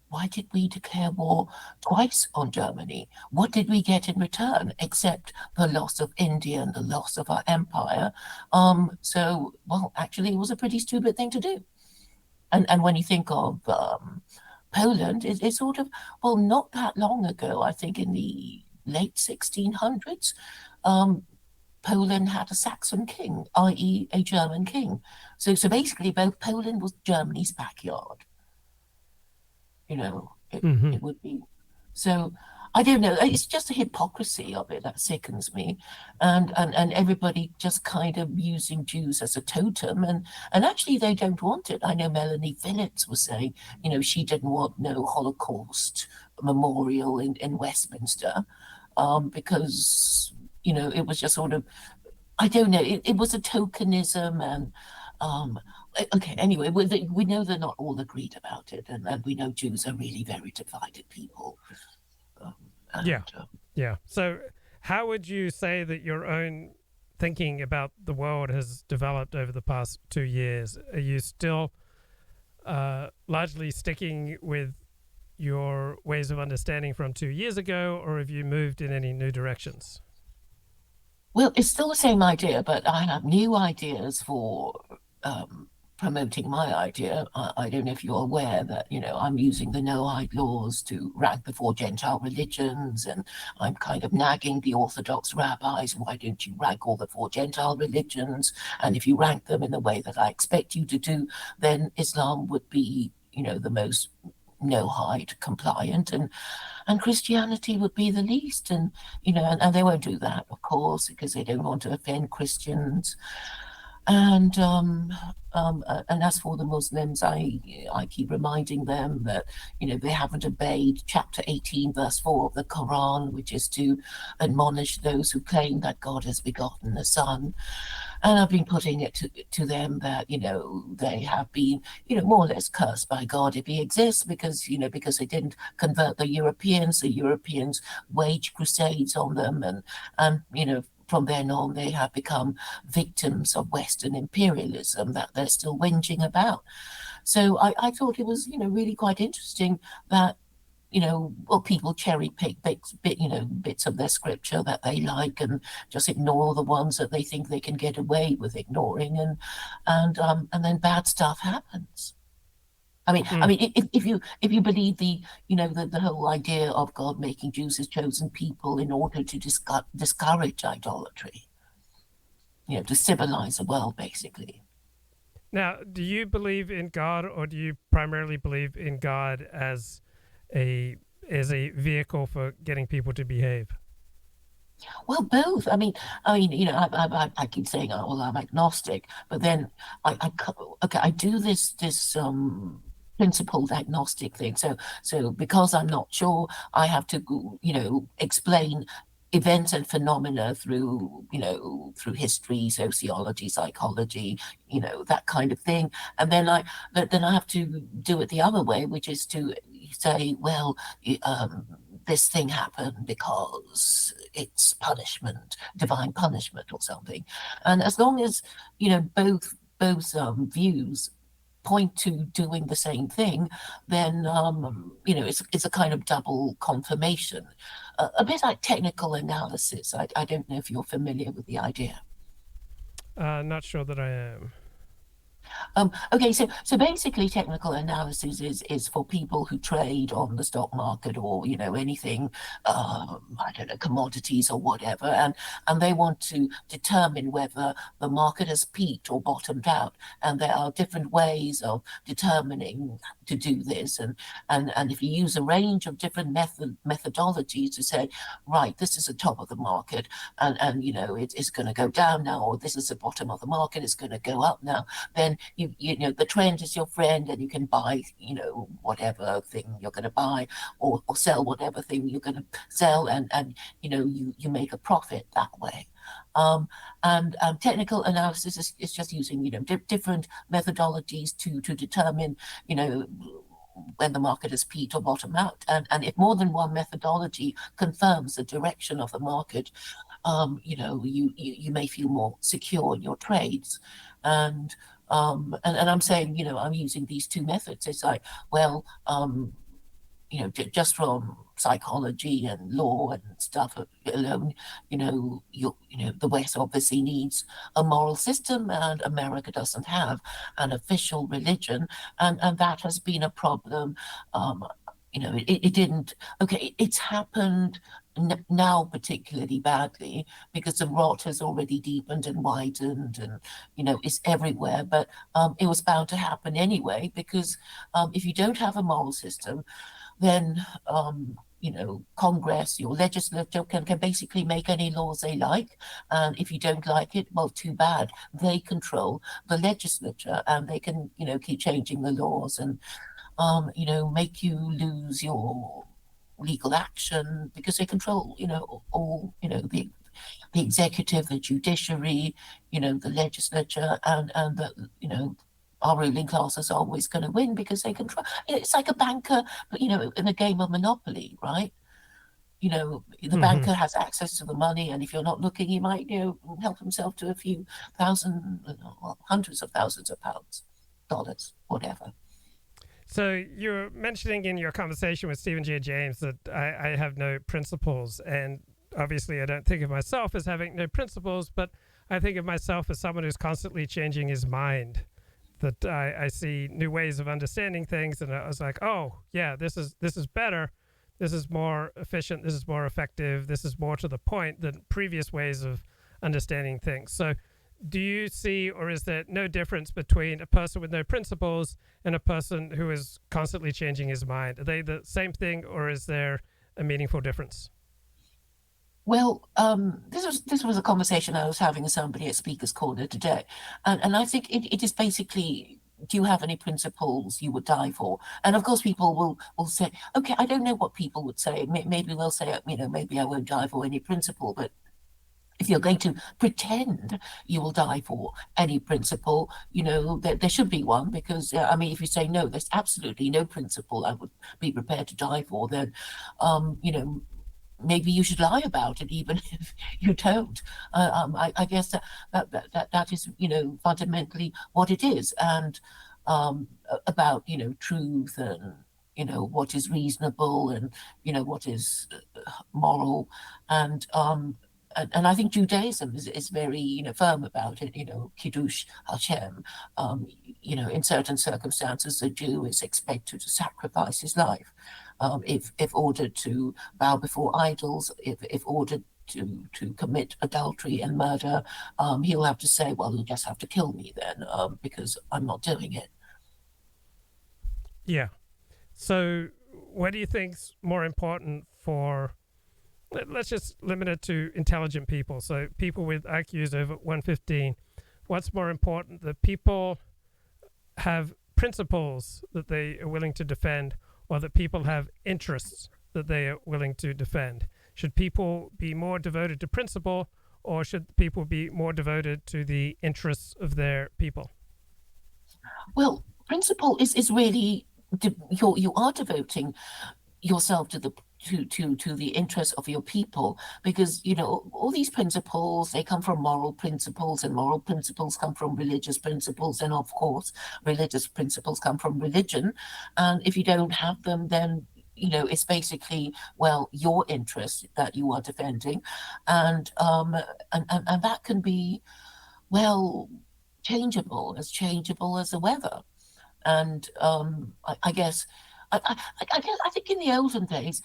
why did we declare war twice on Germany? What did we get in return except the loss of India and the loss of our empire? Actually, it was a pretty stupid thing to do. And when you think of Poland, it's sort of, not that long ago, I think in the late 1600s, Poland had a Saxon king, i.e. a German king. So basically, both Poland was Germany's backyard. It would be. So I don't know. It's just the hypocrisy of it that sickens me, and everybody just kind of using Jews as a totem, and actually they don't want it. I know Melanie Phillips was saying, she didn't want no Holocaust memorial in Westminster, because it was just sort of, I don't know. It was a tokenism, and okay. Anyway, we know they're not all agreed about it, and we know Jews are really very divided people. Yeah. So how would you say that your own thinking about the world has developed over the past 2 years? Are you still largely sticking with your ways of understanding from 2 years ago, or have you moved in any new directions? Well, it's still the same idea, but I have new ideas for promoting my idea. I don't know if you're aware that, I'm using the Noahide laws to rank the 4 Gentile religions, and I'm kind of nagging the Orthodox rabbis, why don't you rank all the 4 Gentile religions? And if you rank them in the way that I expect you to do, then Islam would be, the most Noahide compliant, and Christianity would be the least. And, and they won't do that, of course, because they don't want to offend Christians. And as for the Muslims, I keep reminding them that, they haven't obeyed chapter 18, verse 4 of the Quran, which is to admonish those who claim that God has begotten a son. And I've been putting it to them that, they have been, more or less cursed by God if he exists, because they didn't convert the Europeans. The Europeans waged crusades on them, and from then on, they have become victims of Western imperialism that they're still whinging about. So I thought it was, really quite interesting that, people cherry pick bits of their scripture that they like, and just ignore the ones that they think they can get away with ignoring, and then bad stuff happens. I mean, if you believe the whole idea of God making Jews his chosen people in order to discourage idolatry, to civilize the world, basically. Now, do you believe in God, or do you primarily believe in God as a vehicle for getting people to behave? Well, both. I keep saying, I'm agnostic, but then I do this principled agnostic thing. So because I'm not sure, I have to, explain events and phenomena through history, sociology, psychology, that kind of thing. And then I have to do it the other way, which is to say, well, this thing happened because it's punishment, divine punishment or something. And as long as, both views point to doing the same thing, then it's a kind of double confirmation, a bit like technical analysis. I don't know if you're familiar with the idea. Not sure that I am. Okay, so basically technical analysis is for people who trade on the stock market, or anything, I don't know, commodities or whatever, and they want to determine whether the market has peaked or bottomed out, and there are different ways of determining to do this, and if you use a range of different methodologies to say, right, this is the top of the market, and it's going to go down now, or this is the bottom of the market, it's going to go up now, then the trend is your friend, and you can buy whatever thing you're going to buy, or sell whatever thing you're going to sell, and you make a profit that way. And technical analysis is just using different methodologies to determine when the market has peaked or bottomed out. And if more than one methodology confirms the direction of the market, you may feel more secure in your trades. And I'm saying, I'm using these two methods. It's like, well, just from psychology and law and stuff alone, the West obviously needs a moral system, and America doesn't have an official religion, and that has been a problem. It didn't. Okay, it's happened now particularly badly because the rot has already deepened and widened, and is everywhere. But it was bound to happen anyway, because if you don't have a moral system, then Congress, your legislature can basically make any laws they like. And if you don't like it, well, too bad. They control the legislature, and they can, keep changing the laws and, make you lose your legal action because they control, all, the executive, the judiciary, the legislature, and the, our ruling class is always going to win because they control. It's like a banker, but in a game of Monopoly, right? The banker has access to the money, and if you're not looking, he might, help himself to a few thousand, hundreds of thousands of pounds, dollars, whatever. So you're mentioning in your conversation with Stephen J. James that I have no principles, and obviously I don't think of myself as having no principles, but I think of myself as someone who's constantly changing his mind. That I see new ways of understanding things, and I was like, oh yeah, this is better, this is more efficient, this is more effective, this is more to the point than previous ways of understanding things. So do you see, or is there no difference between a person with no principles and a person who is constantly changing his mind? Are they the same thing, or is there a meaningful difference? Well, this was a conversation I was having with somebody at Speaker's Corner today, and I think it is basically, do you have any principles you would die for? And of course, people will say, okay, I don't know what people would say. Maybe they'll say, maybe I won't die for any principle, but if you're going to pretend you will die for any principle, there should be one, because, if you say, no, there's absolutely no principle I would be prepared to die for, then, maybe you should lie about it, even if you don't. I guess that is, fundamentally what it is, and about, truth and, what is reasonable and, what is moral, and I think Judaism is very, firm about it. Kiddush Hashem. In certain circumstances, the Jew is expected to sacrifice his life. If ordered to bow before idols, if ordered to commit adultery and murder, he'll have to say, well, you'll just have to kill me then, because I'm not doing it. Yeah. So what do you think's more important for, let's just limit it to intelligent people, so people with IQs over 115, what's more important, that people have principles that they are willing to defend, or that people have interests that they are willing to defend? Should people be more devoted to principle, or should people be more devoted to the interests of their people? Well, principle is really, you are devoting yourself to the interests of your people, because all these principles, they come from moral principles, and moral principles come from religious principles, and of course religious principles come from religion. And if you don't have them, then it's basically, well, your interest that you are defending, and that can be, well, changeable as the weather. And I guess I think in the olden days,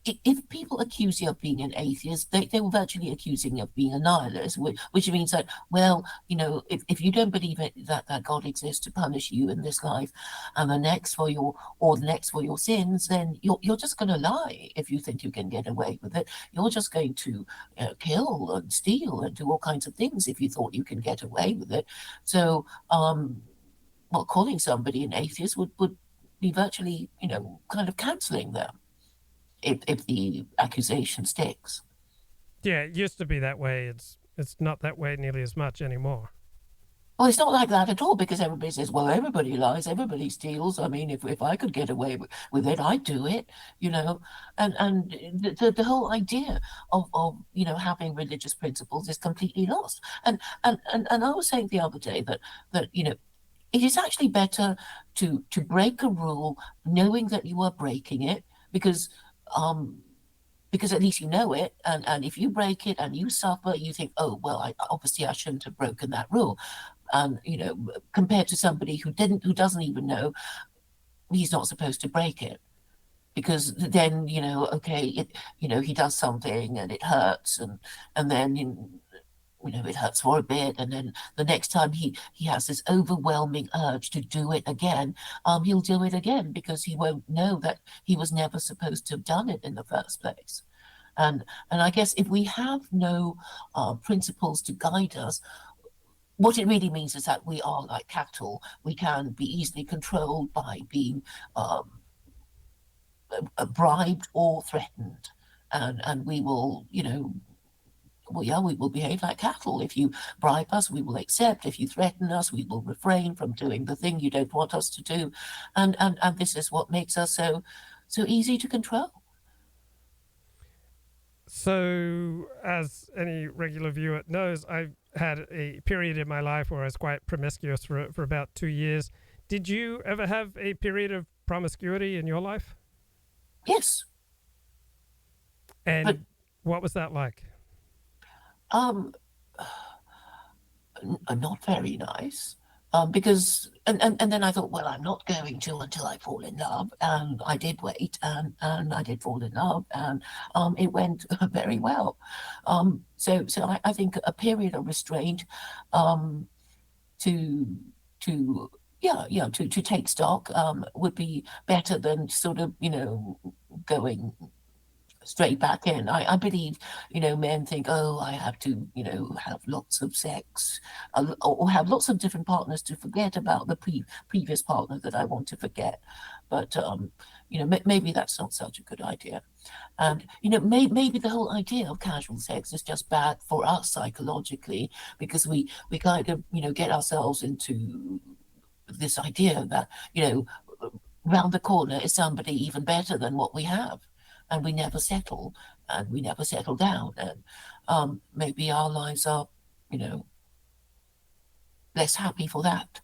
if people accuse you of being an atheist, they were virtually accusing you of being a nihilist, which means that, well, if you don't believe that God exists to punish you in this life and the next for your sins, then you're just going to lie if you think you can get away with it. You're just going to kill and steal and do all kinds of things if you thought you can get away with it. So, calling somebody an atheist would be virtually, kind of cancelling them if the accusation sticks. Yeah, it used to be that way. It's not that way nearly as much anymore. Well, it's not like that at all, because everybody says, well, everybody lies, everybody steals. I mean, if I could get away with it, I'd do it, you know. And the whole idea of having religious principles is completely lost. And I was saying the other day that it is actually better to break a rule knowing that you are breaking it, because at least you know it, and if you break it and you suffer, you think, oh well, I shouldn't have broken that rule. And compared to somebody who doesn't even know, he's not supposed to break it, because then okay, he does something and it hurts, and then it hurts for a bit, and then the next time he has this overwhelming urge to do it again, he'll do it again, because he won't know that he was never supposed to have done it in the first place. And I guess if we have no principles to guide us, what it really means is that we are like cattle. We can be easily controlled by being bribed or threatened, and we will, we will behave like cattle. If you bribe us, we will accept. If you threaten us, we will refrain from doing the thing you don't want us to do, and this is what makes us so easy to control. So, as any regular viewer knows, I've had a period in my life where I was quite promiscuous for about 2 years. Did you ever have a period of promiscuity in your life? Yes. And what was that like? Not very nice. Because and then I thought, well, I'm not going to until I fall in love, and I did wait, and I did fall in love, and it went very well. So I think a period of restraint, to take stock, would be better than sort of going straight back in. I believe, men think, oh, I have to, have lots of sex, or have lots of different partners to forget about the previous partner that I want to forget. But, maybe that's not such a good idea. And, maybe the whole idea of casual sex is just bad for us psychologically, because we kind of, get ourselves into this idea that, round the corner is somebody even better than what we have. And we never settle, and we never settle down, and maybe our lives are, less happy for that.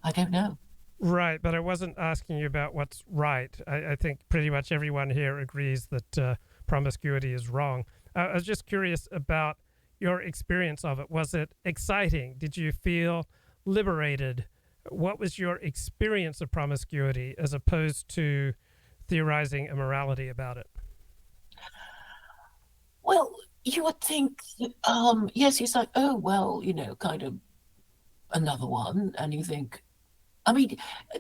I don't know. Right, but I wasn't asking you about what's right. I think pretty much everyone here agrees that promiscuity is wrong. I was just curious about your experience of it. Was it exciting? Did you feel liberated? What was your experience of promiscuity as opposed to theorizing immorality about it? Well, you would think, yes, it's like, oh, well, kind of another one. And you think, I mean,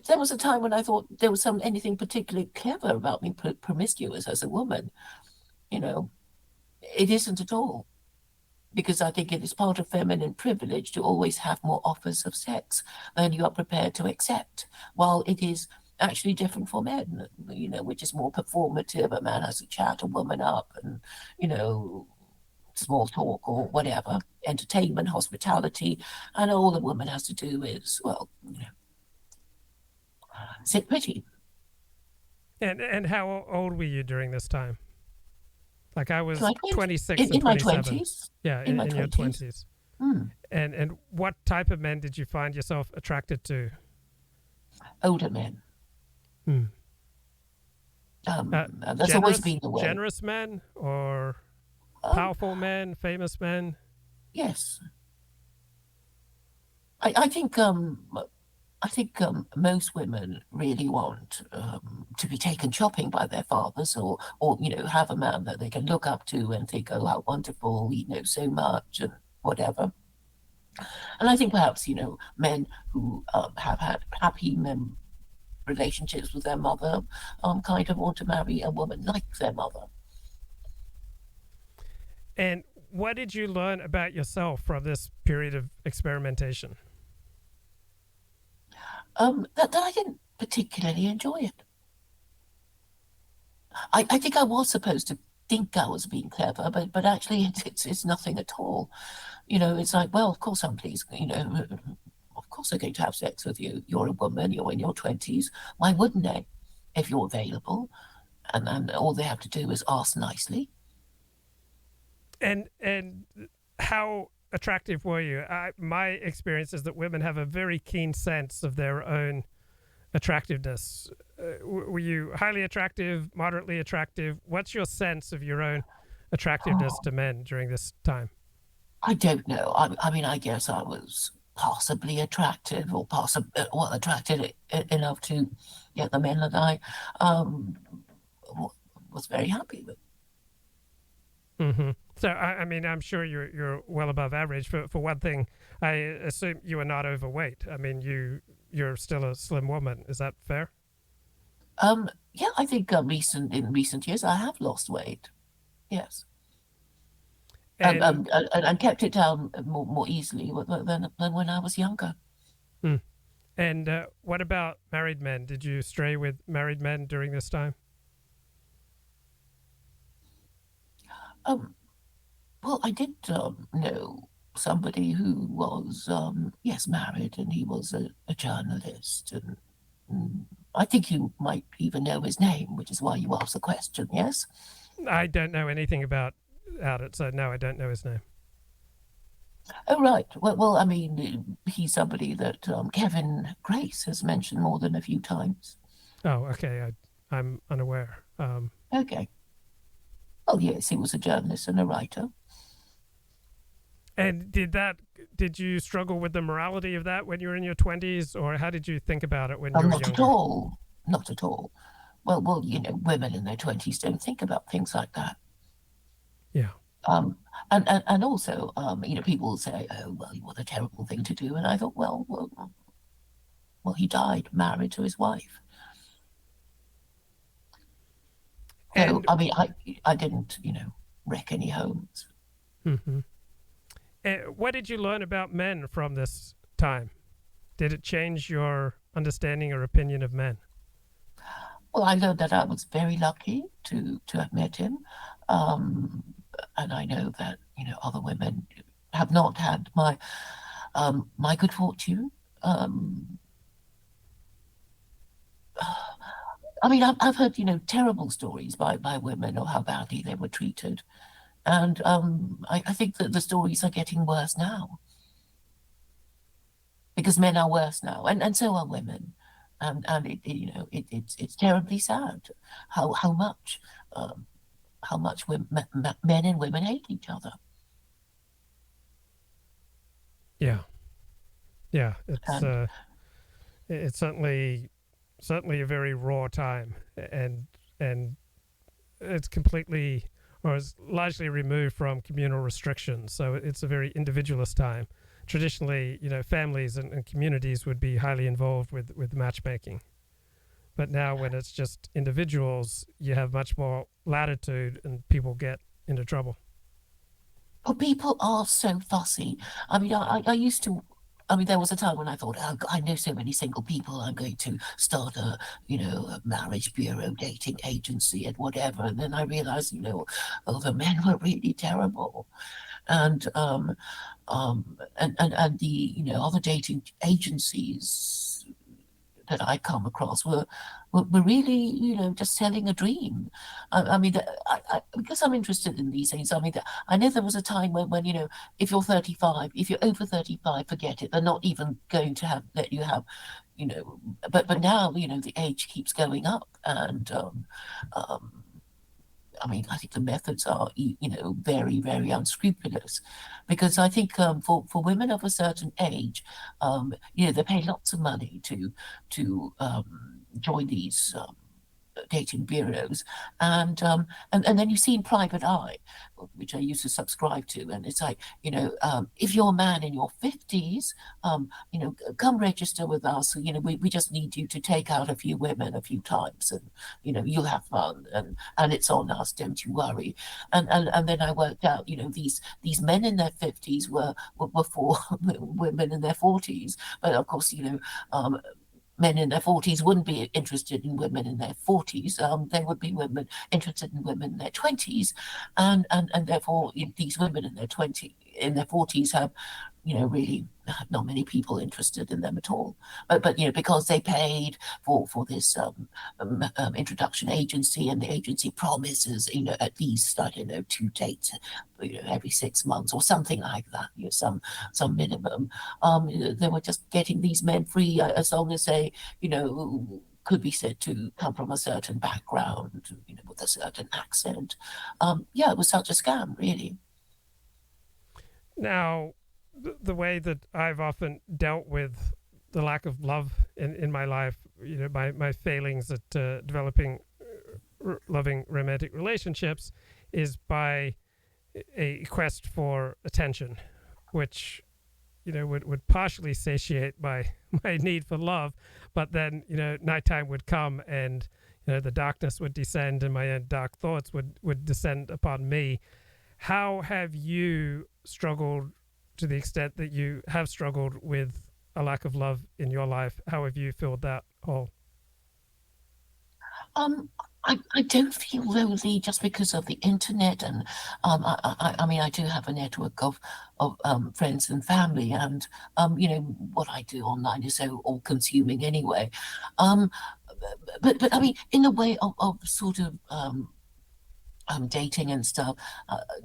there was a time when I thought there was anything particularly clever about being promiscuous as a woman. It isn't at all. Because I think it is part of feminine privilege to always have more offers of sex than you are prepared to accept, while it is actually different for men, which is more performative. A man has to chat a woman up, and, small talk or whatever, entertainment, hospitality, and all the woman has to do is, well, sit pretty. And how old were you during this time? Like I was 26 in and 27. My 20s. Yeah, in your 20s. Mm. And what type of men did you find yourself attracted to? Older men. Hmm. That's always been the way. Generous men or powerful men, famous men? Yes. I think most women really want to be taken shopping by their fathers, or have a man that they can look up to and think, oh, how wonderful, he knows so much and whatever. And I think perhaps men who have had happy relationships with their mother kind of want to marry a woman like their mother. And what did you learn about yourself from this period of experimentation? That I didn't particularly enjoy it. I think I was supposed to think I was being clever, but actually it's nothing at all. It's like, well, of course I'm pleased, course they're going to have sex with you. You're a woman, you're in your 20s. Why wouldn't they, if you're available? And all they have to do is ask nicely. And how attractive were you? My experience is that women have a very keen sense of their own attractiveness. Were you highly attractive, moderately attractive? What's your sense of your own attractiveness to men during this time? I don't know. I mean, I guess I was possibly attractive, or attracted enough to get the men that I was very happy with. Mm-hmm. So, I mean, I'm sure you're well above average. For one thing, I assume you are not overweight. I mean, you're still a slim woman. Is that fair? Yeah, I think in recent years I have lost weight. Yes. And kept it down more easily than when I was younger. Hmm. And what about married men? Did you stray with married men during this time? Well, I did know somebody who was, yes, married, and he was a journalist. And I think you might even know his name, which is why you asked the question, yes? I don't know anything about it, so no, I don't know his name. Oh, right. Well, I mean, he's somebody that Kevin Grace has mentioned more than a few times. Oh, okay. I'm unaware. Okay. Oh, yes, he was a journalist and a writer. And did you struggle with the morality of that when you were in your 20s, or how did you think about it when you were younger? Not at all. Not at all. Well, you know, women in their 20s don't think about things like that. Yeah. And also, you know, people will say, oh, well, what a terrible thing to do. And I thought, well, he died married to his wife. So, I mean, I didn't, you know, wreck any homes. Mm-hmm. What did you learn about men from this time? Did it change your understanding or opinion of men? Well, I learned that I was very lucky to have met him. And I know that, you know, other women have not had my good fortune. I mean, I've heard, you know, terrible stories by women of how badly they were treated. And I think that the stories are getting worse now. Because men are worse now, and so are women. And it, you know, it's terribly sad how much men and women hate each other. Yeah. It's certainly a very raw time, and it's completely, or is largely removed from communal restrictions. So it's a very individualist time. Traditionally, you know, families and communities would be highly involved with matchmaking. But now when it's just individuals, you have much more latitude and people get into trouble. Well, people are so fussy. I mean, I used to, I mean, there was a time when I thought, oh, I know so many single people, I'm going to start a marriage bureau, dating agency and whatever. And then I realized, you know, oh, the men were really terrible. And the, you know, other dating agencies that I come across were really, you know, just selling a dream. I mean, because I'm interested in these things, I mean, I know there was a time when, you know, if you're 35, if you're over 35, forget it. They're not even going to let you have, you know, but now, you know, the age keeps going up, and I mean, I think the methods are, you know, very, very unscrupulous, because I think for women of a certain age, you know, they pay lots of money to join these dating bureaus, and then you see in Private Eye, which I used to subscribe to, and it's like, you know, if you're a man in your 50s, you know, come register with us. You know, we just need you to take out a few women a few times, and you know, you'll have fun, and it's on us, don't you worry. And then I worked out, you know, these men in their 50s were for women in their 40s, but of course, you know, men in their 40s wouldn't be interested in women in their 40s. They would be women interested in women in their 20s, and therefore these women in their 40s have really not many people interested in them at all. But because they paid for this introduction agency, and the agency promises, at least, I don't know, 2 dates, every 6 months or something like that, some minimum. They were just getting these men free as long as they, could be said to come from a certain background, with a certain accent. It was such a scam, really. Now, the way that I've often dealt with the lack of love in my life, my failings at developing loving romantic relationships, is by a quest for attention, which would partially satiate my need for love, but then nighttime would come, and the darkness would descend, and my own dark thoughts would descend upon me. How have you struggled, to the extent that you have struggled, with a lack of love in your life? How have you filled that hole? I don't feel lonely just because of the internet, and I mean, I do have a network of friends and family, and what I do online is so all-consuming anyway. But I mean, in a way of sort of dating and stuff,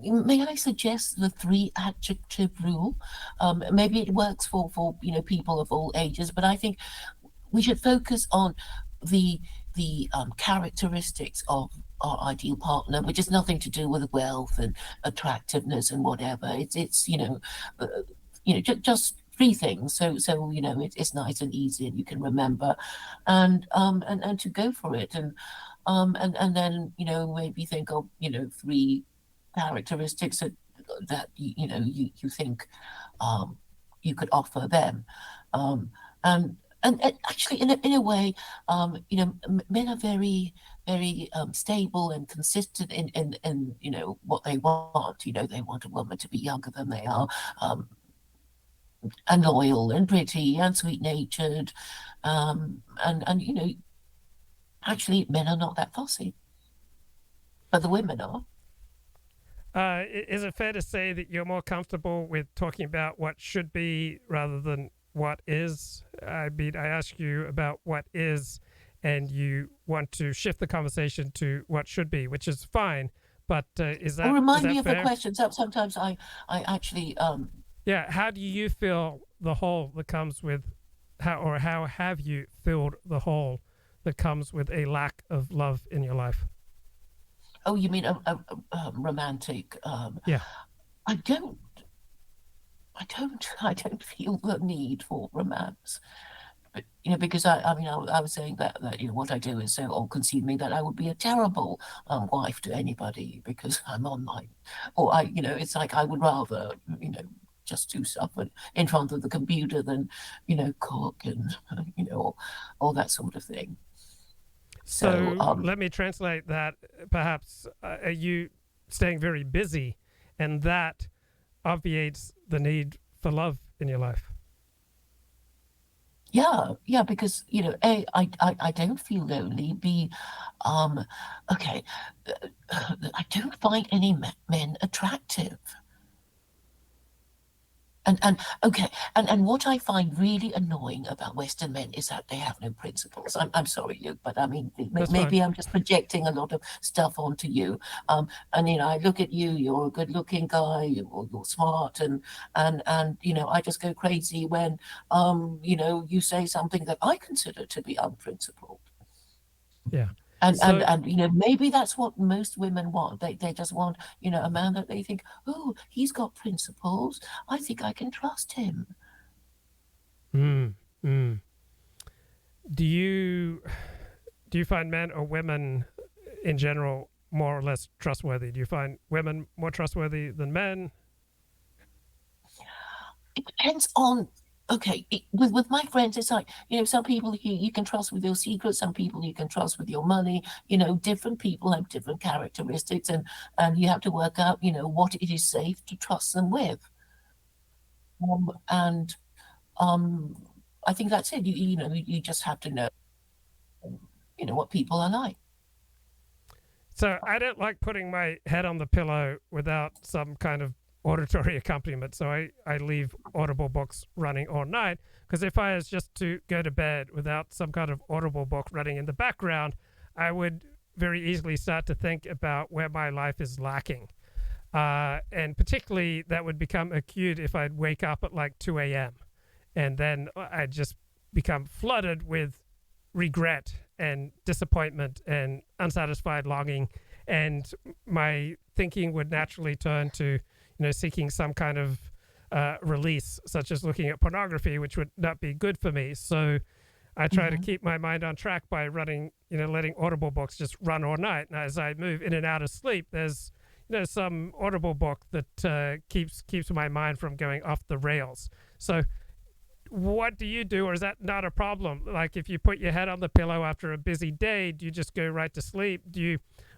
may I suggest the 3-adjective rule? Maybe it works for people of all ages, but I think we should focus on the characteristics of our ideal partner, which has nothing to do with wealth and attractiveness and whatever. It's just 3 things. So it's nice and easy, and you can remember, and to go for it, and then maybe think of 3 characteristics that you think you could offer them, and actually, in a way, men are very, very stable and consistent in what they want. They want a woman to be younger than they are, and loyal and pretty and sweet-natured, and actually, men are not that fussy, but the women are. Is it fair to say that you're more comfortable with talking about what should be rather than what is? I mean, I ask you about what is, and you want to shift the conversation to what should be, which is fine. But is that? Remind me of the question. Sometimes I actually. Yeah. How do you fill the hole that comes with, how have you filled the hole that comes with a lack of love in your life? Oh, you mean a romantic? Yeah. I don't feel the need for romance, but, because I was saying that what I do is so all-consuming that I would be a terrible wife to anybody, because I'm online, or it's like I would rather just do stuff in front of the computer than cook and all that sort of thing. So let me translate that. Perhaps are you staying very busy, and that obviates the need for love in your life? Yeah, because A, I don't feel lonely. B, okay, I don't find any men attractive. And what I find really annoying about Western men is that they have no principles. I'm sorry, Luke, but I mean, maybe I'm just projecting a lot of stuff onto you. And I look at you. You're a good-looking guy. You're smart, and I just go crazy when you say something that I consider to be unprincipled. Yeah. And maybe that's what most women want. They just want a man that they think, oh, he's got principles. I think I can trust him. Do you find men or women in general more or less trustworthy? Do you find women more trustworthy than men? It depends on. Okay, with my friends, it's like, some people you can trust with your secrets, some people you can trust with your money. Different people have different characteristics, and you have to work out, what it is safe to trust them with. I think that's it. You just have to know, what people are like. So I don't like putting my head on the pillow without some kind of auditory accompaniment. So I leave Audible books running all night, because if I was just to go to bed without some kind of Audible book running in the background, I would very easily start to think about where my life is lacking. And particularly that would become acute if I'd wake up at like 2 a.m. and then I'd just become flooded with regret and disappointment and unsatisfied longing, and my thinking would naturally turn to seeking some kind of release, such as looking at pornography, which would not be good for me. So I try to keep my mind on track by letting Audible books just run all night. And as I move in and out of sleep, there's some Audible book that keeps my mind from going off the rails. So what do you do, or is that not a problem? Like if you put your head on the pillow after a busy day, do you just go right to sleep? Do you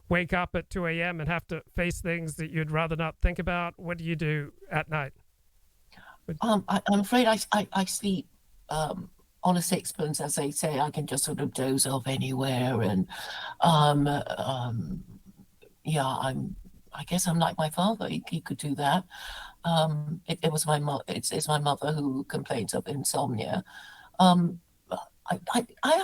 wake up at 2 a.m. and have to face things that you'd rather not think about? What do you do at night? I'm afraid I sleep on a sixpence, as they say. I can just sort of doze off anywhere, and I guess I'm like my father. He could do that. It was it's my mother who complains of insomnia. I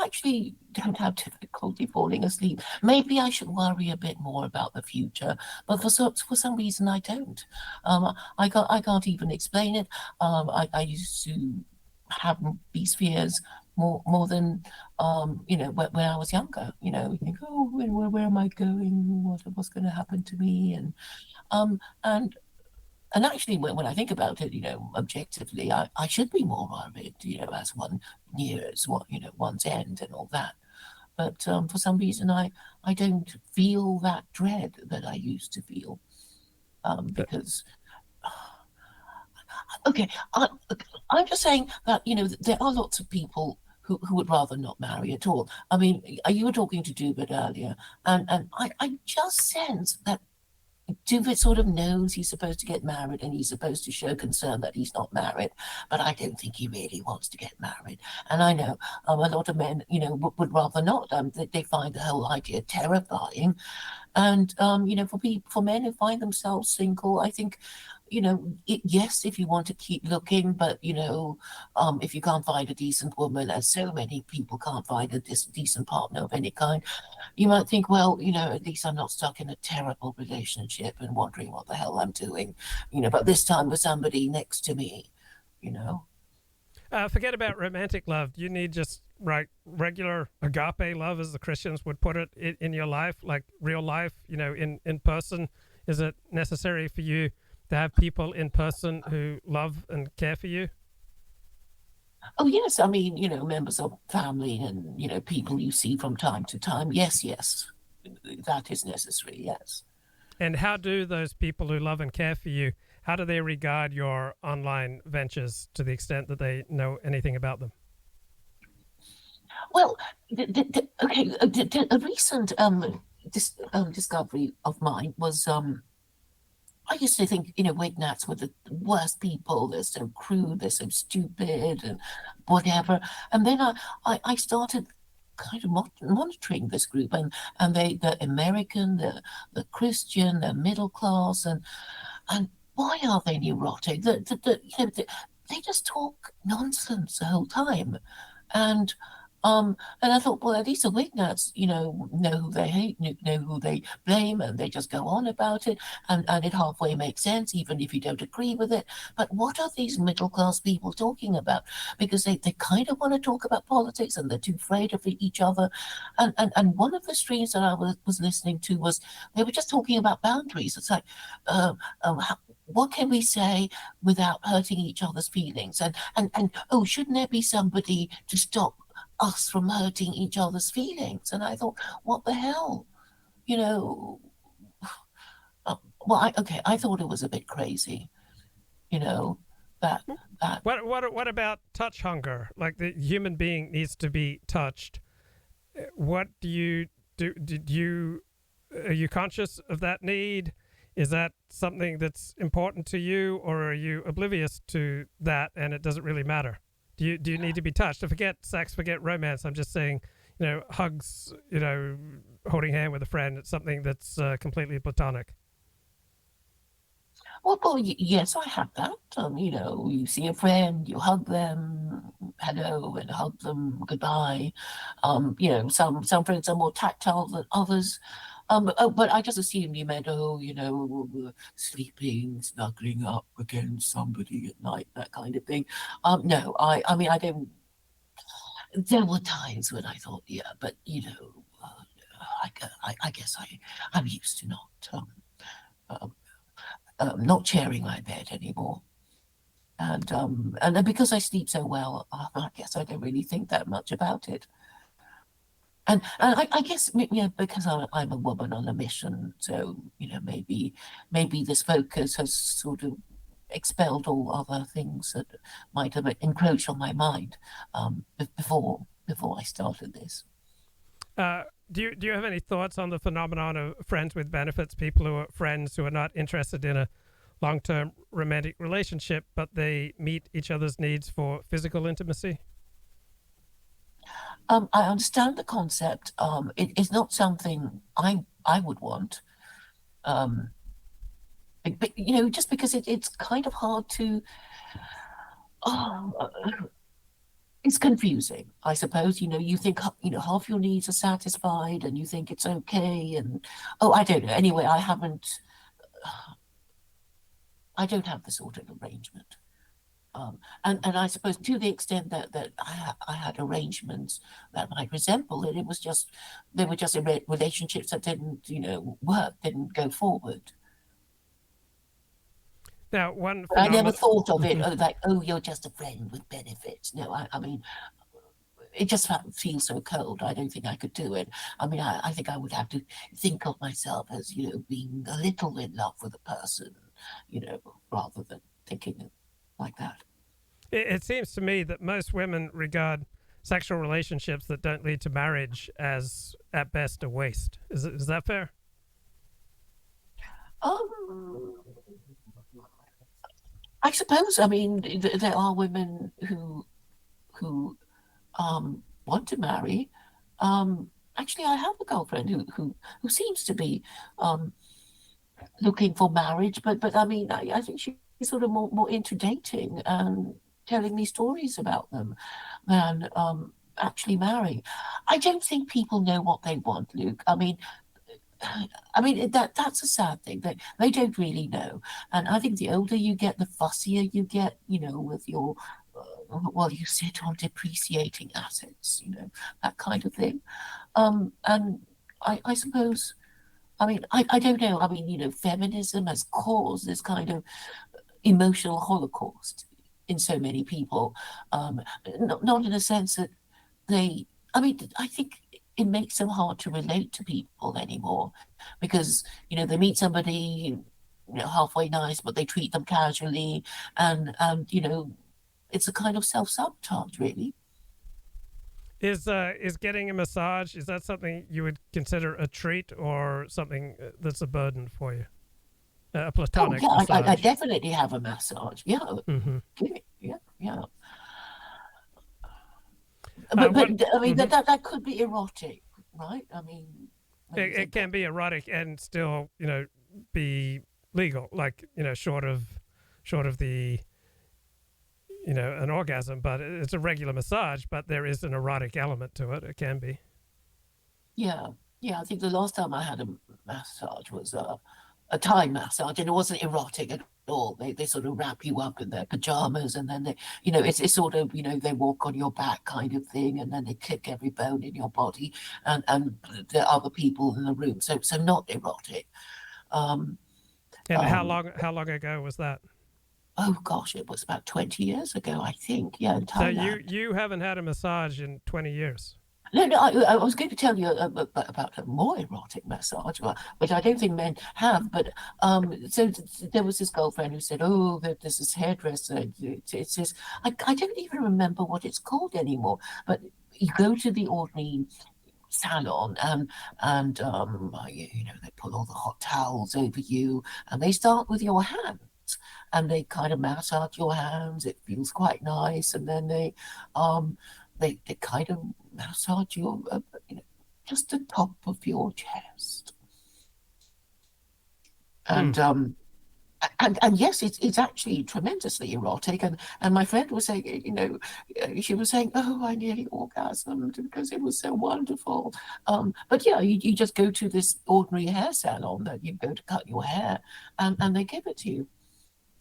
actually don't have difficulty falling asleep. Maybe I should worry a bit more about the future, but for some reason I don't. I can't even explain it. I used to have these fears more than when I was younger. You think, oh, where am I going? What's going to happen to me? And actually, when I think about it, objectively, I should be more worried, as one nears one's end and all that. But for some reason, I don't feel that dread that I used to feel, because. Okay, I'm just saying that there are lots of people who would rather not marry at all. I mean, you were talking to Dooovid earlier, and I just sense that Dooovid sort of knows he's supposed to get married and he's supposed to show concern that he's not married, but I don't think he really wants to get married. And I know a lot of men, would rather not. They find the whole idea terrifying. And, for men who find themselves single, I think, yes, if you want to keep looking, but, if you can't find a decent woman, as so many people can't find a decent partner of any kind, you might think, well, at least I'm not stuck in a terrible relationship and wondering what the hell I'm doing, but this time with somebody next to me, Forget about romantic love. You need just regular agape love, as the Christians would put it, in your life, like real life, in person. Is it necessary for you to have people in person who love and care for you? Oh, yes. I mean, members of family and, people you see from time to time. Yes. That is necessary, yes. And how do those people who love and care for you, how do they regard your online ventures, to the extent that they know anything about them? Well, a recent discovery of mine was I used to think, Wignats were the worst people. They're so crude, they're so stupid and whatever. And then I started kind of monitoring this group, and they're American, they're Christian, they're middle class, and why are they neurotic? They just talk nonsense the whole time. And I thought, well, at least the Wignats, know who they hate, know who they blame, and they just go on about it, and it halfway makes sense, even if you don't agree with it. But what are these middle-class people talking about? Because they kind of want to talk about politics, and they're too afraid of each other. And one of the streams that I was listening to was, they were just talking about boundaries. It's like, what can we say without hurting each other's feelings? And oh, shouldn't there be somebody to stop us from hurting each other's feelings? And I thought, what the hell? I thought it was a bit crazy, that. What about touch hunger? Like, the human being needs to be touched. What do you do? Are you conscious of that need? Is that something that's important to you, or are you oblivious to that and it doesn't really matter? Do you need to be touched? Forget sex, forget romance. I'm just saying, hugs, holding hand with a friend. It's something that's completely platonic. Yes, I have that. You see a friend, you hug them, hello, and hug them goodbye. Some friends are more tactile than others. But I just assumed you meant, sleeping, snuggling up against somebody at night, that kind of thing. No, I mean, I don't. There were times when I thought, yeah, but I guess I'm used to not sharing my bed anymore. And then because I sleep so well, I guess I don't really think that much about it. And I guess because I'm a woman on a mission, so maybe this focus has sort of expelled all other things that might have encroached on my mind before I started this. Do you have any thoughts on the phenomenon of friends with benefits, people who are friends who are not interested in a long-term romantic relationship, but they meet each other's needs for physical intimacy? I understand the concept. It's not something I would want. But just because it's kind of hard to. It's confusing, I suppose. You think half your needs are satisfied, and you think it's okay, and I don't know. Anyway, I don't have the sort of arrangement. And I suppose to the extent that I had arrangements that might resemble it, they were just relationships that didn't work, didn't go forward. Now, I never thought of it like, you're just a friend with benefits. No, I mean, it just feels so cold. I don't think I could do it. I mean, I think I would have to think of myself as being a little in love with a person, rather than thinking like that. It seems to me that most women regard sexual relationships that don't lead to marriage as, at best, a waste. Is that fair? I suppose. I mean, there are women who want to marry. Actually, I have a girlfriend who seems to be looking for marriage, but I mean, I think she's sort of more into dating and telling me stories about them than actually marrying. I don't think people know what they want, Luke. I mean, that's a sad thing. They don't really know. And I think the older you get, the fussier you get, with your, you sit on depreciating assets, that kind of thing. And I suppose, I mean, I don't know. I mean, feminism has caused this kind of emotional holocaust in so many people. Not in a sense that I think it makes them hard to relate to people anymore, because they meet somebody halfway nice, but they treat them casually, and it's a kind of self-sabotage, really. Is getting a massage, is that something you would consider a treat or something that's a burden for you? A platonic massage? I definitely have a massage. Yeah, yeah. But I mean, that could be erotic, right? I mean, it can be erotic and still, be legal, like, short of the, an orgasm, but it's a regular massage, but there is an erotic element to it. It can be. Yeah. I think the last time I had a massage was a Thai massage, and it wasn't erotic at all. They sort of wrap you up in their pajamas, and then they, it's sort of, they walk on your back kind of thing, and then they click every bone in your body, and there are other people in the room. So not erotic. And how long ago was that? Oh gosh, it was about 20 years ago, I think. Yeah, in Thailand. So you haven't had a massage in 20 years. No, I was going to tell you about a more erotic massage, which I don't think men have. But so there was this girlfriend who said, "Oh, there's this hairdresser. It's this. I don't even remember what it's called anymore. But you go to the ordinary salon, and they put all the hot towels over you, and they start with your hands, and they kind of massage your hands. It feels quite nice, and then they kind of massage your, just the top of your chest. And and yes, it's actually tremendously erotic. And my friend was saying, she was saying, oh, I nearly orgasmed because it was so wonderful. But yeah, you just go to this ordinary hair salon that you go to cut your hair, and they give it to you.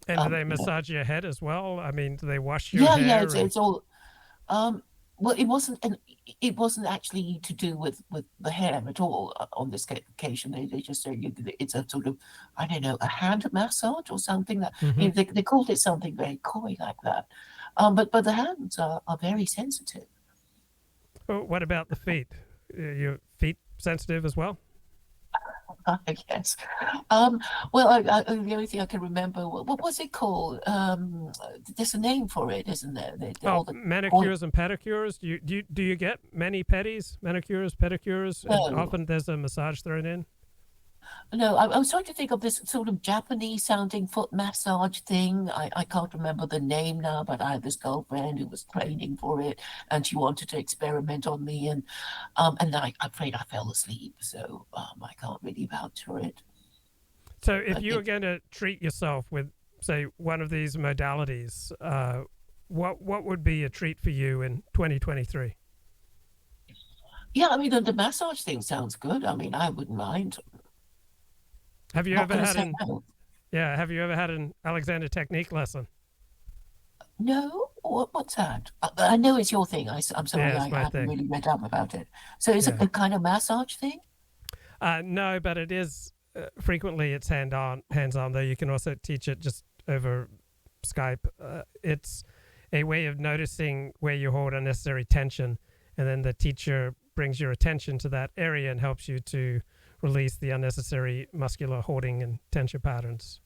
And do they massage your head as well? I mean, do they wash your yeah, hair? Yeah, it's all. Well, it wasn't actually to do with the hair at all on this occasion. They just say it's a sort of, I don't know, a hand massage or something that they called it something very coy like that. But the hands are very sensitive. Oh, what about the feet? Your feet sensitive as well? Yes. Well, the only thing I can remember, what was it called? There's a name for it, isn't there? Manicures and pedicures. Do you get many manicures, pedicures? No. And often there's a massage thrown in. No, I was trying to think of this sort of Japanese-sounding foot massage thing. I can't remember the name now, but I had this girlfriend who was training for it, and she wanted to experiment on me, and I'm afraid I fell asleep, so I can't really vouch for it. So, if you were going to treat yourself with, say, one of these modalities, what would be a treat for you in 2023? Yeah, I mean, the massage thing sounds good. I mean, I wouldn't mind. Have you ever had an Alexander technique lesson? No, what's that? I know it's your thing. I'm sorry, I haven't really read up about it. So is it a kind of massage thing? No, but it is frequently it's hands-on. Though you can also teach it just over Skype. It's a way of noticing where you hold unnecessary tension, and then the teacher brings your attention to that area and helps you to release the unnecessary muscular holding and tension patterns.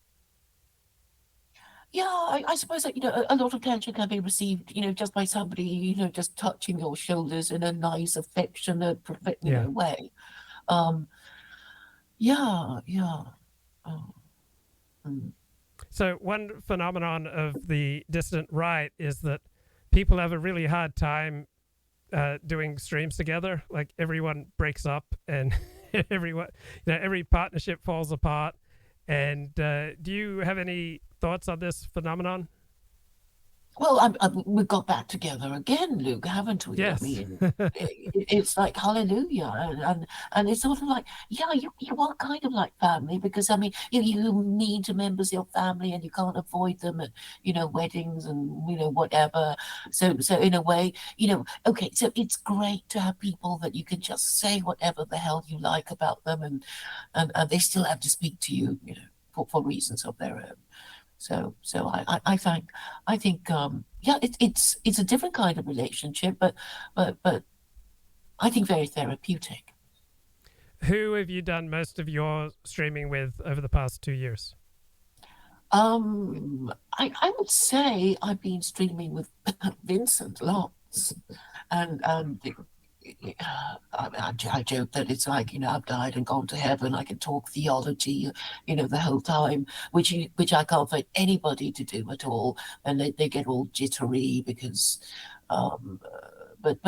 Yeah, I suppose that, a lot of tension can be received, just by somebody, just touching your shoulders in a nice, affectionate, way. So one phenomenon of the dissident right is that people have a really hard time doing streams together. Like everyone breaks up and every partnership falls apart. And do you have any thoughts on this phenomenon? Well, we've got back together again, Luke, haven't we? Yes. I mean, it's like hallelujah, and it's sort of like, yeah, you are kind of like family, because I mean, you meet members of your family and you can't avoid them at weddings and whatever. So in a way, okay, so it's great to have people that you can just say whatever the hell you like about them, and they still have to speak to you, for reasons of their own. So I think it's a different kind of relationship, but I think very therapeutic. Who have you done most of your streaming with over the past 2 years? I would say I've been streaming with Vincent lots, and I joke that it's like, I've died and gone to heaven. I can talk theology, the whole time, which I can't find anybody to do at all, and they get all jittery because, but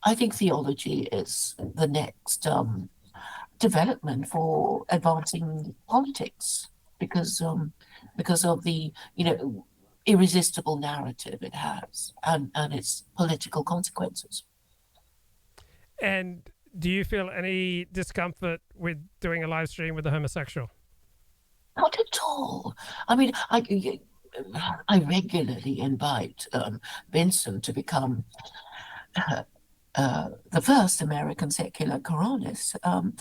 I think theology is the next development for advancing politics, because of the irresistible narrative it has and its political consequences. And do you feel any discomfort with doing a live stream with a homosexual? Not at all. I mean, I regularly invite Vincent to become the first American secular coronist, and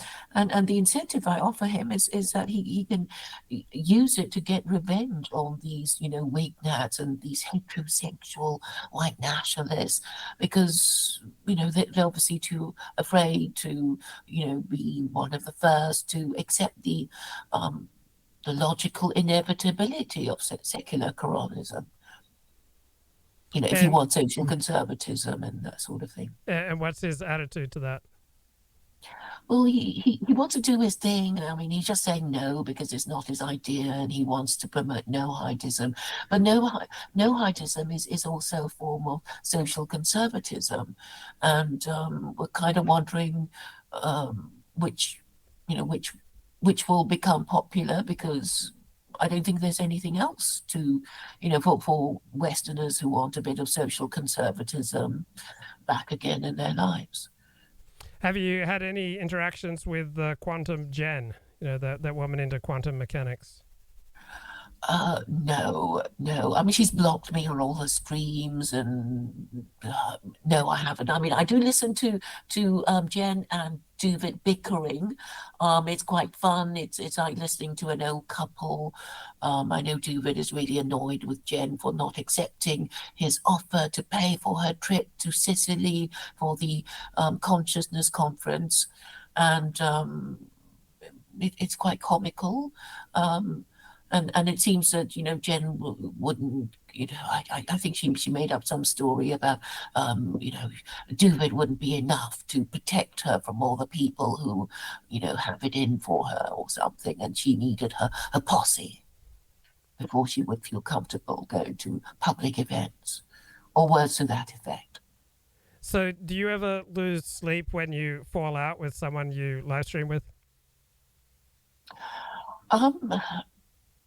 the incentive I offer him is that he can use it to get revenge on these Whig nats and these heterosexual white nationalists, because they're obviously too afraid to be one of the first to accept the logical inevitability of secular coronism. If you want social conservatism and that sort of thing. And what's his attitude to that? Well, he wants to do his thing. I mean, he's just saying no because it's not his idea, and he wants to promote Noahidism. But Noahidism is also a form of social conservatism, and we're kind of wondering which will become popular, because I don't think there's anything else to, for Westerners who want a bit of social conservatism back again in their lives. Have you had any interactions with Quantum Jen, that woman into quantum mechanics? No. I mean, she's blocked me on all her streams, and no, I haven't. I mean, I do listen to Jen and Dooovid bickering. It's quite fun. It's like listening to an old couple. I know Dooovid is really annoyed with Jen for not accepting his offer to pay for her trip to Sicily for the consciousness conference, and it's quite comical. And it seems that, Jen wouldn't, I think she made up some story about, Dooovid wouldn't be enough to protect her from all the people who, have it in for her or something. And she needed her posse before she would feel comfortable going to public events, or words to that effect. So do you ever lose sleep when you fall out with someone you live stream with?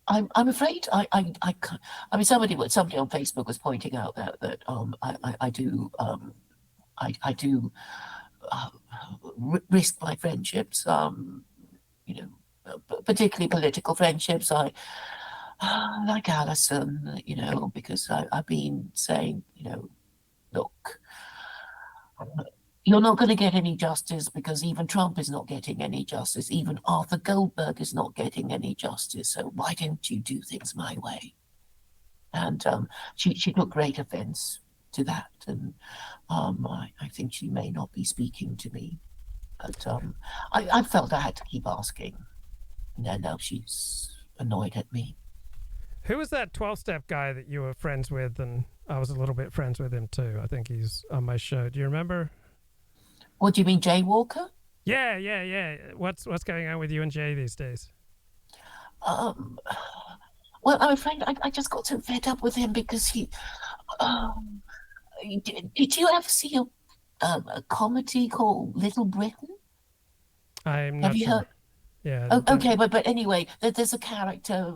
I'm afraid I mean, somebody on Facebook was pointing out that I do risk my friendships, particularly political friendships. I like Alison, because I've been saying, look, you're not going to get any justice because even Trump is not getting any justice. Even Arthur Goldberg is not getting any justice. So why don't you do things my way? And she took great offense to that. And I think she may not be speaking to me. But I felt I had to keep asking. And now she's annoyed at me. Who was that 12-step guy that you were friends with? And I was a little bit friends with him too. I think he's on my show. Do you remember? What do you mean, Jay Walker? Yeah. What's going on with you and Jay these days? Well, I'm afraid I just got so fed up with him because he. Did you ever see a comedy called Little Britain? I'm not Have you sure. heard? Yeah. Oh, okay, but anyway, there's a character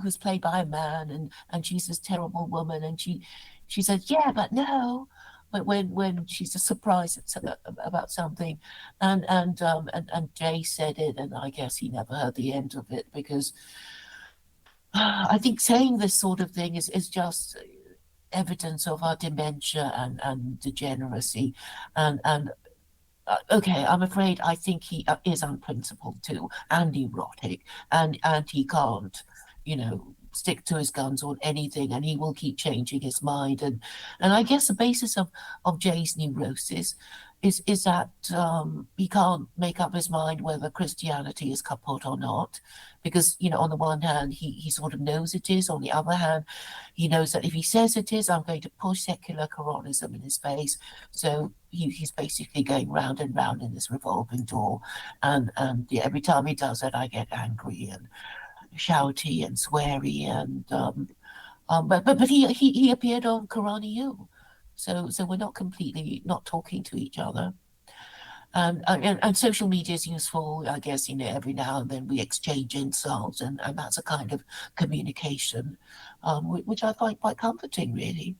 who's played by a man, and she's this terrible woman, and she says, yeah, but no. But when she's surprised about something, and Jay said it, and I guess he never heard the end of it, because I think saying this sort of thing is just evidence of our dementia and degeneracy, and okay, I'm afraid I think he is unprincipled too, and erotic, and he can't, stick to his guns on anything, and he will keep changing his mind. And I guess the basis of Jay's neurosis is that he can't make up his mind whether Christianity is kaput or not, because on the one hand he sort of knows it is, on the other hand he knows that if he says it is, I'm going to push secular Quranism in his face. So he's basically going round and round in this revolving door, and every time he does it I get angry and shouty and sweary, and but he appeared on Quraniyu, so we're not completely not talking to each other, and social media is useful, I guess. Every now and then we exchange insults, and that's a kind of communication, which I find quite comforting, really.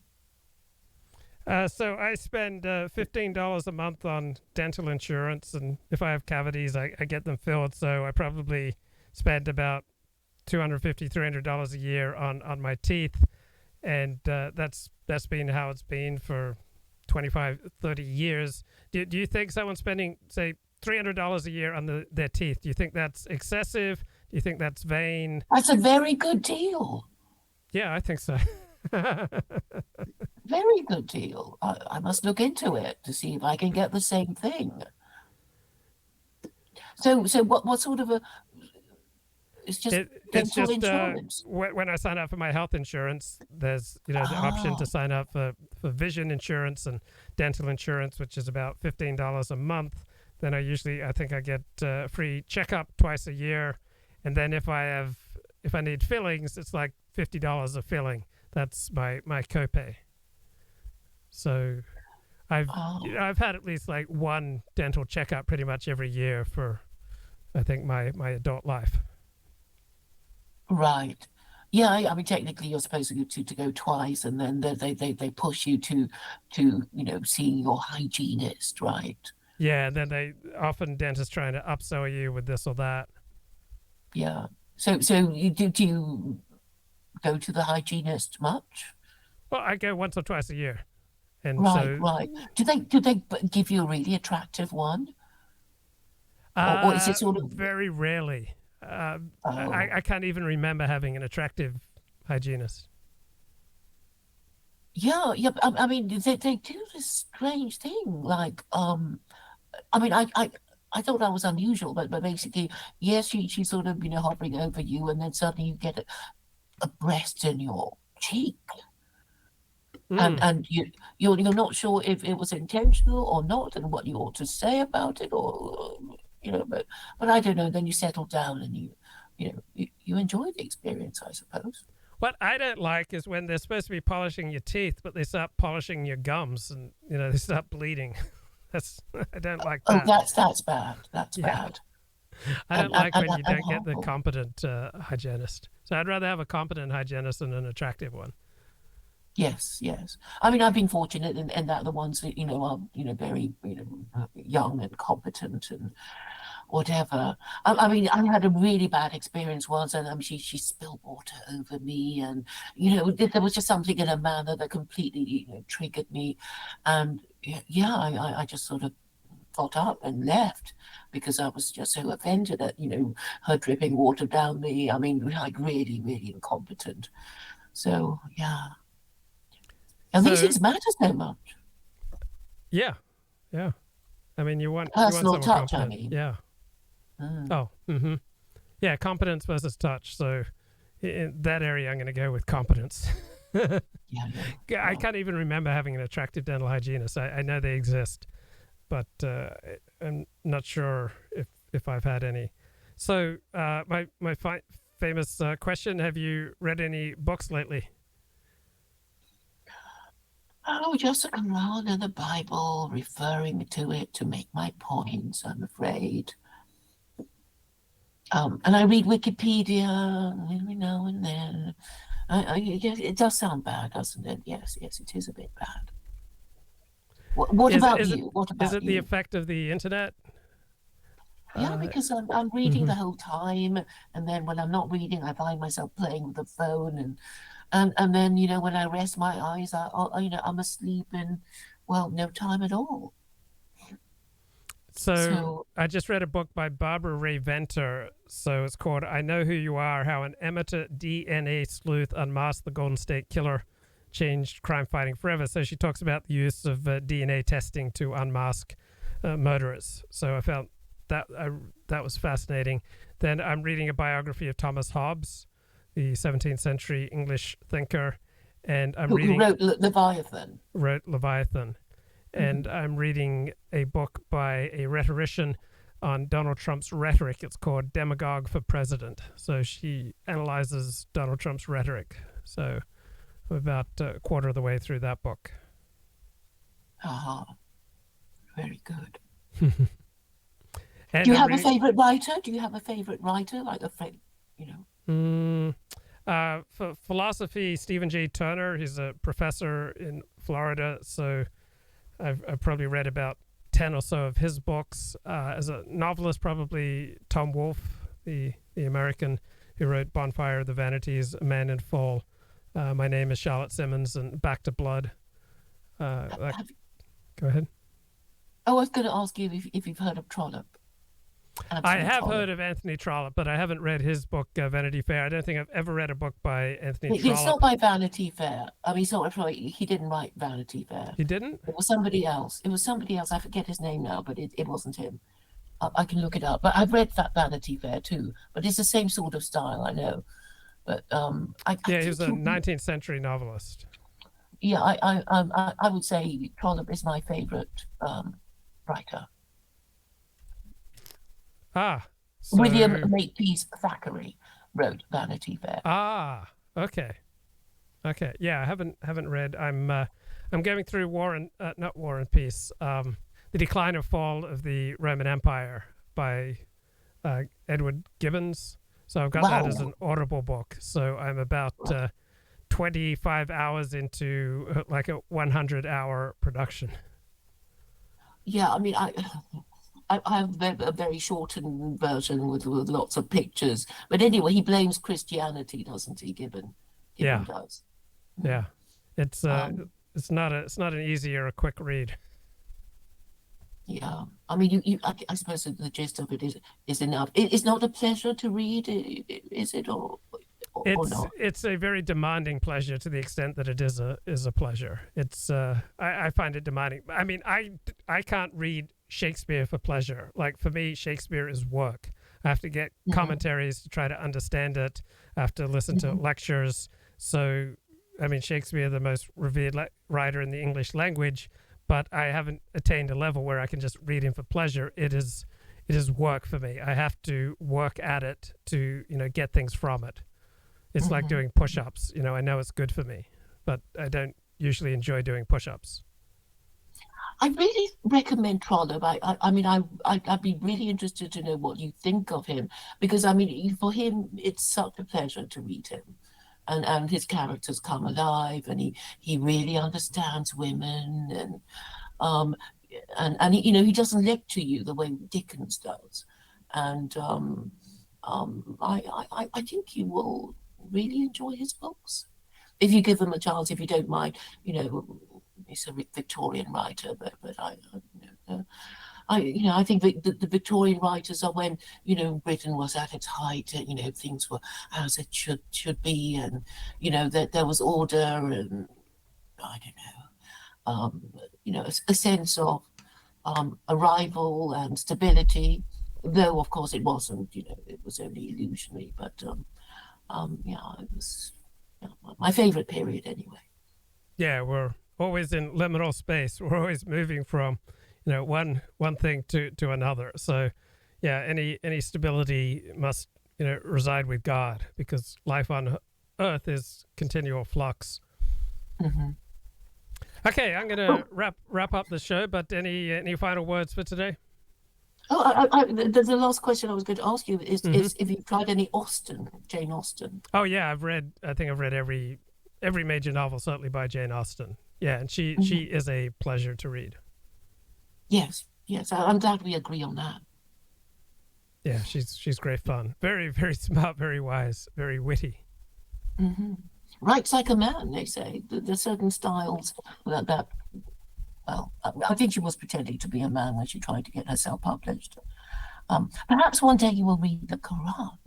So I spend $15 a month on dental insurance, and if I have cavities, I get them filled. So I probably spend about $250, $300 a year on my teeth, and that's been how it's been for 25, 30 years. Do you think someone spending, say, $300 a year on their teeth, do you think that's excessive? Do you think that's vain? That's a very good deal. Yeah, I think so. Very good deal. I must look into it to see if I can get the same thing. So what sort of a... It's just dental insurance. When I sign up for my health insurance, there's the option to sign up for vision insurance and dental insurance, which is about $15 a month. Then I think I get a free checkup twice a year, and then if I need fillings, it's like $50 a filling. That's my copay. So I've had at least like one dental checkup pretty much every year for I think my adult life. Right. Yeah, I mean, technically, you're supposed to go twice, and then they push you to seeing your hygienist, right? Yeah, and then they often dentists trying to upsell you with this or that. Yeah. So do you go to the hygienist much? Well, I go once or twice a year, and Right. Do they give you a really attractive one, or is it sort of very rarely? I can't even remember having an attractive hygienist. Yeah. I mean, they do this strange thing. Like, I mean, I thought that was unusual, but basically, yes, she's sort of hovering over you, and then suddenly you get a breast in your cheek, and you're not sure if it was intentional or not, and what you ought to say about it, or but I don't know. Then you settle down and you enjoy the experience, I suppose. What I don't like is when they're supposed to be polishing your teeth, but they start polishing your gums, and they start bleeding. I don't like that. Oh, that's bad. That's bad. I don't like when you don't get the competent hygienist. So I'd rather have a competent hygienist than an attractive one. Yes. I mean, I've been fortunate in that the ones that are very young and competent and whatever. I mean, I had a really bad experience once, and she spilled water over me, and there was just something in her manner that completely triggered me, and I just sort of got up and left because I was just so offended at her dripping water down me. I mean, like really, really incompetent. So yeah, and these things matter so much. Yeah. I mean, you want personal touch. Competent. I mean, yeah. Oh, yeah, competence versus touch. So in that area, I'm going to go with competence. I can't even remember having an attractive dental hygienist. I know they exist, but I'm not sure if I've had any. So my famous question: have you read any books lately? Oh, just around in the Bible, referring to it to make my points, I'm afraid. And I read Wikipedia every now and then. Yes, it does sound bad, doesn't it? Yes, it is a bit bad. What about you? Is it the effect of the internet? Yeah, because I'm reading the whole time, and then when I'm not reading, I find myself playing with the phone, and then when I rest my eyes, I'm asleep in no time at all. So I just read a book by Barbara Ray Venter. So it's called "I Know Who You Are: How an Amateur DNA Sleuth Unmasked the Golden State Killer, Changed Crime Fighting Forever." So she talks about the use of DNA testing to unmask murderers. So I found that was fascinating. Then I'm reading a biography of Thomas Hobbes, the 17th century English thinker, and who wrote Leviathan. And I'm reading a book by a rhetorician on Donald Trump's rhetoric. It's called Demagogue for President. So she analyzes Donald Trump's rhetoric. So I'm about a quarter of the way through that book. Very good. Do you have a favorite writer? Like for philosophy, Stephen J. Turner. He's a professor in Florida. So I've probably read about 10 or so of his books. As a novelist, probably Tom Wolfe, the American who wrote Bonfire of the Vanities, A Man in Fall, My Name is Charlotte Simmons, and Back to Blood. Go ahead. I was going to ask you if you've heard of Trollope. I have heard of Anthony Trollope, but I haven't read his book, Vanity Fair. I don't think I've ever read a book by Anthony Trollope. It's not by Vanity Fair. I mean, he didn't write Vanity Fair. He didn't? It was somebody else. I forget his name now, but it wasn't him. I can look it up. But I've read that Vanity Fair too. But it's the same sort of style, I know. But he was a 19th century novelist. Yeah, I would say Trollope is my favorite writer. So... William Makepeace Thackeray wrote Vanity Fair. Okay. Yeah, I haven't read. I'm going through not War and Peace. The Decline and Fall of the Roman Empire by Edward Gibbons. So I've got that as Wow. an Audible book. So I'm about 25 hours into like a 100-hour production. Yeah, I mean, I have a very shortened version with lots of pictures. But anyway, he blames Christianity, doesn't he? Gibbon Yeah. does. Yeah, it's not an easy or a quick read. Yeah, I mean, I suppose the gist of it is enough. It's not a pleasure to read, is it, or not? It's a very demanding pleasure to the extent that it is a pleasure. It's I find it demanding. I mean, I can't read Shakespeare for pleasure. Like for me, Shakespeare is work. I have to get commentaries to try to understand it. I have to listen to lectures. So, I mean, Shakespeare, the most revered writer in the English language, but I haven't attained a level where I can just read him for pleasure. It is work for me. I have to work at it to, get things from it. It's like doing push-ups. I know it's good for me, but I don't usually enjoy doing push-ups. I really recommend Trollope. I mean, I'd be really interested to know what you think of him, because I mean, for him, it's such a pleasure to read him. And his characters come alive, and he really understands women, and he doesn't lecture you the way Dickens does, and I think you will really enjoy his books if you give them a chance. If you don't mind, he's a Victorian writer, but I think the Victorian writers are when Britain was at its height, things were as it should be, and that there was order, and I don't know, a sense of arrival and stability, though of course it wasn't. It was only illusionary, but it was my favorite period anyway. Yeah, we're always in liminal space. We're always moving from one thing to another. So yeah, any stability must reside with God, because life on earth is continual flux. Okay, I'm gonna wrap up the show, but any final words for today? The last question I was going to ask you is if you've tried any Jane Austen. Oh yeah, I think I've read every major novel, certainly by Jane Austen. Yeah, and she is a pleasure to read. Yes, I'm glad we agree on that. Yeah, she's great fun. Very, very smart, very wise, very witty. Writes like a man, they say. There's certain styles that well, I think she was pretending to be a man when she tried to get herself published. Perhaps one day you will read the Quran.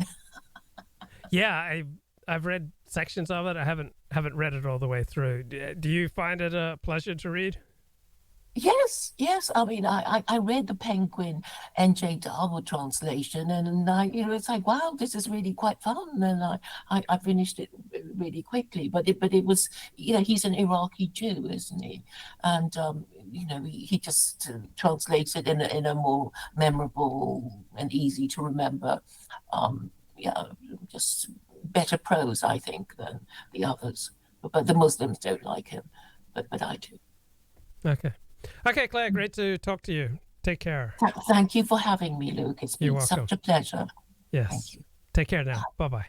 Yeah, I've read sections of it. I haven't read it all the way through. Do you find it a pleasure to read? Yes. I mean, I read the Penguin N.J. Darwood translation, and it's like, wow, this is really quite fun, and I finished it really quickly. But it was, he's an Iraqi Jew, isn't he? And he just translates it in a more memorable and easy to remember, just better prose, I think, than the others. But the Muslims don't like him, but I do. Okay, Claire, great to talk to you. Take care. Thank you for having me, Luke. It's been such a pleasure. Yes. Take care now. Bye-bye.